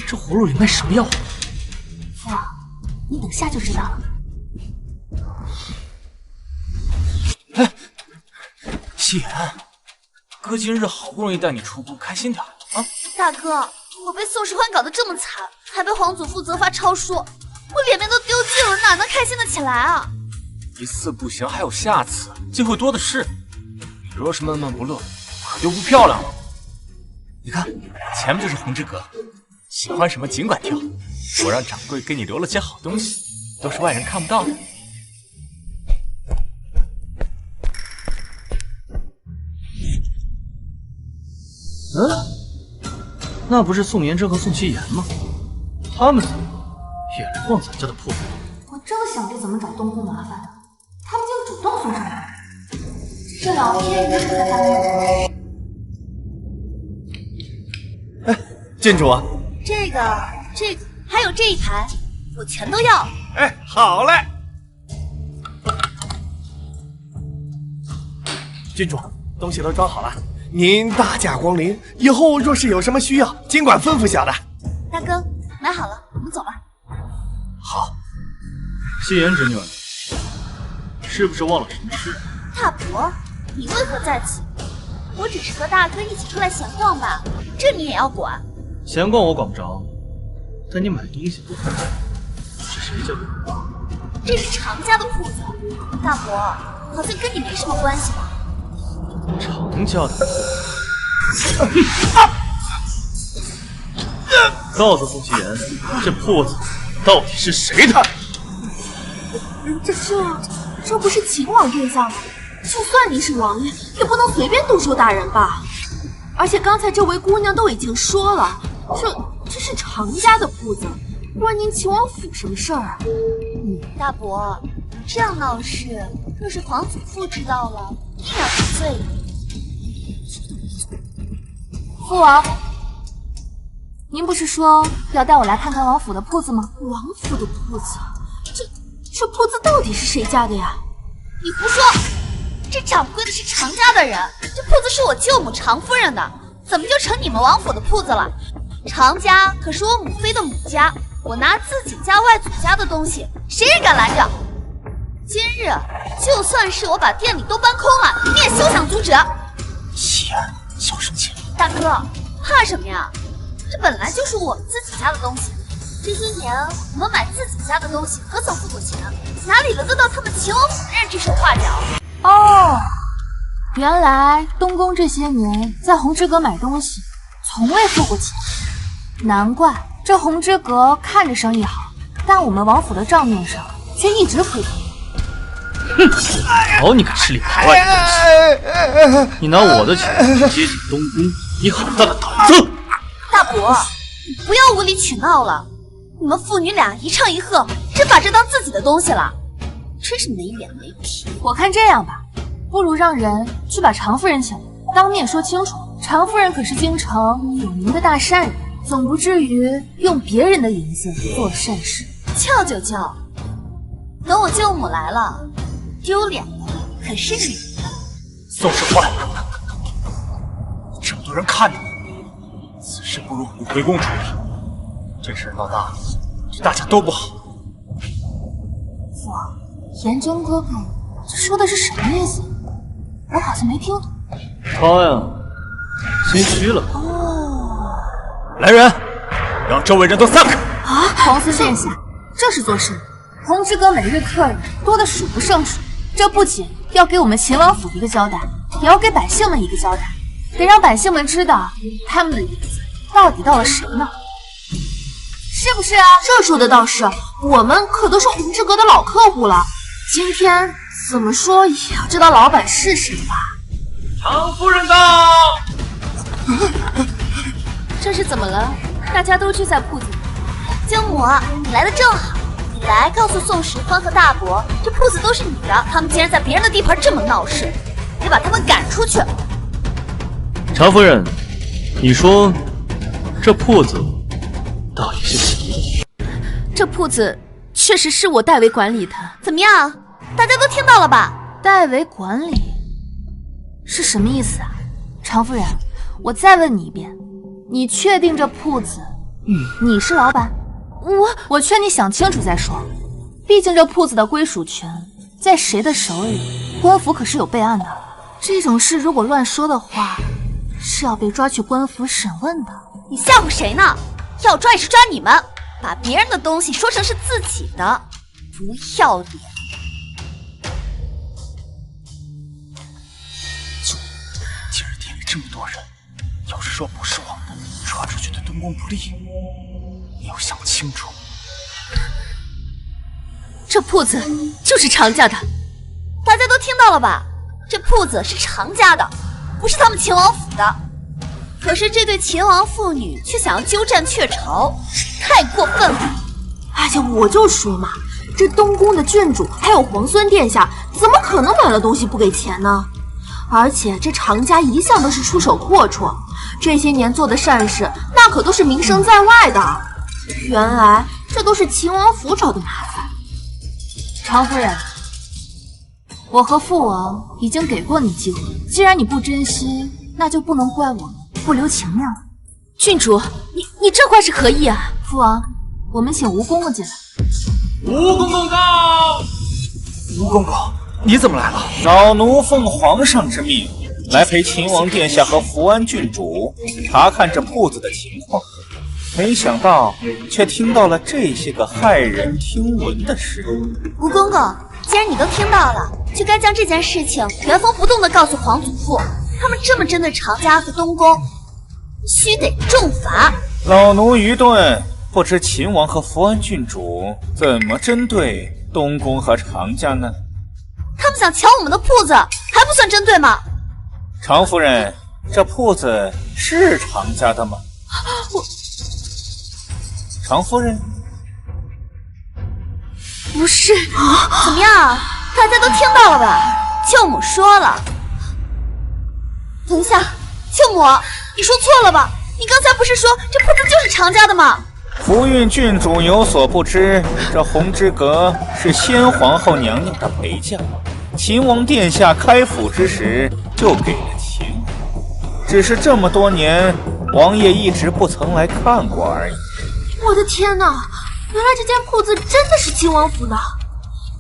这葫芦里卖什么药？父王，你等下就知道了。哎，夕颜，哥今日好不容易带你出宫，开心点啊！大哥，我被宋时欢搞得这么惨，还被皇祖父责罚抄书，我脸面都丢尽了，哪能开心得起来啊？一次不行，还有下次，机会多的是。你若是闷闷不乐，可就不漂亮了。你看，前面就是红之阁，喜欢什么尽管挑。我让掌柜给你留了些好东西，都是外人看不到的。那不是宋妍珍和宋希言吗？他们怎么也来逛咱家的铺子？我正想着怎么找东宫麻烦呢，他们竟主动送上来。这老天爷可在干什么？哎，郡主啊，这个还有这一排，我全都要。哎，好嘞。郡主，东西都装好了。您大驾光临，以后若是有什么需要，尽管吩咐小的。大哥，买好了，我们走吧。好。夕颜侄女，是不是忘了什么事？大伯，你为何在此？我只是和大哥一起出来闲逛吧，这你也要管？闲逛我管不着，但你买东西不可能。是谁教的？这是常家的铺子，大伯，好像跟你没什么关系吧？常家的铺子。告诉宋希言，这铺子到底是谁的？这不是秦王殿下吗？就算您是王爷，也不能随便动手打人吧？而且刚才这位姑娘都已经说了，这是常家的铺子，关您秦王府什么事儿啊？大伯，这样闹事，若是皇祖父知道了，定要治罪的。父王，您不是说要带我来看看王府的铺子吗？王府的铺子，这铺子到底是谁家的呀？你胡说！这掌柜的是常家的人，这铺子是我舅母常夫人的，怎么就成你们王府的铺子了？常家可是我母妃的母家，我拿自己家外祖家的东西，谁也敢拦着？今日就算是我把店里都搬空了，你们也休想阻止。西安，小声些。大哥，怕什么呀？这本来就是我们自己家的东西。这些年我们买自己家的东西，可曾付过钱？哪里轮得到他们秦王府人指手画脚？哦，原来东宫这些年在红之阁买东西，从未付过钱。难怪这红之阁看着生意好，但我们王府的账面上却一直亏本。哼，好你个吃里扒外的东西！你拿我的钱接近东宫，你好大的胆子！大伯，你不要无理取闹了。你们父女俩一唱一和，真把这当自己的东西了，真是没脸没皮。我看这样吧，不如让人去把常夫人请来，当面说清楚。常夫人可是京城有名的大善人，总不至于用别人的银子做善事。叫就叫，等我舅母来了，丢脸的可是你们。宋使唤，这么多人看着你，此事不如你回宫处理。这事闹大了，对大家都不好。父王，颜真哥哥这说的是什么意思？我好像没听懂。他呀，心虚了。哦，来人，让周围人都散开！啊，皇孙殿下，这是做甚？红之阁每日客人多得数不胜数，这不仅要给我们秦王府一个交代，也要给百姓们一个交代，得让百姓们知道他们的银子到底到了谁呢？是不是啊？这说的倒是，我们可都是红之阁的老客户了，今天怎么说也要知道老板是谁吧？常夫人到。这是怎么了？大家都聚在铺子里。舅母，你来的正好，你来告诉宋时欢和大伯，这铺子都是你的，他们竟然在别人的地盘这么闹事，得把他们赶出去。常夫人，你说这铺子到底是谁的？这铺子确实是我代为管理的。怎么样？大家都听到了吧？代为管理是什么意思啊？常夫人，我再问你一遍，你确定这铺子你是老板？我劝你想清楚再说，毕竟这铺子的归属权在谁的手里，官府可是有备案的。这种事如果乱说的话，是要被抓去官府审问的。你吓唬谁呢？要抓也是抓你们，把别人的东西说成是自己的，不要脸！今日店里这么多人，要是说不是我们的，传出去对东宫不利，你要想清楚。这铺子就是常家的，大家都听到了吧？这铺子是常家的，不是他们秦王府的。可是这对秦王父女却想要鸠占鹊巢，太过分了！哎呀，我就说嘛，这东宫的郡主还有皇孙殿下，怎么可能买了东西不给钱呢？而且这常家一向都是出手阔绰，这些年做的善事，那可都是名声在外的。原来这都是秦王府找的麻烦。常夫人，我和父王已经给过你机会，既然你不珍惜，那就不能怪我们不留情面了。郡主，你这话是何意啊？父王，我们请吴公公进来。吴公公到。吴公公，你怎么来了？老奴奉皇上之命，来陪秦王殿下和福安郡主查看这铺子的情况，没想到却听到了这些个骇人听闻的事。吴公公，既然你都听到了，就该将这件事情原封不动地告诉皇祖父。他们这么针对常家和东宫，须得重罚。老奴愚钝，不知秦王和福安郡主怎么针对东宫和常家呢？他们想抢我们的铺子，还不算针对吗？常夫人，这铺子是常家的吗？常夫人，不是。怎么样？大家都听到了吧？舅母说了。等一下，舅母，你说错了吧？你刚才不是说这铺子就是常家的吗？福运郡主有所不知，这红之阁是先皇后娘娘的陪嫁，秦王殿下开府之时就给了钱。只是这么多年，王爷一直不曾来看过而已。我的天哪！原来这间铺子真的是亲王府的。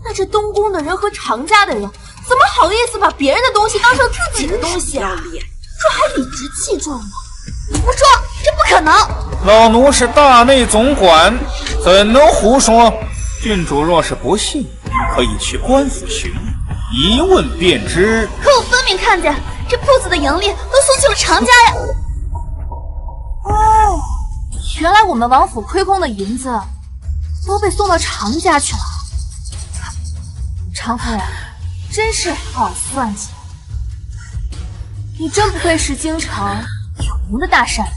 那这东宫的人和常家的人，怎么好意思把别人的东西当成自己的东西啊？这还理直气壮呢！胡说，这不可能！老奴是大内总管，怎能胡说？郡主若是不信，可以去官府询问，一问便知。可我分明看见这铺子的盈利都送去了常家呀！哦，原来我们王府亏空的银子都被送到常家去了。常夫人，真是好算计！你真不愧是京城有名的大善人。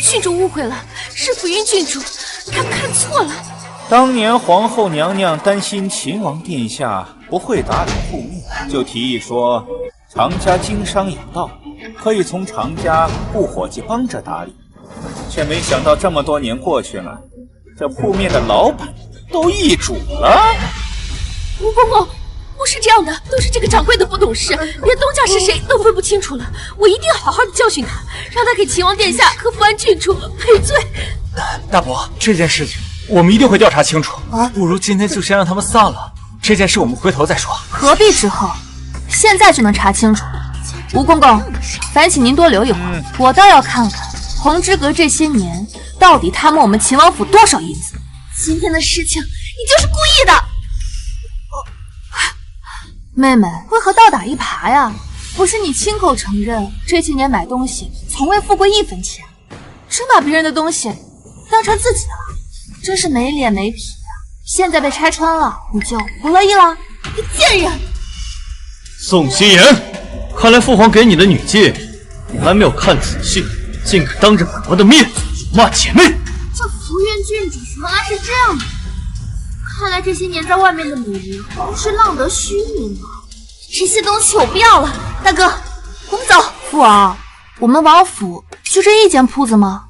郡主误会了，是福运郡主，他看错了。当年皇后娘娘担心秦王殿下不会打理铺面，就提议说常家经商有道，可以从常家雇伙计帮着打理。却没想到这么多年过去了，这铺面的老板都易主了。吴公公，不是这样的，都是这个掌柜的不懂事，连东家是谁都分不清楚了。我一定要好好的教训他，让他给秦王殿下和福安郡主赔罪。大伯，这件事情我们一定会调查清楚。不如今天就先让他们散了，这件事我们回头再说。何必之后？现在就能查清楚。吴公公，烦请您多留一会儿，我倒要看看红之阁这些年到底贪墨我们秦王府多少银子。今天的事情你就是故意的。妹妹，为何倒打一耙呀？不是你亲口承认这些年买东西从未付过1分钱，真把别人的东西当成自己的了，真是没脸没皮呀！现在被拆穿了，你就不乐意了？你贱人！宋希言，看来父皇给你的女戒你还没有看仔细，竟敢当着本王的面骂姐妹！这福运郡主原来是这样的，看来这些年在外面的女人都是浪得虚名啊！这些东西我不要了，大哥，我们走。父王，我们王府就这一间铺子吗？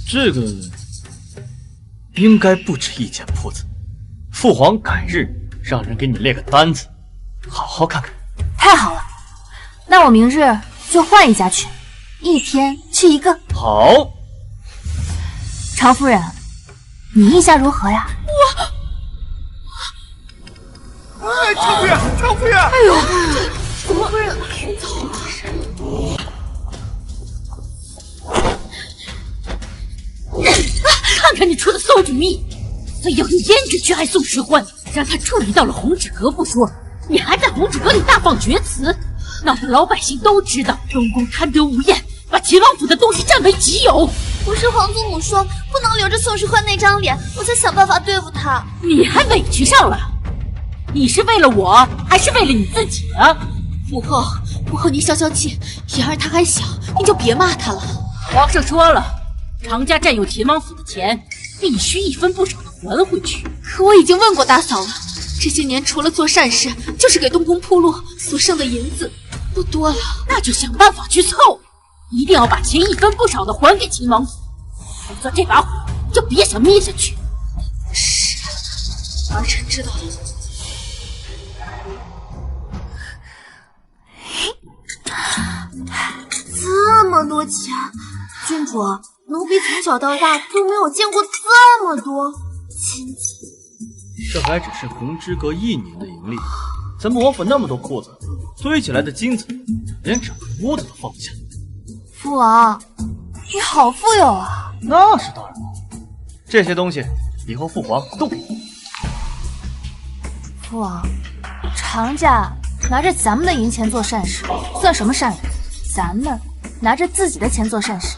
这个应该不止一间铺子。父皇改日让人给你列个单子，好好看看。太好了，那我明日就换一家去，1天去1个。好。常夫人，你意下如何呀？哎，常夫人，常夫人！哎呦，怎么夫人怎么回事？看看你出的馊主意！非要用胭脂去害宋时欢，让他处理到了红纸阁不说，你还在红纸阁里大放厥词，闹得老百姓都知道东宫贪得无厌，把秦王府的东西占为己有。不是皇祖母说不能留着宋时欢那张脸，我才想办法对付他。你还委屈上了？你是为了我，还是为了你自己啊？母后您消消气，言儿他还小，您就别骂他了。皇上说了，常家占有秦王府的钱，必须1分不少的还回去。可我已经问过大嫂了，这些年除了做善事，就是给东宫铺路，所剩的银子不多了。那就想办法去凑，一定要把钱1分不少的还给秦王府，否则这把火就别想灭下去。是，儿臣知道了。这么多钱，郡主，奴婢从小到大都没有见过这么多金子。这还只是红之阁1年的盈利，咱们王府那么多铺子，堆起来的金子，连整个屋子都放不下。父王，你好富有啊！那是当然了，这些东西以后父皇都给你。父王，常家拿着咱们的银钱做善事，算什么善人？咱们拿着自己的钱做善事，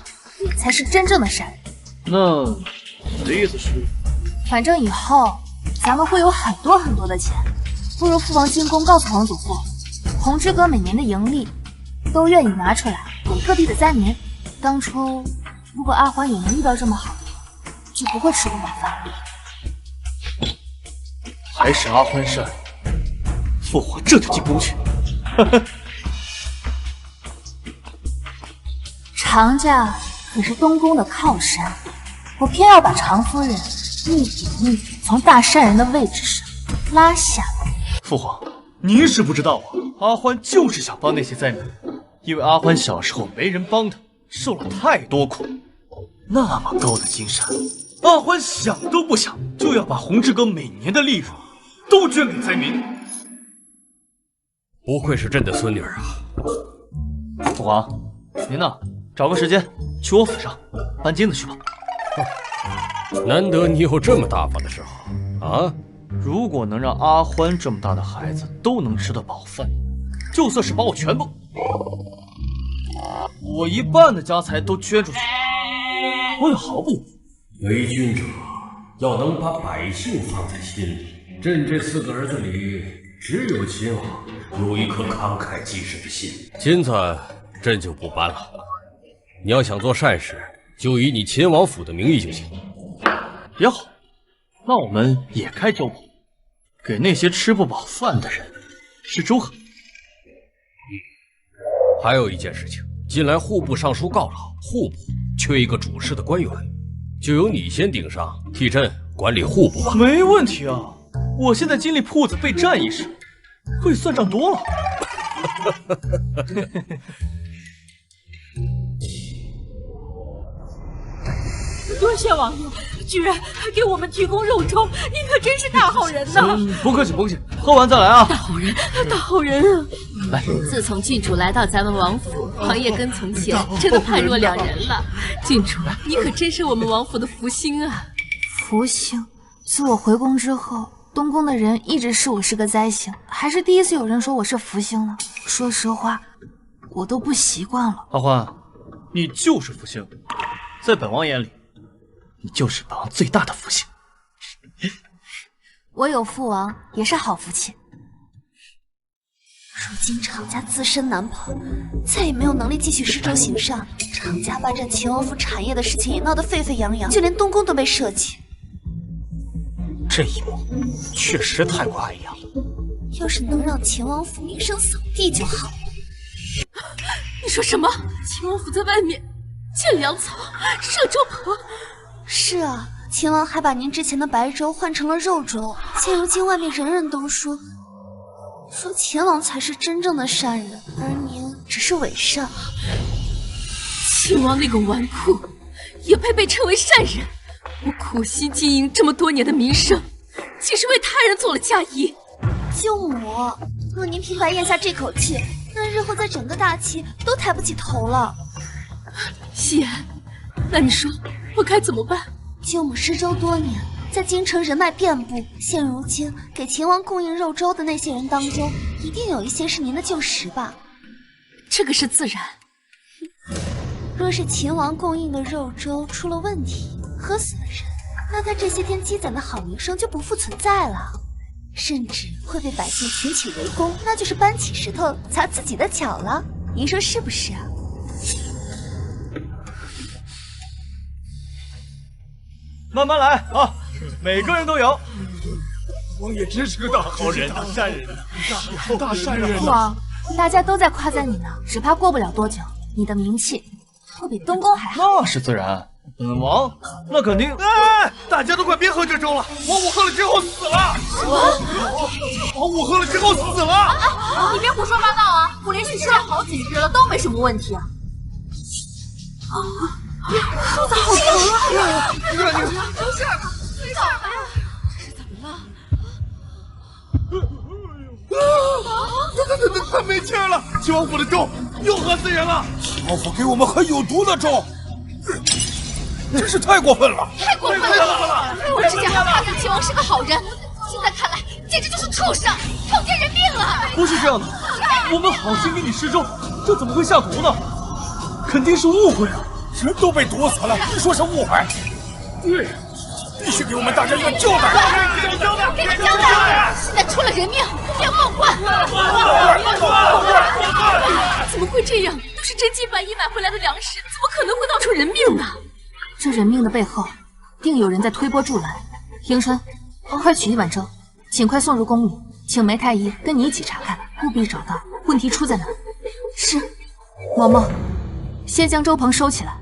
才是真正的善人。那你的意思是？反正以后咱们会有很多很多的钱，不如父王进宫告诉皇祖父，红之阁每年的盈利都愿意拿出来给各地的灾民。当初如果阿欢也能遇到这么好的，就不会吃不饱饭。还是阿欢善，父皇这就进宫去。常家可是东宫的靠山，我偏要把常夫人一点一点从大善人的位置上拉下来。父皇，您是不知道啊，阿欢就是想帮那些灾民，因为阿欢小时候没人帮他，受了太多苦。那么高的金山，阿欢想都不想就要把红之阁每年的利润都捐给灾民。不愧是朕的孙女啊！父皇，您呢？找个时间去我府上搬金子去吧。难得你有这么大方的时候啊！如果能让阿欢这么大的孩子都能吃得饱饭，就算是把我全部，我一半的家财都捐出去，我也毫不犹豫。为君者要能把百姓放在心里。朕这4个儿子里，只有秦王有一颗慷慨济世的心。金子朕就不搬了。你要想做善事，就以你秦王府的名义就行。也好，那我们也开粥铺，给那些吃不饱饭的人吃粥喝。还有一件事情，近来户部尚书告老，户部缺一个主事的官员，就由你先顶上，替朕管理户部吧。没问题啊，我现在经历铺子备战一事，会算账多了。多谢王爷，居然还给我们提供肉粥，您可真是大好人呐！不客气不客气，喝完再来啊！大好人，大好人啊！来，自从郡主来到咱们王府，王爷跟从前真的判若两人了。郡主，你可真是我们王府的福星啊！福星？自我回宫之后，东宫的人一直视我是个灾星，还是第一次有人说我是福星呢。说实话，我都不习惯了。阿欢，你就是福星，在本王眼里，你就是本王最大的福星。我有父王也是好福气。如今常家自身难保，再也没有能力继续施粥行善。常家霸占秦王府产业的事情也闹得沸沸扬扬，就连东宫都被涉及。这一幕确实太过哀凉。要是能让秦王府名声扫地就好。你说什么？秦王府在外面建粮草、设粥棚？是啊，秦王还把您之前的白粥换成了肉粥。现如今外面人人都说秦王才是真正的善人，而您只是伪善。秦王那个纨绔也配被称为善人？我苦心经营这么多年的名声，竟是为他人做了嫁衣。舅母，若您平白咽下这口气，那日后在整个大齐都抬不起头了。夕颜，那你说我该怎么办？舅母施粥多年，在京城人脉遍布，现如今给秦王供应肉粥的那些人当中，一定有一些是您的旧识吧？这个是自然。若是秦王供应的肉粥出了问题，喝死了人，那他这些天积攒的好名声就不复存在了，甚至会被百姓群起围攻，那就是搬起石头砸自己的脚了。您说是不是啊？慢慢来啊，每个人都有。王爷真是个大好人，大善人，大善人。父王，大家都在夸赞你呢，只怕过不了多久，你的名气会比东宫还好。那是自然，本王那肯定。哎，大家都快别喝这粥了，王五喝了之后死了。王五喝了之后死了。你别胡说八道啊！我连续吃了好几只了，都没什么问题啊。肚子好疼啊！没事吧？没事吧？这是怎么了？他没气儿了！秦王府的粥又喝死人了！秦王府给我们喝有毒的粥，真是太过分了！太过分了！我之前还夸赞秦王是个好人，现在看来简直就是畜生，草菅人命了！不是这样的，我们好心给你施粥，这怎么会下毒呢？肯定是误会啊！人都被毒死了，你说是误会？对，必须给我们大家一个交代！给个交代！现在出了人命，不要冒犯！怎么会这样？都是真金白银买回来的粮食，怎么可能会闹出人命呢？这人命的背后，定有人在推波助澜。迎春，快取一碗粥，尽快送入宫里，请梅太医跟你一起查看，务必找到问题出在哪。是。嬷嬷，先将粥棚收起来，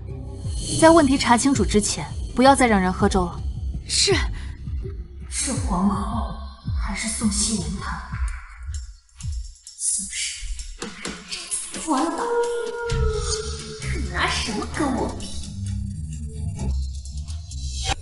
在问题查清楚之前，不要再让人喝粥了。是。是皇后还是宋熙龄她？宋氏，这父王的宝贝，可拿什么跟我比？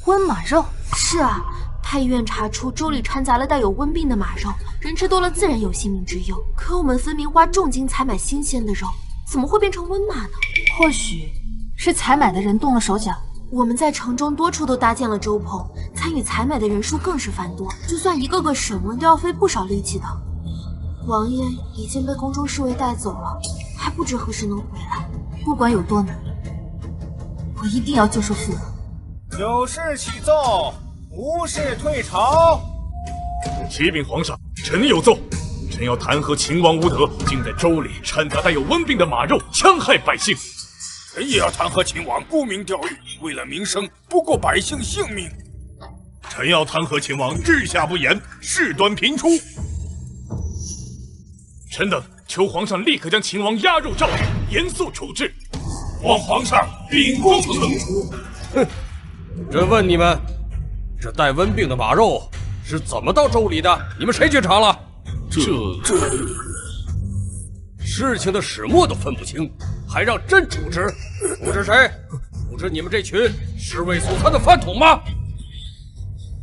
温马肉？是啊，太医院查出粥里掺杂了带有温病的马肉，人吃多了自然有性命之忧。可我们分明花重金采买新鲜的肉，怎么会变成温马呢？或许是采买的人动了手脚。我们在城中多处都搭建了粥棚，参与采买的人数更是繁多，就算一个个审问都要费不少力气的。王爷已经被宫中侍卫带走了，还不知何时能回来。不管有多难，我一定要救出父王。有事启奏，无事退朝。启禀皇上，臣有奏，臣要弹劾秦王无德，竟在粥里掺杂带有温病的马肉，戕害百姓。臣也要弹劾秦王沽名钓誉，为了民生不顾百姓性命。臣要弹劾秦王治下不严，事端频出。臣等求皇上立刻将秦王押入诏狱，严肃处置。皇上秉公惩处。哼，朕问你们，这带温病的马肉是怎么到粥里的？你们谁去查了？这事情的始末都分不清，还让朕处置？处置谁？处置你们这群尸位素餐的饭桶吗？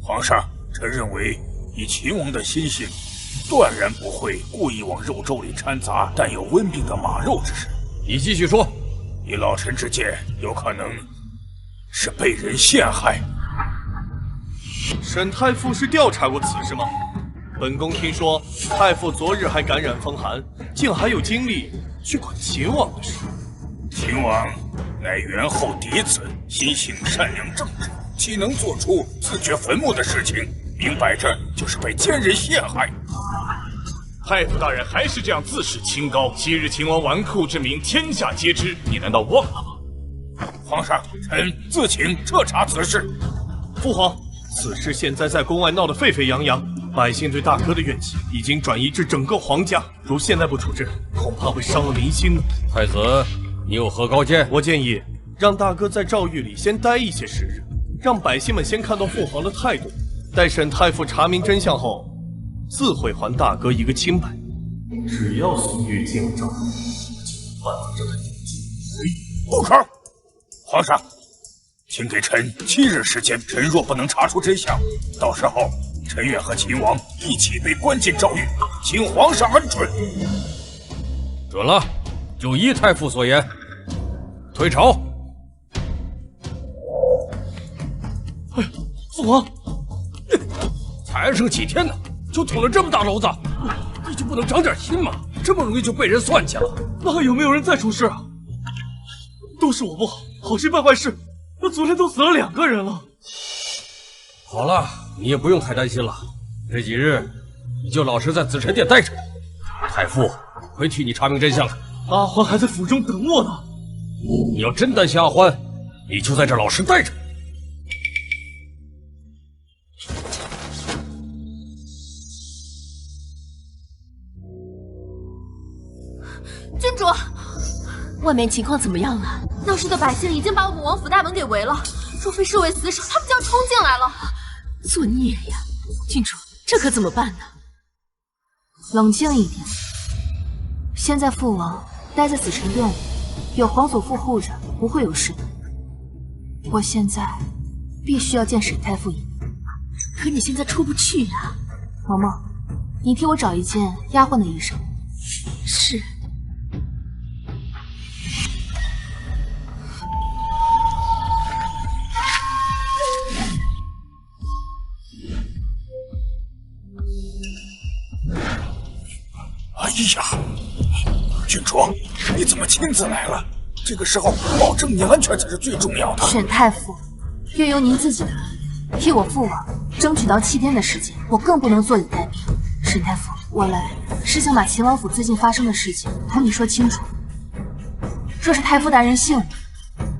皇上，臣认为以秦王的心性，断然不会故意往肉粥里掺杂带有温病的马肉之事。你继续说。以老臣之见，有可能是被人陷害。沈太傅是调查过此事吗？本宫听说太傅昨日还感染风寒，竟还有精力去管秦王的事。秦王乃元后嫡子，心性善良正直，岂能做出自掘坟墓的事情？明摆着就是被奸人陷害。太傅大人还是这样自视清高，昔日秦王纨绔之名天下皆知，你难道忘了吗？皇上，臣自请彻查此事。父皇，此事现在在宫外闹得沸沸扬扬，百姓对大哥的怨气已经转移至整个皇家，如现在不处置，恐怕会伤了民心呢。太子，你有何高见？我建议让大哥在诏狱里先待一些时日，让百姓们先看到父皇的态度。待沈太傅查明真相后，自会还大哥一个清白。只要宋玉进了诏，我就办法让他定罪。不可！皇上，请给臣7日时间，臣若不能查出真相，到时候臣愿和秦王一起被关进诏狱，请皇上恩准。准了，就依太傅所言，退朝。哎，父皇，才剩几天呢，就捅了这么大娄子，你就不能长点心吗？这么容易就被人算计了？那还有没有人再出事啊？都是我不好，好心办坏事。那昨天都死了2个人了。好了，你也不用太担心了。这几日你就老实在紫宸殿待着，太傅会替你查明真相的。阿欢还在府中等我呢。你要真担心阿欢，你就在这老实待着。郡主，外面情况怎么样了？闹事的百姓已经把我们王府大门给围了，若非侍卫死守，他们就要冲进来了。作孽呀！郡主，这可怎么办呢？冷静一点。现在父王待在紫宸殿里，有皇祖父护着，不会有事的。我现在必须要见沈太傅一面。可你现在出不去呀。萌萌，你替我找一件丫鬟的衣裳。是。哎呀，郡主，你怎么亲自来了？这个时候保证你安全才是最重要的。沈太傅，愿由您自己来，替我父王争取到7天的时间，我更不能坐以待毙。沈太傅，我来是想把秦王府最近发生的事情同你说清楚。若是太傅大人信我，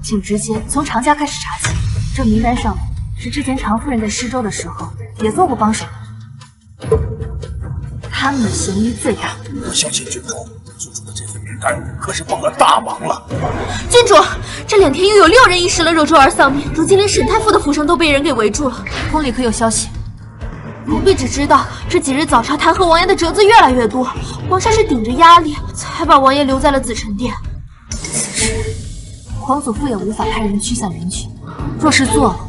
请直接从常家开始查起。这名单上面是之前常夫人在施粥的时候也做过帮手的，他们的嫌疑最大。我相信郡主，郡主的这份名单可是帮了大忙了。郡主，这2天又有6人因食了肉粥而丧命，如今连沈太傅的府上都被人给围住了。宫里可有消息？奴婢只知道这几日早朝弹劾王爷的折子越来越多，皇上是顶着压力才把王爷留在了紫宸殿。此时，皇祖父也无法派人驱散人群，若是做了，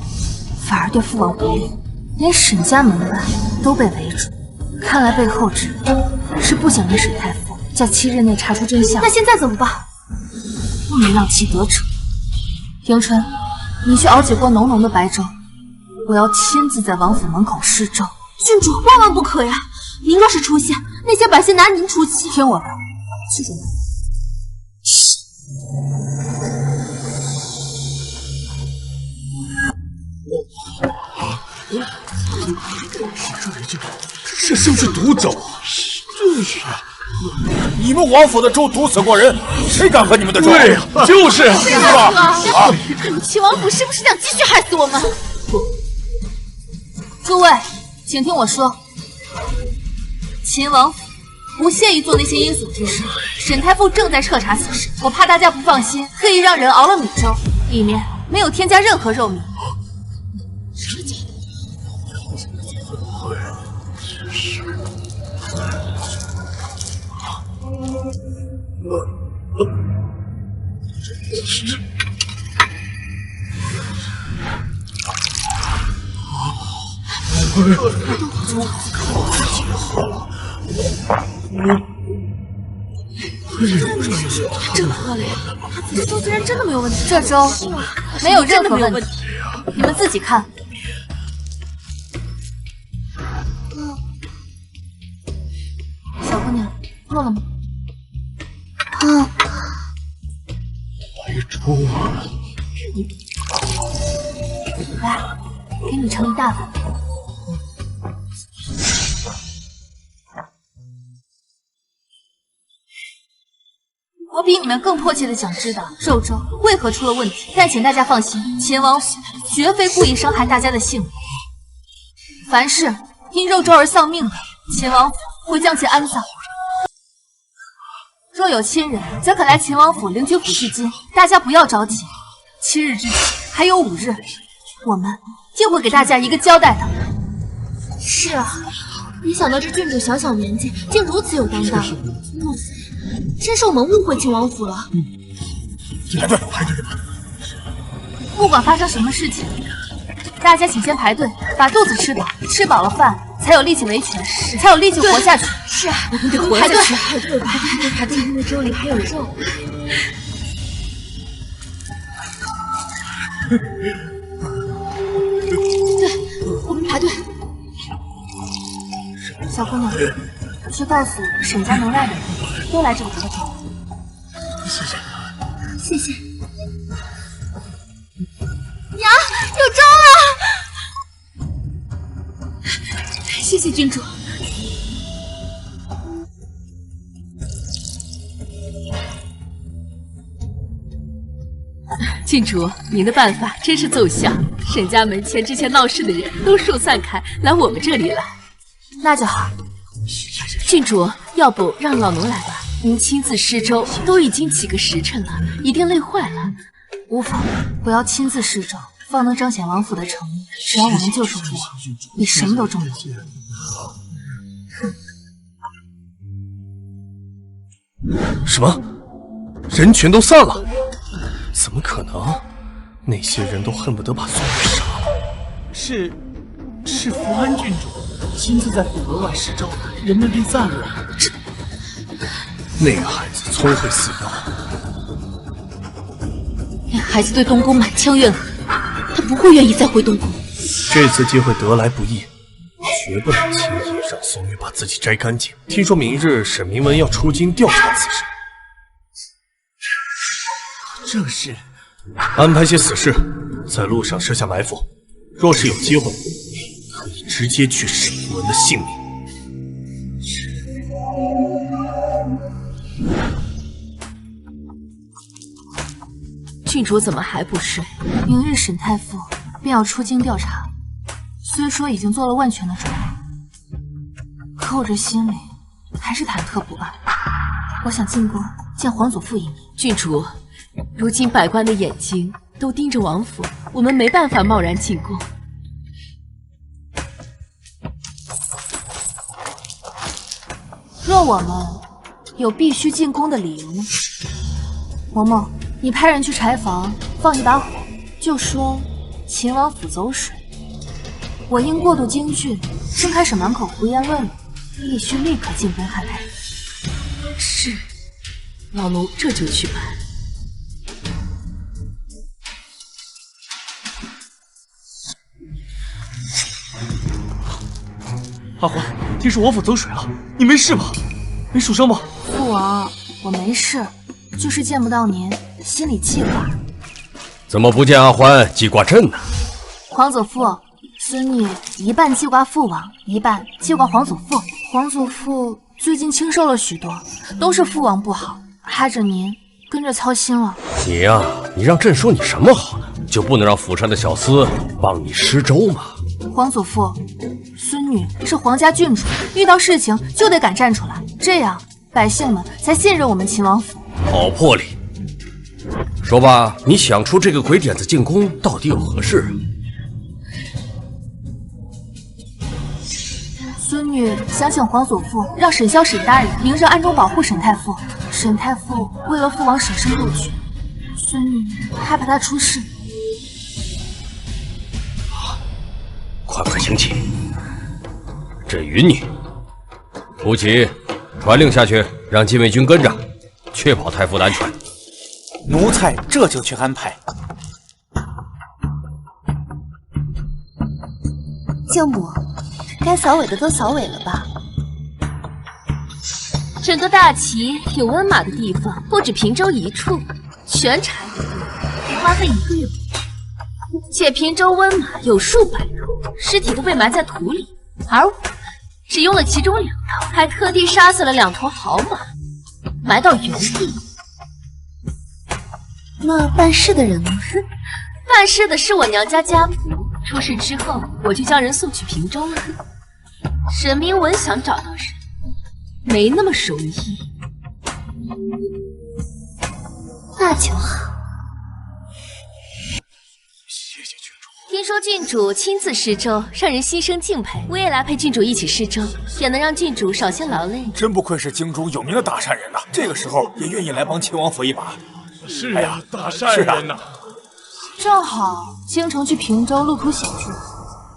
反而对父王不利，连沈家门外都被围住。看来背后指的是不想让沈太傅在7日内查出真相。那现在怎么办？不能让其得逞。迎春，你去熬几锅浓浓的白粥，我要亲自在王府门口施粥。郡主，万万不可呀！您若是出现，那些百姓拿您出气。听我的，去准备。这是不是毒粥？就是啊！你们王府的粥毒死过人，谁敢喝你们的粥？对呀，就是啊！是吧？啊！秦王府是不是想继续害死我们？诸位，请听我说，秦王府不屑于做那些阴损之事。沈太傅正在彻查此事，我怕大家不放心，特意让人熬了米粥，里面没有添加任何肉糜。真喝了呀！这粥竟然真的没有问题，这粥没有任何问题，你们自己看。小姑娘，饿了吗？白粥啊！来，给你盛一大碗。我比你们更迫切的想知道肉粥为何出了问题，但请大家放心，秦王府绝非故意伤害大家的性命。凡是因肉粥而丧命的，秦王府会将其安葬。若有亲人，则可来秦王府领取抚恤金。大家不要着急，7日之前还有5日，我们定会给大家一个交代的。是啊，没想到这郡主小小年纪竟如此有担当，真是我们误会秦王府了。排队吧！不管发生什么事情，大家请先排队，把肚子吃饱，吃饱了饭才有力气维权，才有力气活下去。是啊，我们得活下去。排队吧，排队！今天的粥里还有肉。对，我们排队。小姑娘，去告诉沈家门外的人，都来这里喝粥。谢谢。谢谢。娘，有粥了！谢谢郡主。郡主，您的办法真是奏效，沈家门前之前闹事的人都疏散开，来我们这里了。那就好。郡主，要不让老奴来吧？您亲自施粥，都已经几个时辰了，一定累坏了。无妨，我要亲自施粥，方能彰显王府的诚意。只要我们救出父王，比什么都重要。什么？人全都散了？怎么可能？那些人都恨不得把宋月杀了。是福安郡主亲自在府门外施粥，人们便散了。那个孩子聪慧似妖，那孩子对东宫满腔怨恨，他不会愿意再回东宫。这次机会得来不易，绝不能轻易让宋月把自己摘干净。听说明日沈明文要出京调查此事，正是。安排些死士在路上设下埋伏，若是有机会，可以直接取沈明文的性命。郡主怎么还不睡？明日沈太傅便要出京调查，虽说已经做了万全的准备，可我这心里还是忐忑不安。我想进宫见皇祖父一面。郡主，如今百官的眼睛都盯着王府，我们没办法贸然进宫。了我们有必须进宫的理由呢？嬷嬷，你派人去柴房放一把火，就说秦王府走水。我因过度惊惧，正开始满口胡言乱语，必须立刻进宫看太子。是，老奴这就去办。阿欢，听说王府走水了，你没事吧？没受伤吧？父王，我没事，就是见不到您，心里记挂。怎么不见阿欢记挂朕呢？皇祖父，孙女一半记挂父王，一半记挂皇祖父。皇祖父最近清瘦了许多，都是父王不好，害着您跟着操心了。你呀，你让朕说你什么好呢？就不能让府上的小厮帮你施粥吗？皇祖父，孙女是皇家郡主，遇到事情就得敢站出来，这样百姓们才信任我们秦王府。好魄力！说吧，你想出这个鬼点子进宫，到底有何事啊？孙女想请皇祖父让沈潇沈大人明着暗中保护沈太傅。沈太傅为了父王舍身不举，孙女害怕他出事。快行起！朕允你。吴起，传令下去，让禁卫军跟着，确保太傅的安全。奴才这就去安排。舅母，该扫尾的都扫尾了吧？整个大齐有温马的地方不止平州一处，全查一个，花费1个月不止。且平州温马有数百处，尸体都被埋在土里，而我们只用了其中2头，还特地杀死了2头好马，埋到原地。那办事的人呢？办事的是我娘家家仆，出事之后我就将人送去平州了。沈明文想找到人，没那么容易。那就好。谢谢郡主。听说郡主亲自施粥，让人心生敬佩。我也来陪郡主一起施粥，也能让郡主少些劳累。真不愧是京中有名的大善人呐，这个时候也愿意来帮秦王府一把。是呀，大善人呐。正好京城去平州路途险峻，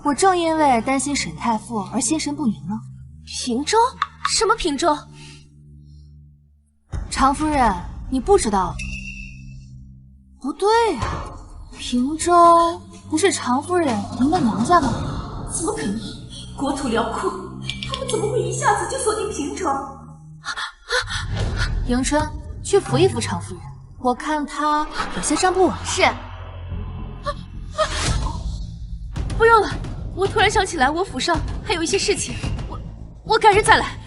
我正因为担心沈太傅而心神不宁呢。平州？什么平州？常夫人，你不知道？不对呀，平州不是常夫人您的娘家吗？怎么可能？国土辽阔，他们怎么会一下子就锁定平州？迎春，去扶一扶常夫人，我看她有些站不稳。是。不用了，我突然想起来，我府上还有一些事情，我改日再来。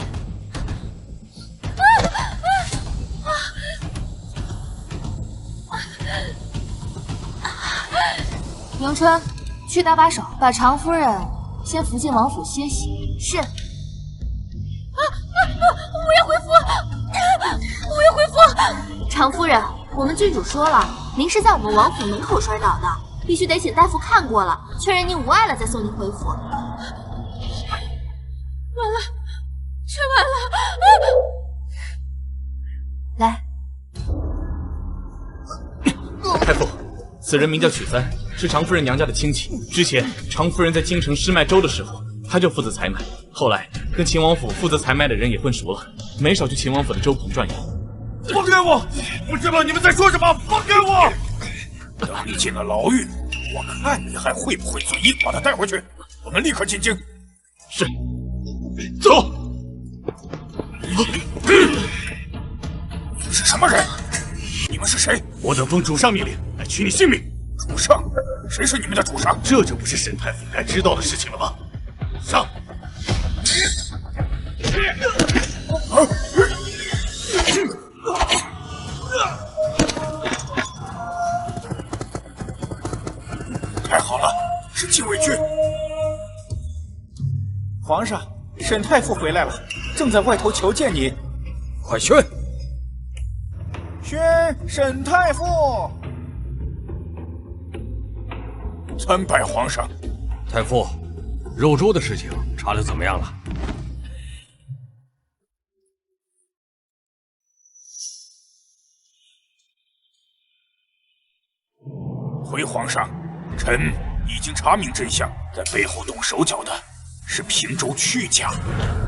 迎春，去搭把手，把常夫人先扶进王府歇息。是。我要回府，我要回府。常夫人，我们郡主说了，您是在我们王府门口摔倒的，必须得请大夫看过了，确认您无碍了再送您回府。完了，全完了！来，太傅，此人名叫许三，是常夫人娘家的亲戚。之前常夫人在京城试卖粥的时候，他就负责采买，后来跟秦王府负责采买的人也混熟了，没少去秦王府的粥棚转悠。放开我！不知道你们在说什么，放开我！等你进了牢狱，我看你还会不会嘴硬，把他带回去。我们立刻进京。是。走。是什么人？你们是谁？我等奉主上命令来取你性命。主上？谁是你们的主上？这就不是沈太傅该知道的事情了吧？上！太好了，是禁卫军。皇上，沈太傅回来了，正在外头求见您。快宣！宣沈太傅。参拜皇上。太傅，肉粥的事情查得怎么样了？回皇上，臣已经查明真相，在背后动手脚的是平州屈家，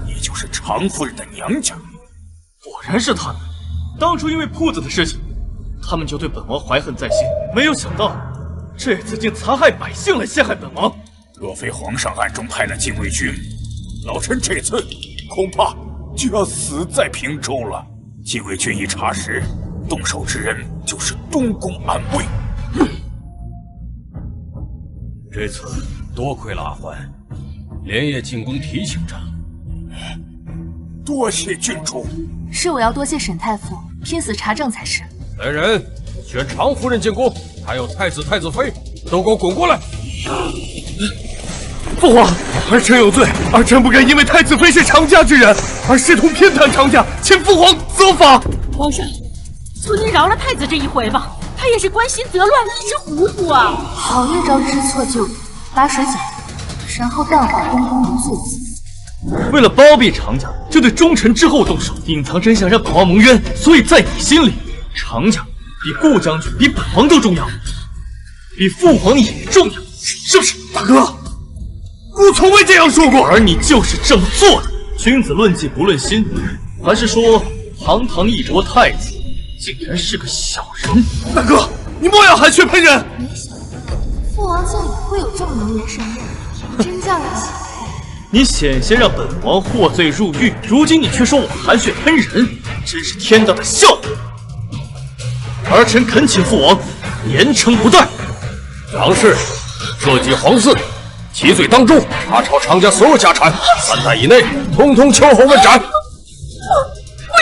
也就是常夫人的娘家。果然是他们！当初因为铺子的事情，他们就对本王怀恨在心，没有想到这次竟残害百姓来陷害本王。若非皇上暗中派了禁卫军，老臣这次恐怕就要死在平州了。禁卫军一查实，动手之人就是东宫暗卫。这次多亏了阿欢，连夜进宫提醒着。多谢郡主。是我要多谢沈太傅，拼死查证才是。来人，选常夫人进宫，还有太子、太子妃，都给我滚过来！父皇，儿臣有罪，儿臣不该因为太子妃是常家之人而试图偏袒常家，请父皇责罚。皇上，求您饶了太子这一回吧，他也是关心则乱，一时糊涂啊。好一招知错就改，把水搅浑，然后淡化东宫无罪字。为了包庇常家，就对忠臣之后动手，隐藏真相让本王蒙冤。所以在你心里，常家比顾将军、比本王都重要，比父皇也重要，是不是？大哥，孤从未这样说过，而你就是这么做的。君子论迹不论心，还是说堂堂一国太子，竟然是个小人？大哥，你莫要含血喷人！没想到父王竟也会有这么能言善辩，真叫人喜爱。你险些让本王获罪入狱，如今你却说我含血喷人，真是天大的笑话！儿臣恳请父王严惩不贷。杨氏设计皇嗣7岁当中查抄常家所有家产，3代以内通通秋后问斩。不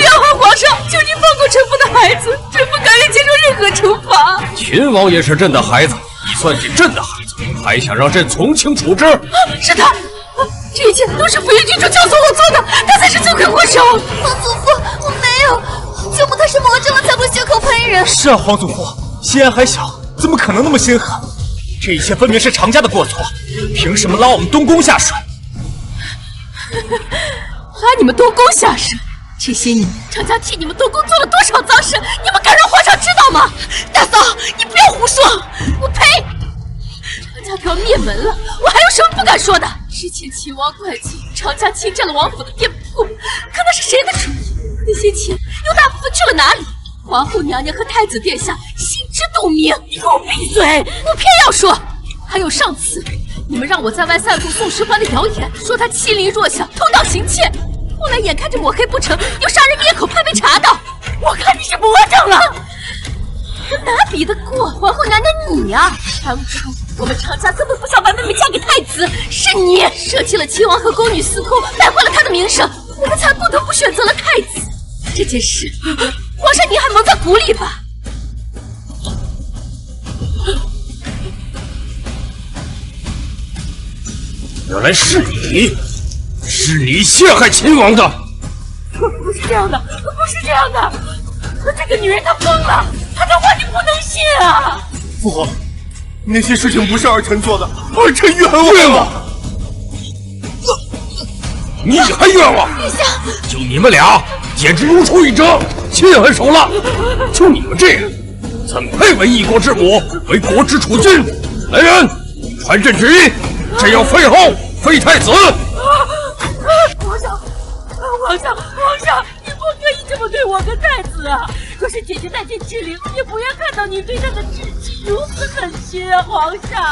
要啊，皇上，求您放过臣妇的孩子，臣妇甘愿接受任何惩罚。秦王也是朕的孩子，你算计朕的孩子，还想让朕从轻处置？是他，这一切都是福云郡主教唆我做的，他才是罪魁祸首。皇祖父，我没有，舅母她是魔怔了才会血口喷人。是啊，皇祖父，西安还小，怎么可能那么心狠？这一切分明是常家的过错，凭什么拉我们东宫下水？拉你们东宫下水？这些年，常家替你们东宫做了多少脏事，你们敢让皇上知道吗？大嫂，你不要胡说！我呸！常家都要灭门了，我还有什么不敢说的？之前秦王怪罪常家侵占了王府的店铺，可那是谁的主意？那些钱又大部分去了哪里？皇后娘娘和太子殿下心知肚明。你给我闭嘴！我偏要说。还有上次，你们让我在外散布宋时环的谣言，说他欺凌弱小、偷盗行窃。后来眼看着抹黑不成，又杀人灭口，怕被查到。我看你是魔怔了，哪比得过皇后娘娘你啊？当初我们常家根本不想把妹妹嫁给太子，是你舍弃了秦王和宫女私通，败坏了他的名声，我们才不得不选择了太子。这件事，皇上你还蒙在鼓里吧？原来是你，是你陷害秦王的。不是这样的，不是这样的，这个女人她疯了，她的话你不能信啊！父皇，那些事情不是儿臣做的，儿臣冤枉。你还冤枉？陛下，就你们俩，简直如出一辙，心狠手辣。就你们这样，怎配为一国之母，为国之储君？来人，传朕旨意，朕要废后，废太子。皇上，你不可以这么对我跟太子啊！若是姐姐带剑之灵，也不愿看到你对她的志气如此狠心啊！皇上，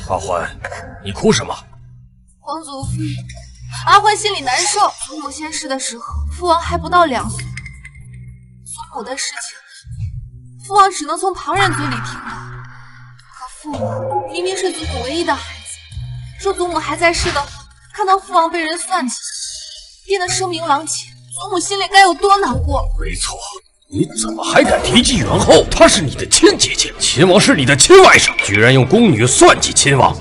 阿欢，你哭什么？皇祖父，阿欢心里难受。祖母仙逝的时候，父王还不到2岁。祖母的事情，父王只能从旁人嘴里听到。可父王明明是祖母唯一的孩子，若祖母还在世的话，看到父王被人算计，变得声名狼藉，祖母心里该有多难过。没错，你怎么还敢提及元后？她是你的亲姐姐，秦王是你的亲外甥，居然用宫女算计亲王，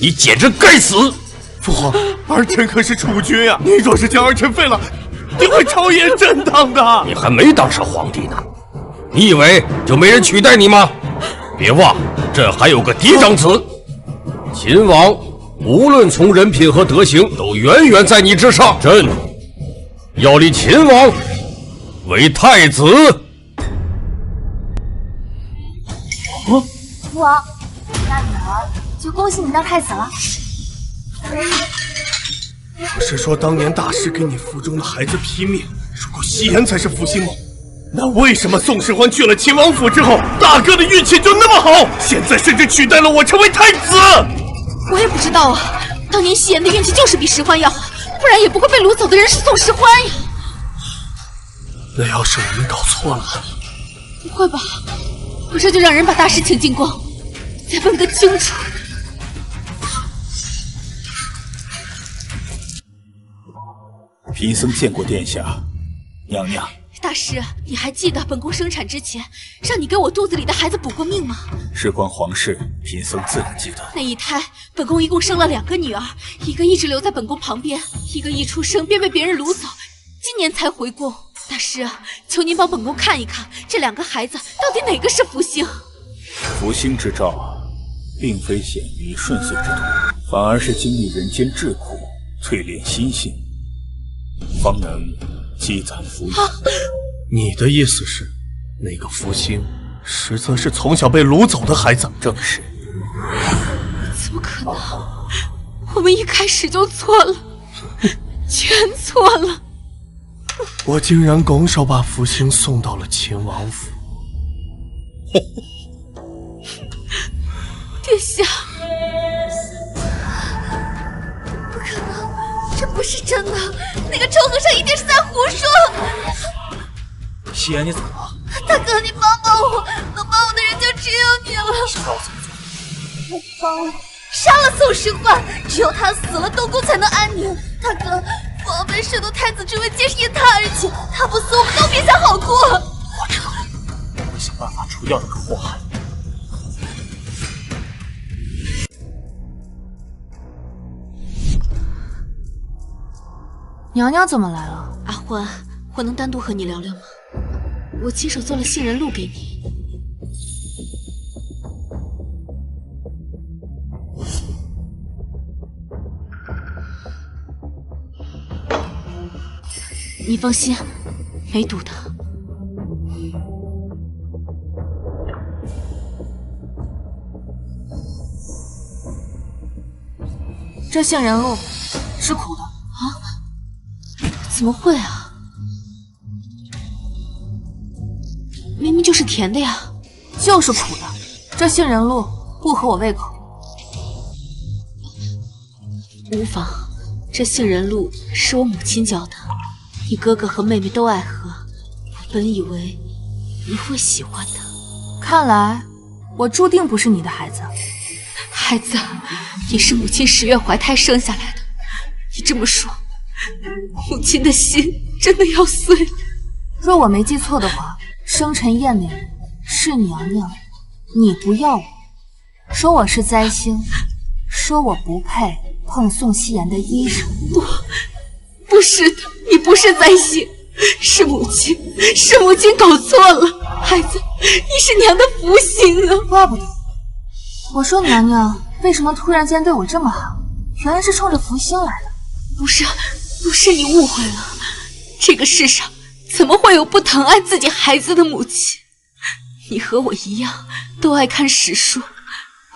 你简直该死！父皇，儿臣可是储君呀，你若是将儿臣废了，定会朝野震荡的。你还没当上皇帝呢，你以为就没人取代你吗？别忘，朕还有个嫡长子，秦王。无论从人品和德行，都远远在你之上。朕要立秦王为太子。王，大女儿就恭喜你当太子了。不是说当年大师给你腹中的孩子劈灭，如果夕颜才是福星吗？那为什么宋世欢去了秦王府之后，大哥的运气就那么好，现在甚至取代了我成为太子？我也不知道啊，当年夕颜的运气就是比石欢要好，不然也不会被掳走的人是宋世欢呀。那要是我们搞错了？不会吧？我这就让人把大师请进宫，再问个清楚。贫僧见过殿下，娘娘。大师，你还记得本宫生产之前让你给我肚子里的孩子补过命吗？事关皇室，贫僧自然记得。那一胎，本宫一共生了2个女儿，一个一直留在本宫旁边，一个一出生便被别人掳走，今年才回宫。大师，求您帮本宫看一看，这2个孩子到底哪个是福星？福星之兆，并非显于顺遂之途，反而是经历人间至苦，淬炼心性，方能积攒福荫。你的意思是，那个福星实则是从小被掳走的孩子？正是。怎么可能？我们一开始就错了，全错了。我竟然拱手把福星送到了秦王府。殿下，不可能，这不是真的，那个臭和尚一定是在胡说。夕颜，你怎么了？大哥，你帮帮我，能帮我的人就只有你了。知道我怎么做？我帮了，杀了宋世焕，只有他死了，东宫才能安宁。大哥，父王被摄入太子之位，皆是因他而起，他不死，我们都别想好过。我知道了，我会想办法除掉那个祸害。娘娘怎么来了？阿欢，我能单独和你聊聊吗？我亲手做了杏仁露给你。你放心，没毒的。这杏仁露是苦的啊？怎么会啊？明明就是甜的呀！就是苦的。这杏仁露不合我胃口。无妨，这杏仁露是我母亲教的，你哥哥和妹妹都爱喝，我本以为你会喜欢的。看来我注定不是你的孩子。孩子，你是母亲10月怀胎生下来的，你这么说，母亲的心真的要碎了。若我没记错的话，生辰宴那日是娘娘你不要我，说我是灾星，说我不配碰宋夕颜的衣裳。不是的，你不是灾星，是母亲搞错了。孩子，你是娘的福星啊！怪不得。我说娘娘为什么突然间对我这么好，原来是冲着福星来的。不是你误会了，这个世上怎么会有不疼爱自己孩子的母亲？你和我一样，都爱看史书。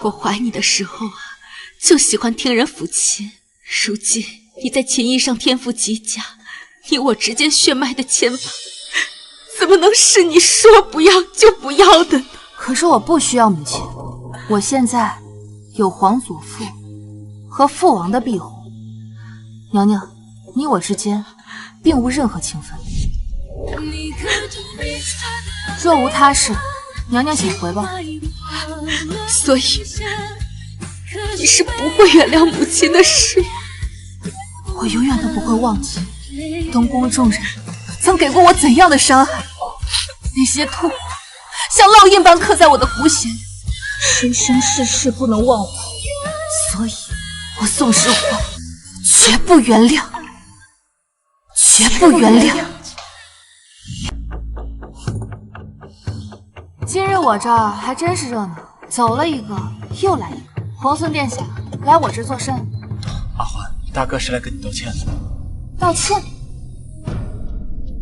我怀你的时候啊，就喜欢听人抚琴。如今你在琴艺上天赋极佳，你我之间血脉的牵绊，怎么能是你说不要就不要的呢？可是我不需要母亲，我现在有皇祖父和父王的庇护。娘娘，你我之间并无任何情分。若无他事，娘娘请回吧。所以你是不会原谅母亲的事。我永远都不会忘记东宫众人曾给过我怎样的伤害，那些痛像烙印般刻在我的骨血，生生世世不能忘怀。所以我宋时华绝不原谅，绝不原谅。今日我这儿还真是热闹，走了一个又来一个。皇孙殿下来我这做甚？阿欢，大哥是来跟你道歉的。道歉？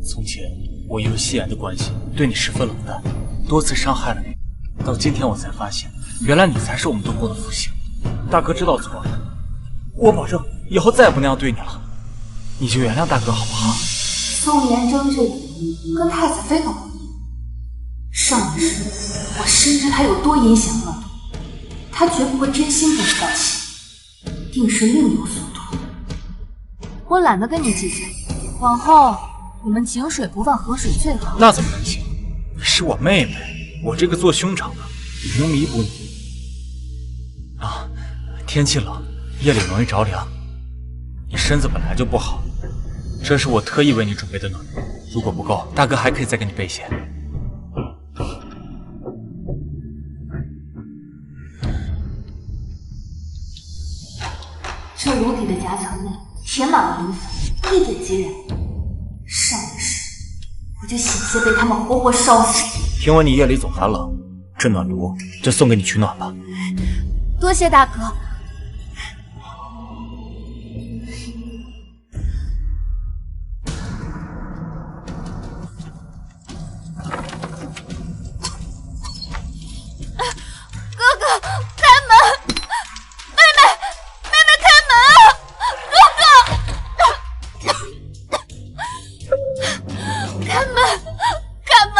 从前我因为夕颜的关系对你十分冷淡，多次伤害了你，到今天我才发现原来你才是我们东宫的福星。大哥知道错了，我保证以后再也不那样对你了。你就原谅大哥好不好？宋延征这个人跟太子妃都不一样。上一世我深知他有多阴险恶毒，他绝不会真心跟你道歉，定是另有所图。我懒得跟你计较，往后你们井水不犯河水最好。那怎么能行？你是我妹妹，我这个做兄长的也能弥补你。啊，天气冷，夜里容易着凉，你身子本来就不好，这是我特意为你准备的暖炉，如果不够，大哥还可以再给你备些。这炉底的夹层内填满了磷粉，一点即燃。上一世我就险些被他们活活烧死。听闻你夜里总发冷，这暖炉就送给你取暖吧。多谢大哥。哥哥，开门！妹妹，妹妹开门啊！哥哥，开门，开门！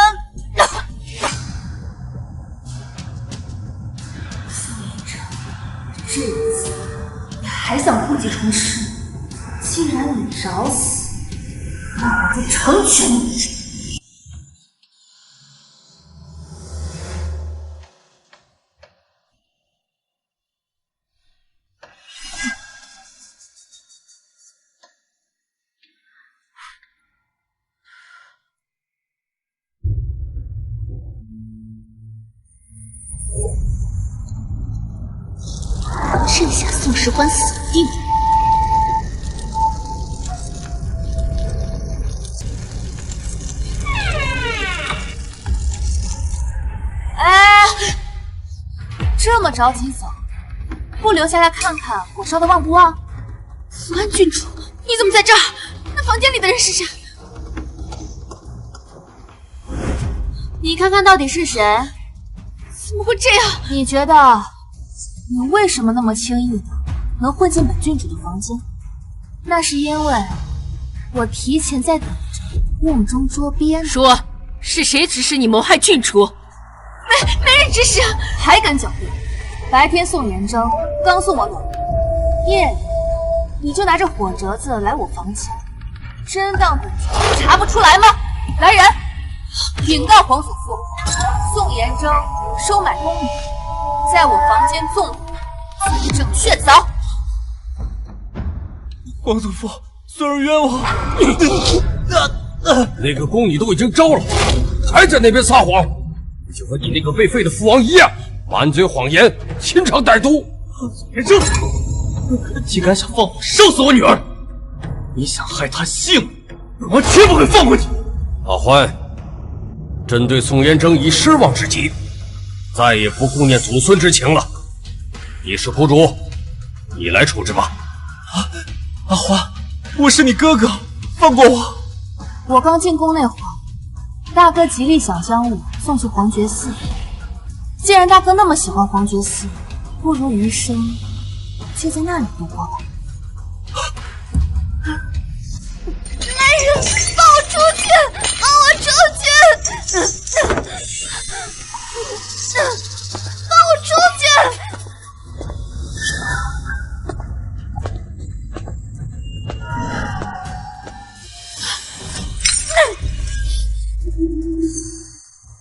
宋延征，这一次你还想故技重施？既然你找死，那我就成全你。这下宋时欢死定了。哎，这么着急走，不留下来看看火烧的旺不旺？福安郡主，你怎么在这儿？那房间里的人是谁？你看看到底是谁？怎么会这样？你觉得你为什么那么轻易的能混进本郡主的房间？那是因为我提前在等着瓮中捉鳖。说是谁指使你谋害郡主？没人指使，还敢狡辩！白天宋延征刚送我暖炉，夜里你就拿着火折子来我房间，真当本座查不出来吗？来人，禀告皇祖父，宋延征收买宫女，在我房间纵火，罪证确凿。皇祖父，孙儿冤枉。那个宫女都已经招了，还在那边撒谎，你就和你那个被废的父王一样，满嘴谎言，心肠歹毒。延征，竟敢想放火烧死我女儿！你想害她性命，本王绝不会放过你。阿欢，朕对宋延征已失望至极，再也不顾念祖孙之情了。你是苦主，你来处置吧。阿欢，我是你哥哥，放过我。我刚进宫那会儿，大哥极力想将我送去皇觉寺。既然大哥那么喜欢皇觉寺，不如余生就在那里度过吧。来人，放我出去！放我出去！放我出去！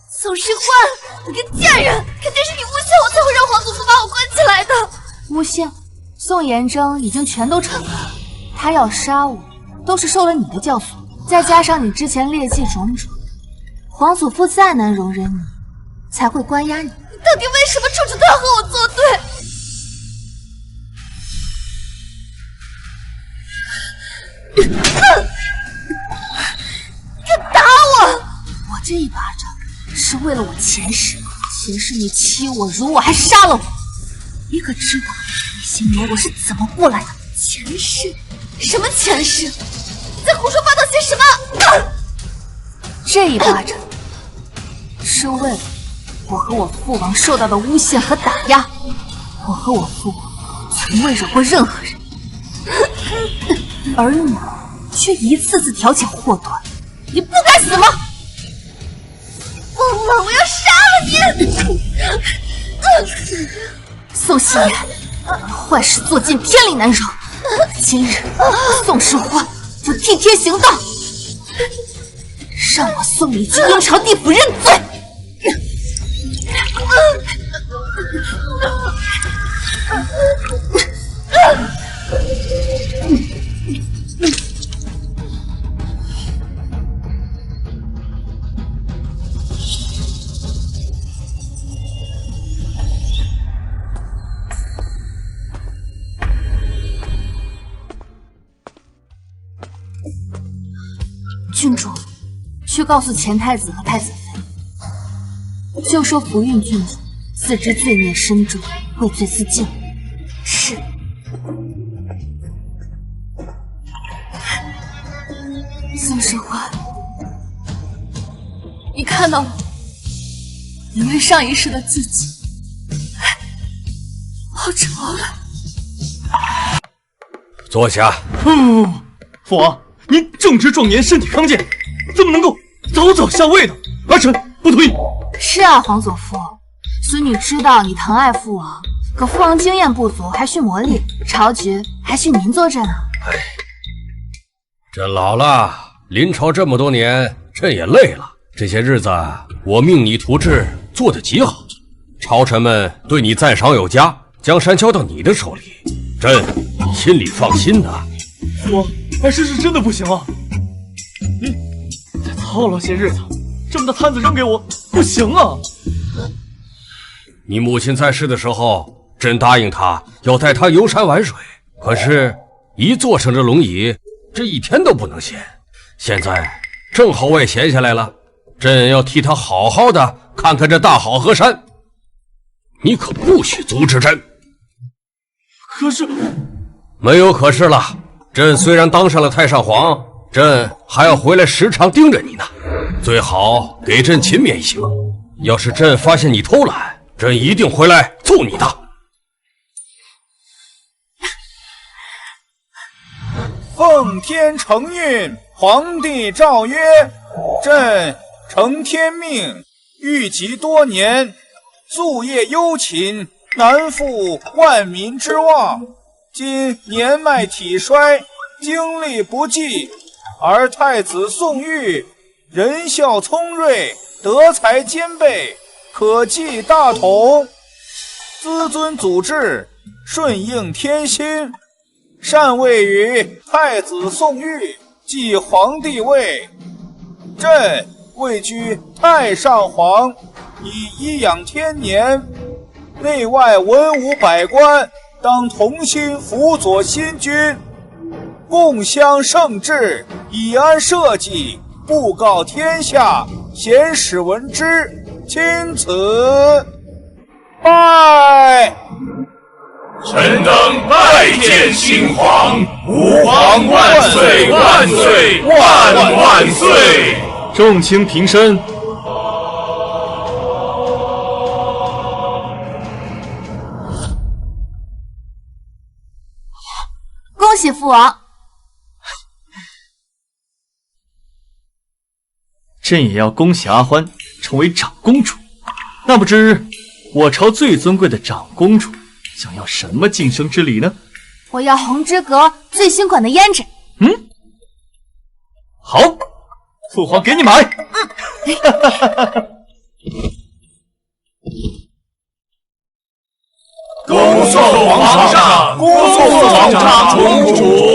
宋时欢，你个贱人，肯定是你诬陷我，才会让皇祖父把我关起来的。诬陷？宋延征已经全都承认了，他要杀我，都是受了你的教唆，再加上你之前劣迹种种，皇祖父再难容忍你，才会关押你。你到底为什么处处都要和我作对？你敢打我！我这一巴掌是为了我前世你欺我辱我，还杀了我。你可知道那些年我是怎么过来的？前世？什么前世？你在胡说八道些什么？这一巴掌是为了我和我父王受到的诬陷和打压，我和我父王从未惹过任何人，而你却一次次挑起祸端，你不该死吗？疯了！我要杀了你！宋希言，坏事做尽天理难容，今日宋时欢就替天行道，让我送你去阴曹地府认罪！郡主，去告诉前太子和太子妃，就说福运郡主自知罪孽深重，畏罪自尽。是。宋时欢，你看到了吗？因为上一世的自己，我丑了。坐下。不，父王，您正值壮年，身体康健，怎么能够早早下位呢？儿臣不同意。是啊，皇祖父，孙女知道你疼爱父王，可父王经验不足，还需磨砺，朝局还需您坐镇啊。哎，朕老了，临朝这么多年，朕也累了。这些日子我命你图治做得极好，朝臣们对你赞赏有加，江山交到你的手里，朕心里放心的。父王，还是真的不行啊！再操劳些日子，这么大摊子扔给我，不行啊！你母亲在世的时候，朕答应她要带她游山玩水，可是，一坐上这龙椅，这一天都不能闲。现在郑侯位闲下来了，朕要替他好好的看看这大好河山，你可不许阻止朕。可是，没有可是了。朕虽然当上了太上皇，朕还要回来时常盯着你呢，最好给朕勤勉一些。要是朕发现你偷懒，朕一定回来揍你的。奉天承运，皇帝诏曰：朕承天命，寓疾多年，夙夜忧勤，难负万民之望。今年迈体衰，精力不济，而太子宋玉仁孝聪睿，德才兼备，可继大统，资尊祖制，顺应天心，禅位于太子宋玉继皇帝位。朕位居太上皇，以颐养天年，内外文武百官当同心辅佐新君，共襄盛治，以安社稷，布告天下，贤使闻之，钦此。拜。臣等拜见新皇，吾皇万岁万岁万万岁！众卿平身。恭喜父王！朕也要恭喜阿欢成为长公主。那不知我朝最尊贵的长公主想要什么晋升之礼呢？我要红之阁最新款的胭脂。好，父皇给你买。恭送皇上，恭送皇上公主。